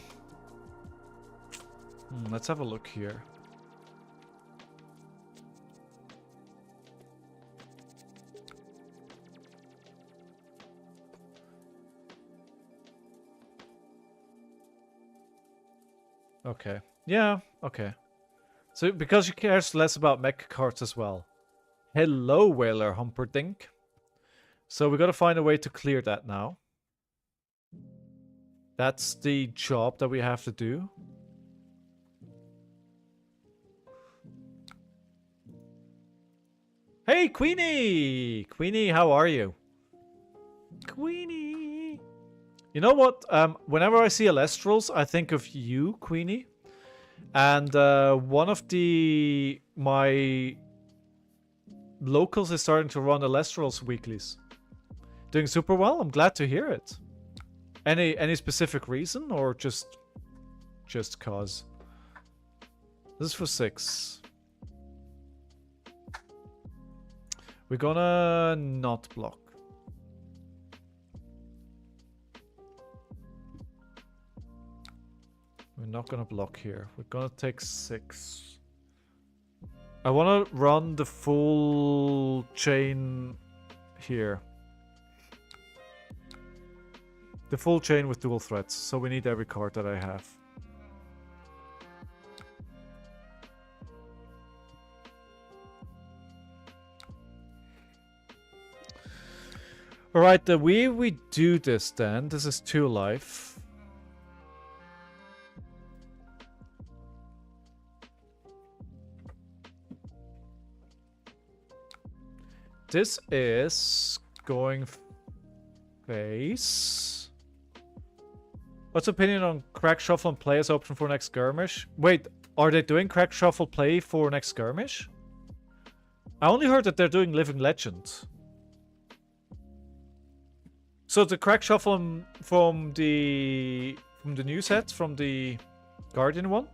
let's have a look here. Okay. Yeah, okay. So, because she cares less about mech cards as well. Hello, Whaler Humperdinck. So, we gotta find a way to clear that now. That's the job that we have to do. Hey, Queenie! Queenie, how are you? Queenie! You know what? Whenever I see Alestrals, I think of you, Queenie. And one of my locals is starting to run Alestrals weeklies. Doing super well. I'm glad to hear it. Any specific reason or just cause? This is for 6. We're gonna not block. We're not gonna block here. We're gonna take 6. I wanna run the full chain here. The full chain with dual threats, so we need every card that I have. Alright, the way we do this then, this is 2 life. This is going face. What's opinion on crack shuffle and play as option for next skirmish? Wait, are they doing crack shuffle play for next skirmish? I only heard that they're doing Living Legend. So the crack shuffle from the new set, from the Guardian one?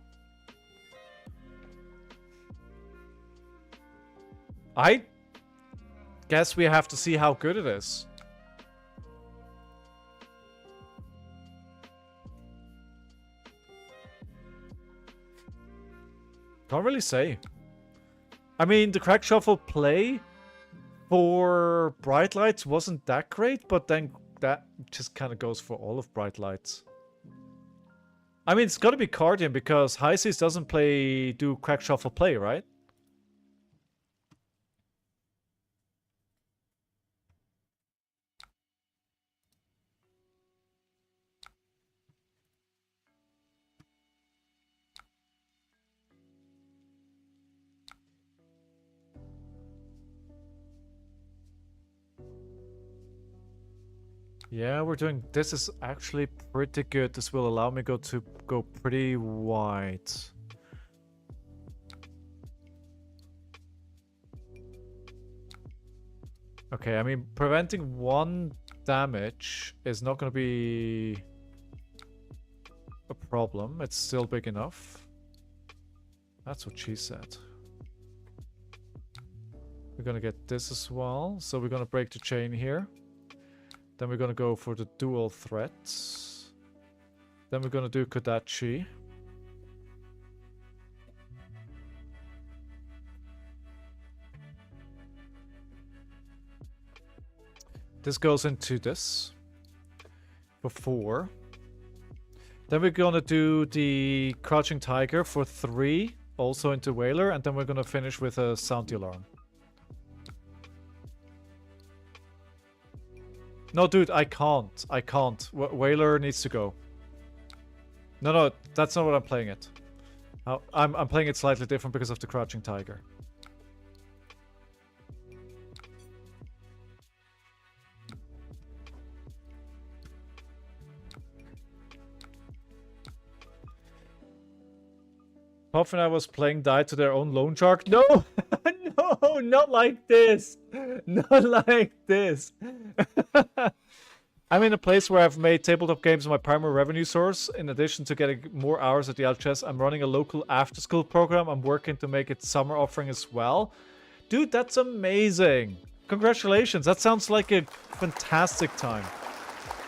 I guess we have to see how good it is. Can't really say. I mean, the crack shuffle play for Bright Lights wasn't that great, but then that just kind of goes for all of Bright Lights. I mean, it's got to be Guardian because High Seas doesn't do crack shuffle play, right? Yeah, we're doing... This is actually pretty good. This will allow me to go pretty wide. Okay, I mean, preventing 1 damage is not going to be a problem. It's still big enough. That's what she said. We're going to get this as well. So we're going to break the chain here. Then we're going to go for the dual threats. Then we're going to do Kodachi. This goes into this. For 4. Then we're going to do the Crouching Tiger for 3. Also into Whaler. And then we're going to finish with a Sound the Alarm. No, dude, I can't. I can't. Whaler needs to go. No, that's not what I'm playing it. I'm playing it slightly different because of the Crouching Tiger. Puff and I was playing Die to their own Lone Shark. No! No, not like this. Not like this. I'm in a place where I've made tabletop games my primary revenue source. In addition to getting more hours at the LHS, I'm running a local after-school program. I'm working to make it summer offering as well. Dude, that's amazing. Congratulations. That sounds like a fantastic time.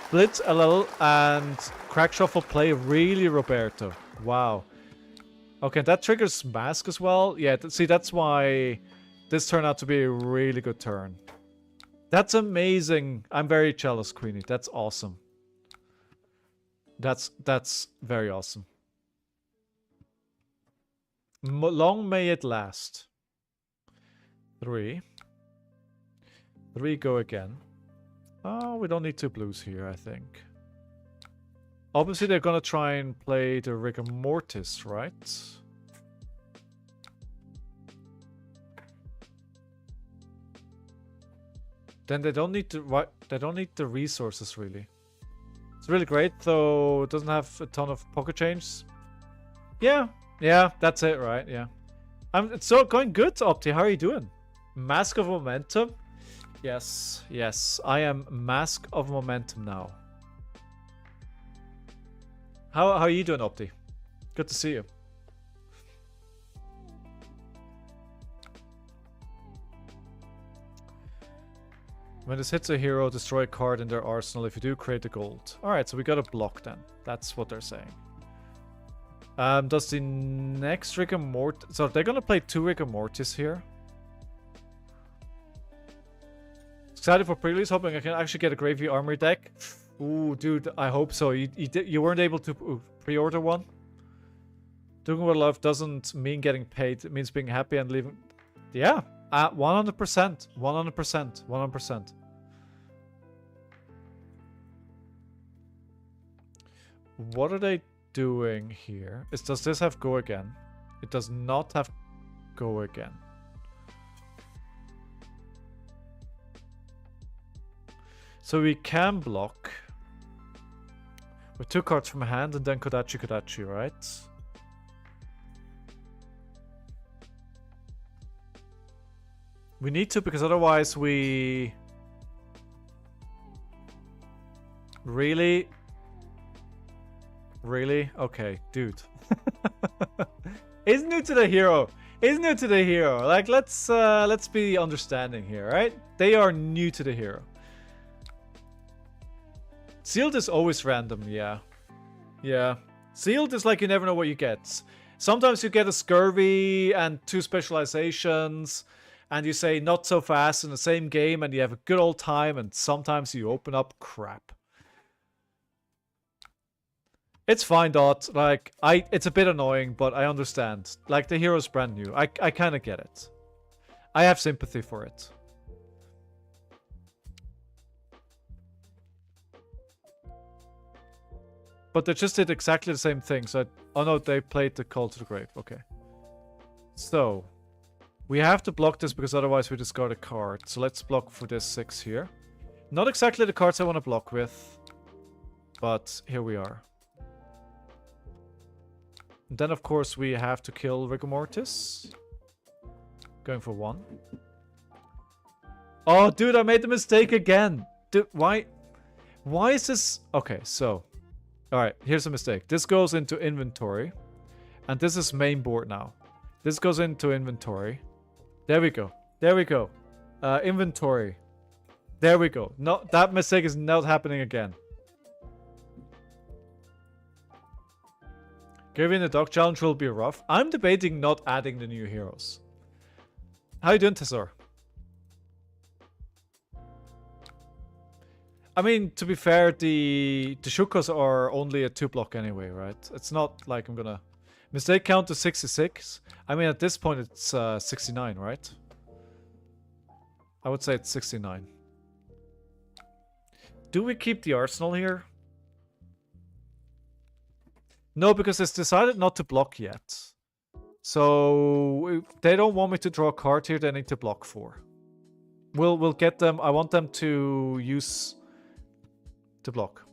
Blitz, LL, and Crack Shuffle play really, Roberto. Wow. Okay, that triggers Mask as well. Yeah, see, that's why this turned out to be a really good turn. That's amazing. I'm very jealous, Queenie. That's awesome. That's very awesome. Long may it last. 3. 3 go again. Oh, we don't need 2 blues here, I think. Obviously, they're gonna try and play the Rigor Mortis, right? Then they don't need to. They don't need the resources really. It's really great, though. It doesn't have a ton of pocket change. Yeah, that's it, right? Yeah. It's so going good, Opti. How are you doing? Mask of Momentum. Yes, I am Mask of Momentum now. How are you doing, Opti? Good to see you. When this hits a hero, destroy a card in their arsenal. If you do, create the gold. Alright, so we got a block then. That's what they're saying. Does the next Rigor Mortis... So they're gonna play 2 Rigor Mortis here. Excited for pre-release, hoping I can actually get a Gravy Armory deck. Ooh, dude, I hope so. You weren't able to pre-order one? Doing what love doesn't mean getting paid. It means being happy and leaving... Yeah, 100%. 100%. What are they doing here? Does this have go again? It does not have go again. So we can block with 2 cards from hand and then Kodachi, right? We need to, because otherwise we... Really? Really? Okay, dude. He's new to the hero. He's new to the hero. Like, let's be understanding here, right? They are new to the hero. Sealed is always random, yeah. Yeah. Sealed is like you never know what you get. Sometimes you get a Scurvy and 2 specializations, and you say not so fast in the same game, and you have a good old time, and sometimes you open up crap. It's fine, Dot. Like, it's a bit annoying, but I understand. Like, the hero's brand new. I kind of get it. I have sympathy for it. But they just did exactly the same thing. So, oh no, they played the Call to the Grave. Okay. So, we have to block this because otherwise we discard a card. So let's block for this 6 here. Not exactly the cards I want to block with. But here we are. And then, of course, we have to kill Rigor Mortis. Going for 1. Oh, dude, I made the mistake again. Dude, why is this... Okay, so... Alright, here's a mistake. This goes into inventory. And this is main board now. This goes into inventory. There we go. There we go. Inventory. There we go. No, that mistake is not happening again. Giving the dog challenge will be rough. I'm debating not adding the new heroes. How you doing, Tessor? I mean, to be fair, the Shukos are only a 2-block anyway, right? It's not like I'm gonna... Mistake count to 66. I mean, at this point, it's 69, right? I would say it's 69. Do we keep the Arsenal here? No, because it's decided not to block yet. So, if they don't want me to draw a card here, they need to block 4. We'll get them... I want them to use... to block.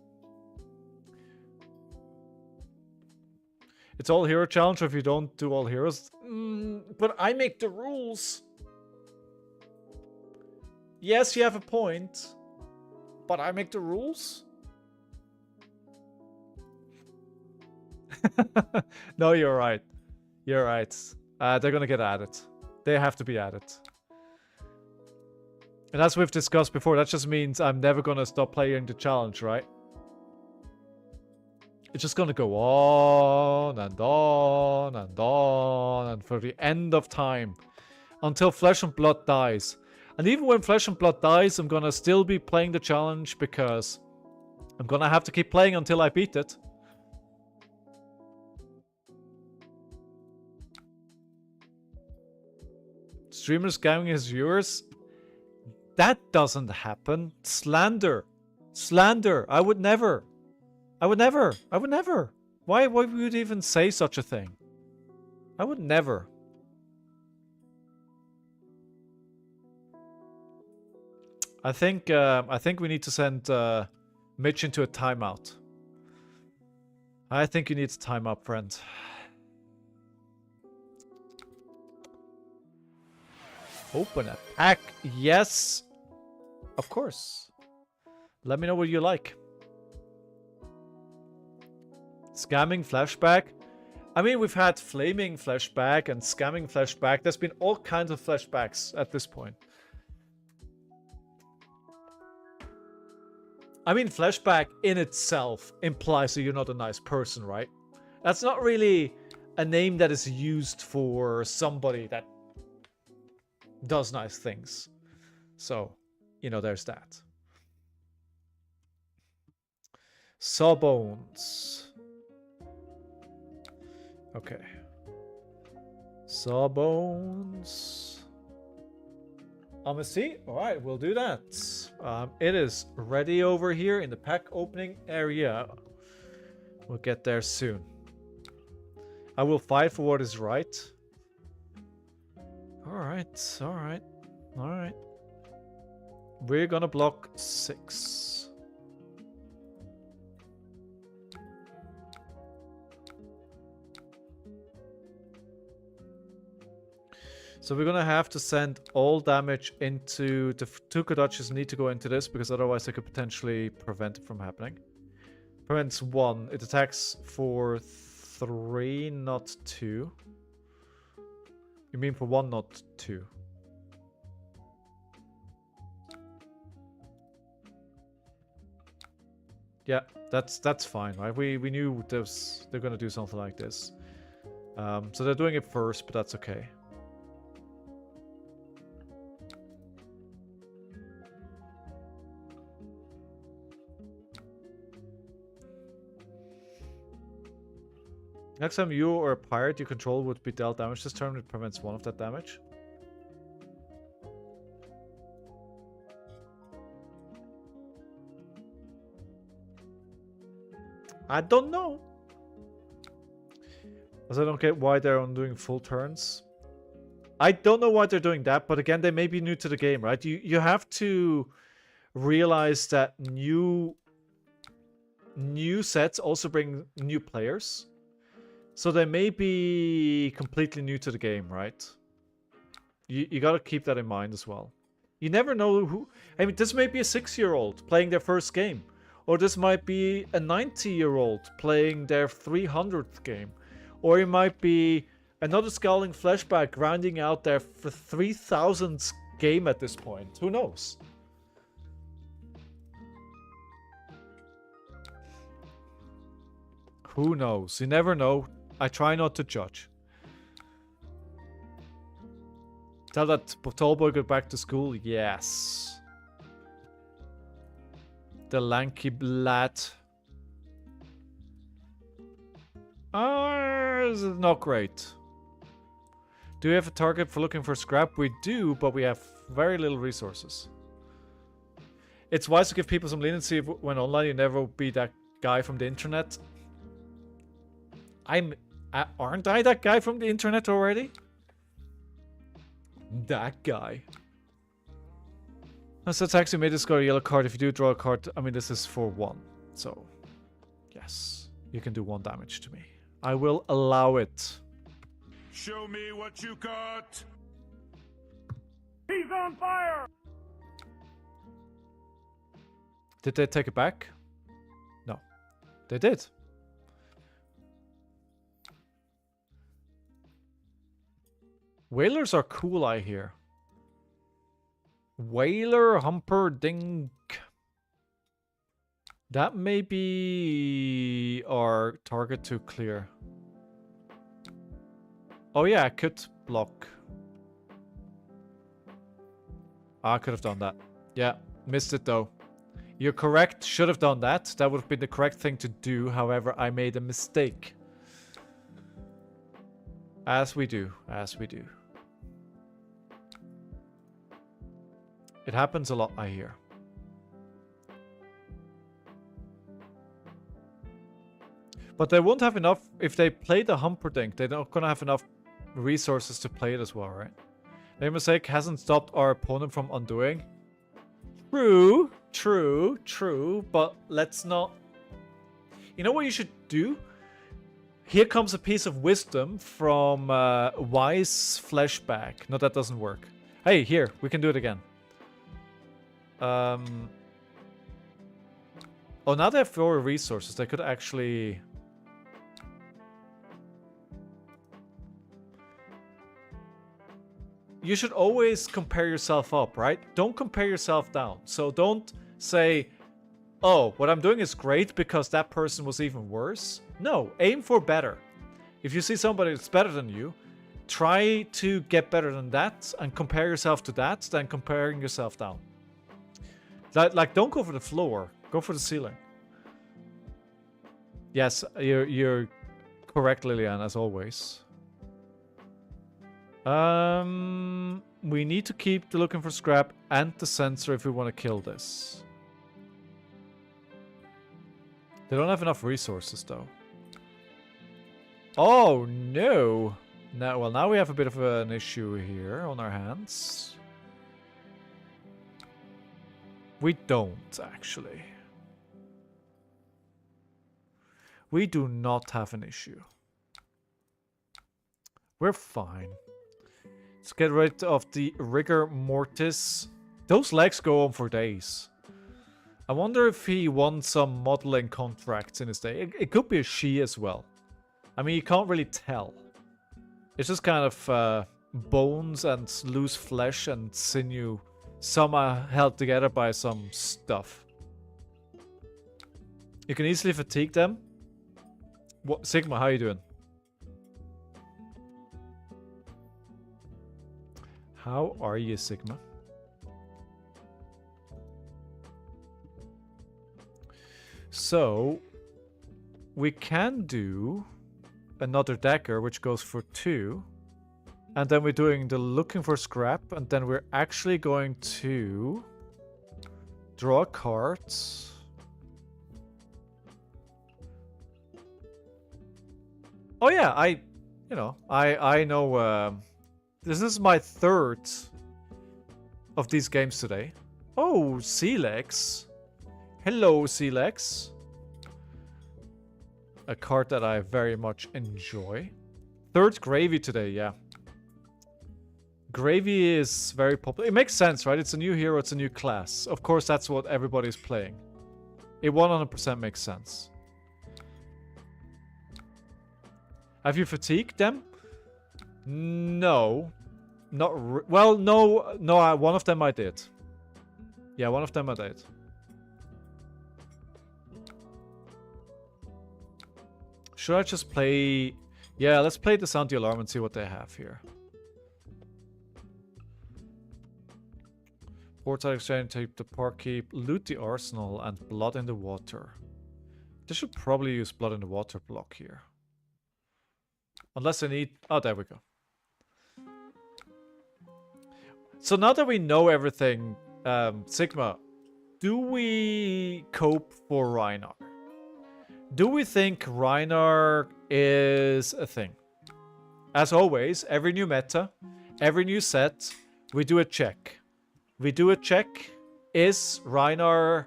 It's all hero challenge if you don't do all heroes. But I make the rules. Yes, you have a point. But I make the rules? No, you're right. You're right. They're gonna get added. They have to be added. And as we've discussed before, that just means I'm never gonna stop playing the challenge, right? It's just gonna go on and on and on and for the end of time. Until Flesh and Blood dies. And even when Flesh and Blood dies, I'm gonna still be playing the challenge because I'm gonna have to keep playing until I beat it. Streamers scamming his viewers? That doesn't happen. Slander. Slander. I would never. I would never. I would never. Why would you even say such a thing? I would never. I think we need to send Mitch into a timeout. I think you need to time up, friend. Open a pack. Yes. Of course. Let me know what you like. Scamming flashback. I mean, we've had flaming flashback and scamming flashback. There's been all kinds of flashbacks at this point. I mean, flashback in itself implies that you're not a nice person, right? That's not really a name that is used for somebody that does nice things. So, you know, there's that. Sawbones. Okay. Sawbones. See? Alright, we'll do that. It is ready over here in the pack opening area. We'll get there soon. I will fight for what is right. Alright, alright, alright. We're gonna block 6. So we're gonna have to send all damage into the two Kodaches need to go into this because otherwise they could potentially prevent it from happening. Prevents 1. It attacks for 3, not 2. You mean for 1, not 2. Yeah, that's fine, right? We knew they're gonna do something like this. So they're doing it first, but that's okay. Next time you or a pirate you control would be dealt damage this turn, it prevents 1 of that damage. I don't know. As I don't get why they're on doing full turns. I don't know why they're doing that, but again, they may be new to the game, right? You have to realize that new sets also bring new players. So they may be completely new to the game, right? You gotta keep that in mind as well. You never know who... I mean, this may be a 6-year-old playing their first game. Or this might be a 90-year-old playing their 300th game. Or it might be another ScowlingFleshBag grinding out their 3000th game at this point. Who knows? Who knows? You never know. I try not to judge. Tell that tall boy go back to school? Yes. The lanky lad. This is not great. Do we have a target for looking for scrap? We do, but we have very little resources. It's wise to give people some leniency when online. You never be that guy from the internet. Aren't I that guy from the internet already? That guy. So tax you may discard a yellow card. If you do draw a card, I mean this is for 1. So, yes. You can do 1 damage to me. I will allow it. Show me what you got! He's on fire! Did they take it back? No. They did. Whalers are cool, I hear. Whaler, Humperdinck. That may be our target to clear. Oh yeah, I could block. I could have done that. Yeah, missed it though. You're correct, should have done that. That would have been the correct thing to do. However, I made a mistake. As we do, as we do. It happens a lot, I hear. But they won't have enough, if they play the Humperdinck, they're not gonna have enough resources to play it as well, right? Their mistake hasn't stopped our opponent from undoing. True, true, true, but let's not... You know what you should do? Here comes a piece of wisdom from Wise Fleshbag. No, that doesn't work. Hey, here, we can do it again. Oh, now they have 4 resources. They could actually... You should always compare yourself up, right? Don't compare yourself down. So don't say, oh, what I'm doing is great because that person was even worse. No, aim for better. If you see somebody that's better than you, try to get better than that and compare yourself to that than comparing yourself down. Like don't go for the floor. Go for the ceiling. Yes, you're correct, Lillian, as always. We need to keep looking for scrap and the sensor if we want to kill this. They don't have enough resources, though. Oh, no. Now we have a bit of an issue here on our hands. We don't, actually. We do not have an issue. We're fine. Let's get rid of the rigor mortis. Those legs go on for days. I wonder if he won some modeling contracts in his day. It could be a she as well. I mean, you can't really tell. It's just kind of bones and loose flesh and sinew, somehow held together by some stuff. You can easily fatigue them. What, Sigma, how you doing? How are you, Sigma? So, we can do another dagger, which goes for 2. And then we're doing the looking for scrap. And then we're actually going to draw cards. Oh yeah, I know, this is my 3rd of these games today. Oh, Celex. Hello, Celex. A card that I very much enjoy. 3rd Gravy today, yeah. Gravy is very popular. It makes sense, right? It's a new hero, it's a new class. Of course, that's what everybody's playing. It 100% makes sense. Have you fatigued them? No. Well, no, one of them I did. Yeah, one of them I did. Should I just play... Yeah, let's play the Sound the Alarm and see what they have here. Portside Exchange, take the park keep, loot the arsenal, and blood in the water. They should probably use blood in the water block here. Unless they need... Oh, there we go. So now that we know everything, Sigma, do we cope for Reinar? Do we think Reinar is a thing? As always, every new meta, every new set, we do a check. We do a check. Is Reinar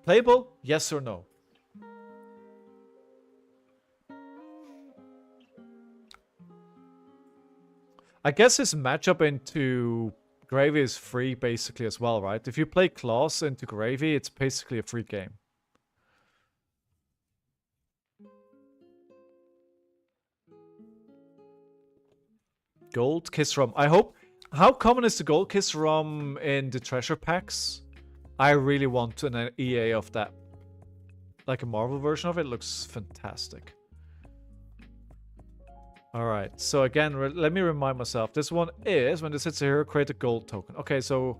playable? Yes or no? I guess his matchup into Gravy is free basically as well, right? If you play Claws into Gravy, it's basically a free game. Gold Kiss Rum. I hope... How common is the Gold Kiss Rum in the treasure packs? I really want an EA of that. Like a Marvel version of it. Looks fantastic. Alright, so again, let me remind myself. This one is, when this hits a hero, create a gold token. Okay, so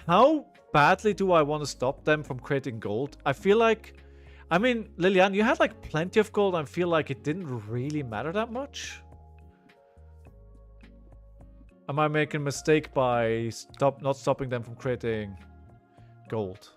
how badly do I want to stop them from creating gold? I feel like... I mean, Lilian, you had like plenty of gold. I feel like it didn't really matter that much. Am I making a mistake by not stopping them from creating gold?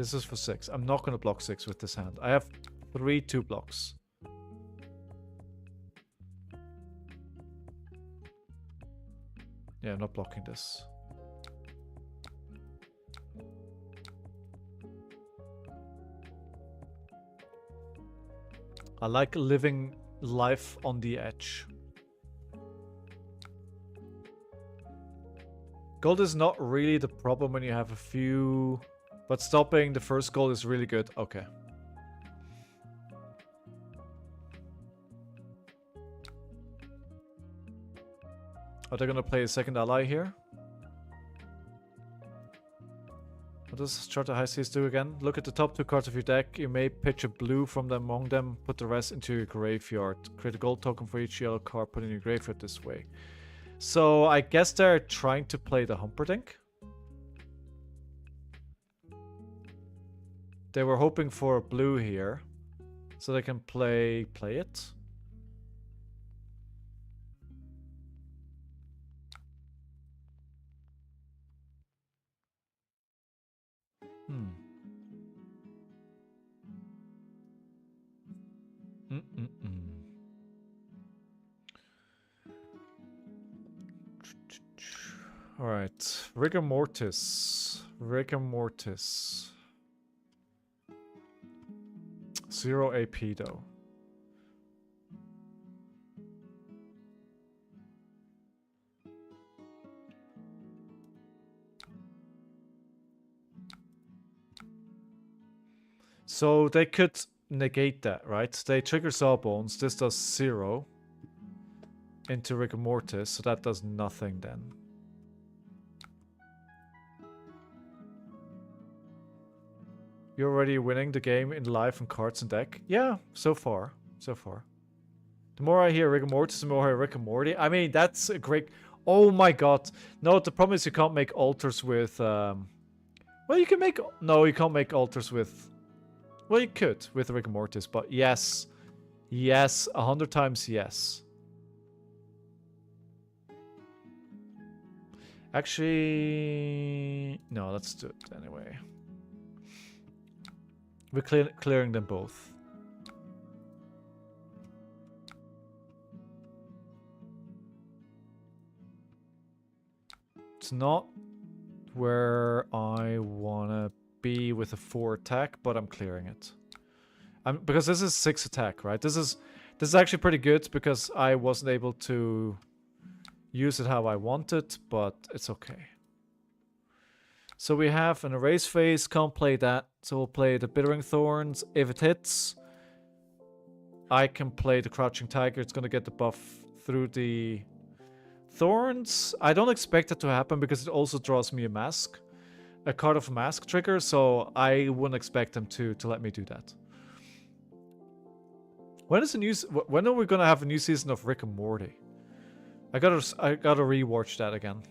This is for 6. I'm not going to block 6 with this hand. I have 3 2 blocks. Yeah, I'm not blocking this. I like living life on the edge. Gold is not really the problem when you have a few, but stopping the first gold is really good. Okay. Are they gonna play a second ally here? What does Charter High Seas do again? Look at the top 2 cards of your deck. You may pitch a blue from among them, put the rest into your graveyard. Create a gold token for each yellow card, put in your graveyard this way. So I guess they're trying to play the Humperdinck. They were hoping for a blue here, so they can play it. All right, Rigor Mortis. Rigor Mortis. 0 AP though. So they could negate that, right? They trigger Sawbones. This does 0 into Rigor Mortis, so that does nothing then. You're already winning the game in life and cards and deck? Yeah, so far. So far. The more I hear Rigor Mortis, the more I hear Rick and Morty. I mean, that's a great... Oh my god. No, the problem is you can't make altars with... Well, you can make... No, you can't make altars with... Well, you could with Rick and Mortis, but yes. Yes, 100 times yes. Actually... No, let's do it anyway. We're clearing them both. It's not where I wanna be with a 4 attack, but I'm clearing it. Because this is 6 attack, right? This is actually pretty good because I wasn't able to use it how I wanted, but it's okay. So we have an erase phase, can't play that. So we'll play the Bittering Thorns. If it hits, I can play the Crouching Tiger. It's going to get the buff through the Thorns. I don't expect that to happen because it also draws me a mask. A card of mask trigger, so I wouldn't expect them to let me do that. When are we going to have a new season of Rick and Morty? I gotta rewatch that again.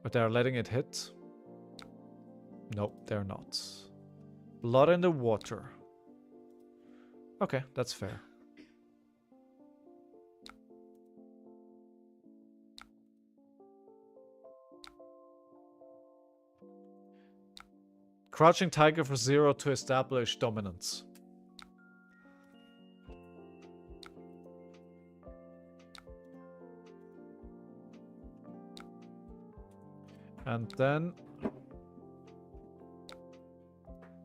But they're letting it hit? Nope, they're not. Blood in the water. Okay, that's fair. Crouching Tiger for 0 to establish dominance. And then...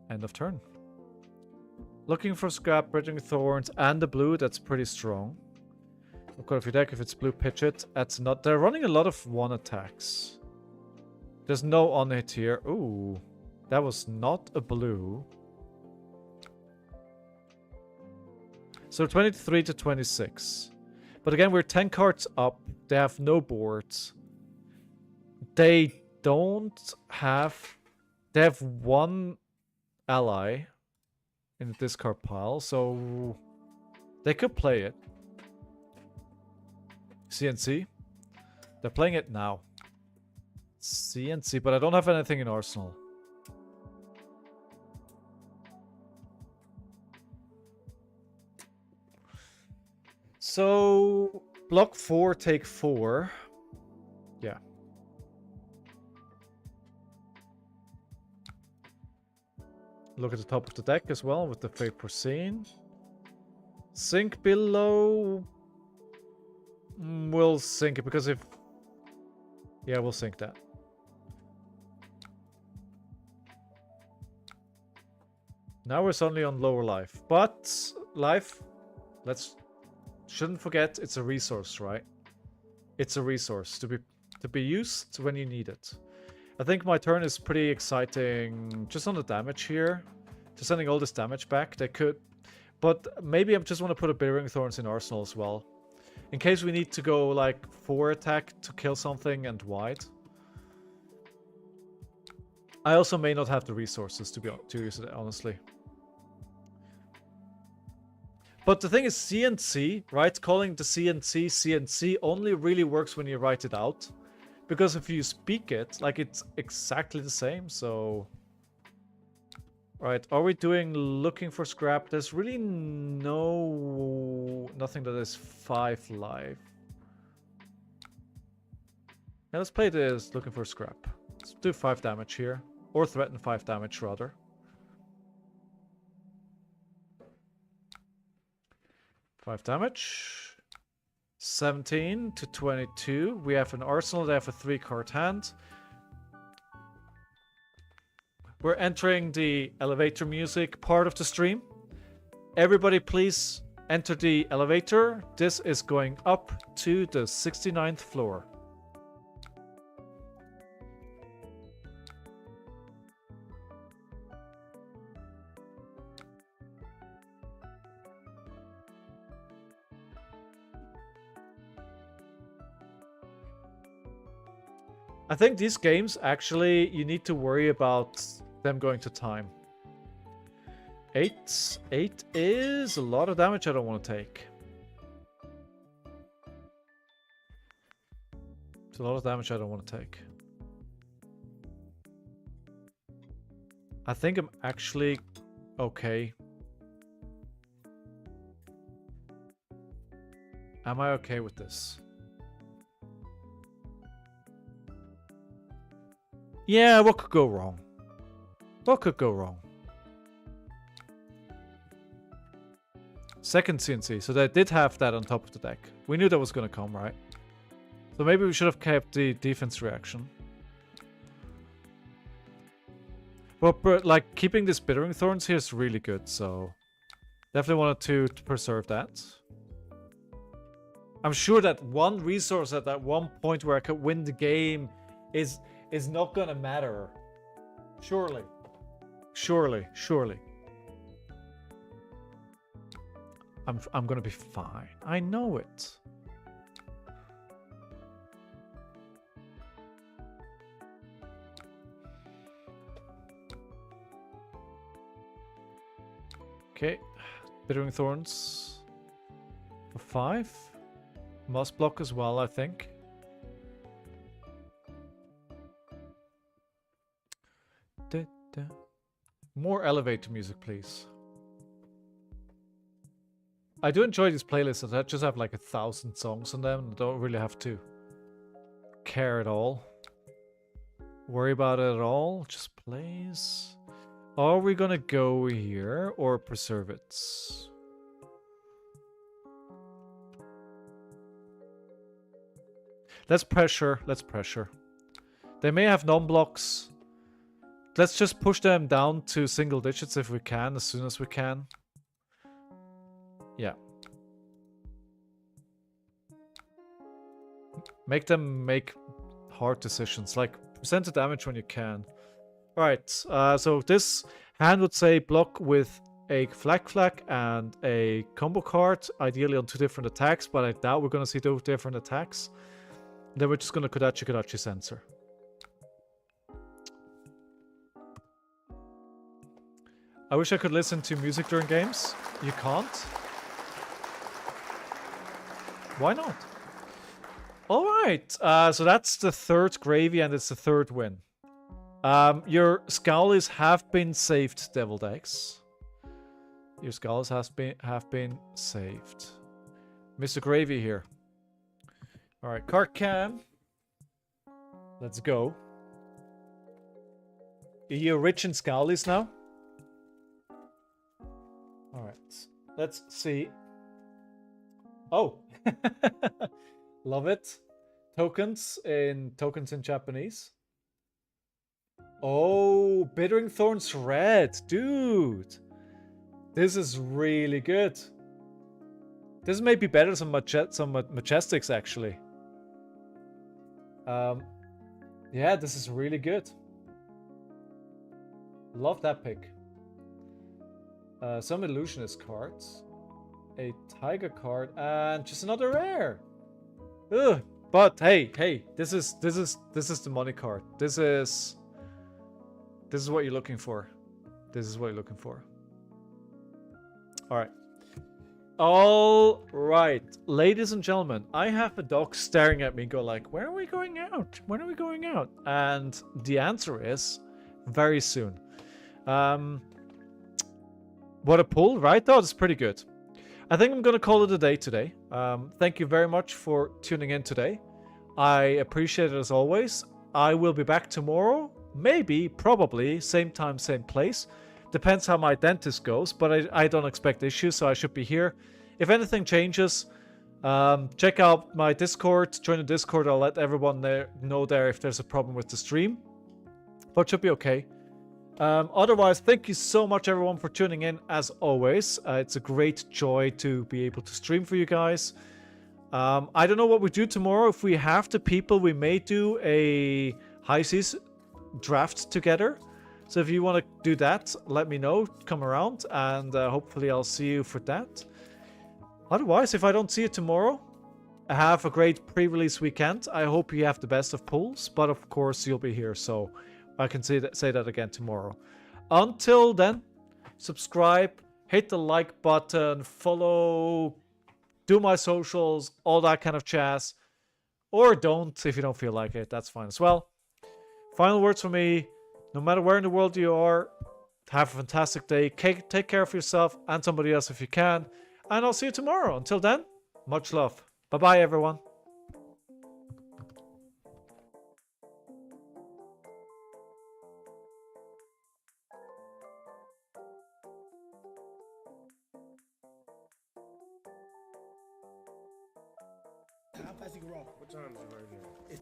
end of turn. Looking for scrap, Bridging Thorns, and the blue, that's pretty strong. Of course, if your deck, if it's blue, pitch it. That's not... They're running a lot of 1 attacks. There's no on hit here. Ooh. That was not a blue. So 23 to 26. But again, we're 10 cards up. They have no boards. They don't have... They have 1 ally in the discard pile, so they could play it. CNC. They're playing it now. CNC, but I don't have anything in Arsenal. So, block 4, take 4. Yeah. Look at the top of the deck as well with the Fate Foreseen. Sink below. We'll sink it because if... Yeah, we'll sink that. Now we're suddenly on lower life. But life, shouldn't forget it's a resource, right? It's a resource to be used when you need it. I think my turn is pretty exciting just on the damage here. Just sending all this damage back. They could... But maybe I just want to put a Bittering Thorns in Arsenal as well. In case we need to go like 4 attack to kill something and wide. I also may not have the resources to use it, honestly. But the thing is CNC, right? Calling the CNC only really works when you write it out. Because if you speak it, like it's exactly the same, so... Right, are we doing looking for scrap? There's really nothing that is 5 life. Yeah, let's play this looking for scrap. Let's do 5 damage here. Or threaten 5 damage, rather. Five damage. 17 to 22. We have an arsenal. They have a 3-card hand. We're entering the elevator music part of the stream. Everybody please enter the elevator. This is going up to the 69th floor. I think these games, actually, you need to worry about them going to time. 8. 8 is a lot of damage I don't want to take. It's a lot of damage I don't want to take. I think I'm actually okay. Am I okay with this? Yeah, what could go wrong? What could go wrong? Second CNC, so they did have that on top of the deck. We knew that was going to come, right? So maybe we should have kept the defense reaction. But like, keeping this Bittering Thorns here is really good, so... Definitely wanted to preserve that. I'm sure that one resource at that one point where I could win the game is not gonna matter. Surely. Surely. Surely. I'm gonna be fine. I know it. Okay. Bittering Thorns for 5. Must block as well, I think. More elevator music, please. I do enjoy these playlists that just have like 1,000 songs on them. I don't really have to care at all. Worry about it at all. Just plays. Are we gonna go here or preserve it? Let's pressure. Let's pressure. They may have non-blocks. Let's just push them down to single digits if we can, as soon as we can. Yeah. Make them make hard decisions, like percent the damage when you can. Alright, so this hand would say block with a flag and a combo card, ideally on 2 different attacks, but I doubt we're going to see 2 different attacks. Then we're just going to Kodachi Sensor. I wish I could listen to music during games. You can't. Why not? Alright, so that's the 3rd gravy and it's the 3rd win. Your Scowlies have been saved, Deviled Eggs. Your Scowlies have been saved. Mr. Gravy here. Alright, card cam. Let's go. Are you rich in Scowlies now? Let's see. Oh, love it. Tokens in Japanese. Oh, Bittering Thorns Red, dude. This is really good. This may be better than some Majestics actually. Yeah, this is really good. Love that pick. Some Illusionist cards. A Tiger card and just another rare. Ugh. But hey, this is the money card. This is what you're looking for. This is what you're looking for. All right, ladies and gentlemen, I have a dog staring at me, go like, "Where are we going out? When are we going out?" And the answer is very soon. What a pull, right? Though it's pretty good. I think I'm gonna call it a day today. Thank you very much for tuning in today. I appreciate it as always. I will be back tomorrow, maybe, probably, same time, same place. Depends how my dentist goes, but I don't expect issues, so I should be here. If anything changes, check out my Discord. Join the Discord. I'll let everyone know there if there's a problem with the stream. But it should be okay. Otherwise, thank you so much, everyone, for tuning in, as always. It's a great joy to be able to stream for you guys. I don't know what we do tomorrow. If we have the people, we may do a high seas draft together. So if you want to do that, let me know. Come around, and hopefully I'll see you for that. Otherwise, if I don't see you tomorrow, have a great pre-release weekend. I hope you have the best of pulls, but of course you'll be here, so I can say that again tomorrow. Until then, subscribe, hit the like button, follow, do my socials, all that kind of jazz. Or don't if you don't feel like it. That's fine as well. Final words from me. No matter where in the world you are, have a fantastic day. Take care of yourself and somebody else if you can. And I'll see you tomorrow. Until then, much love. Bye-bye, everyone. How fast you can roll? What time is it right here?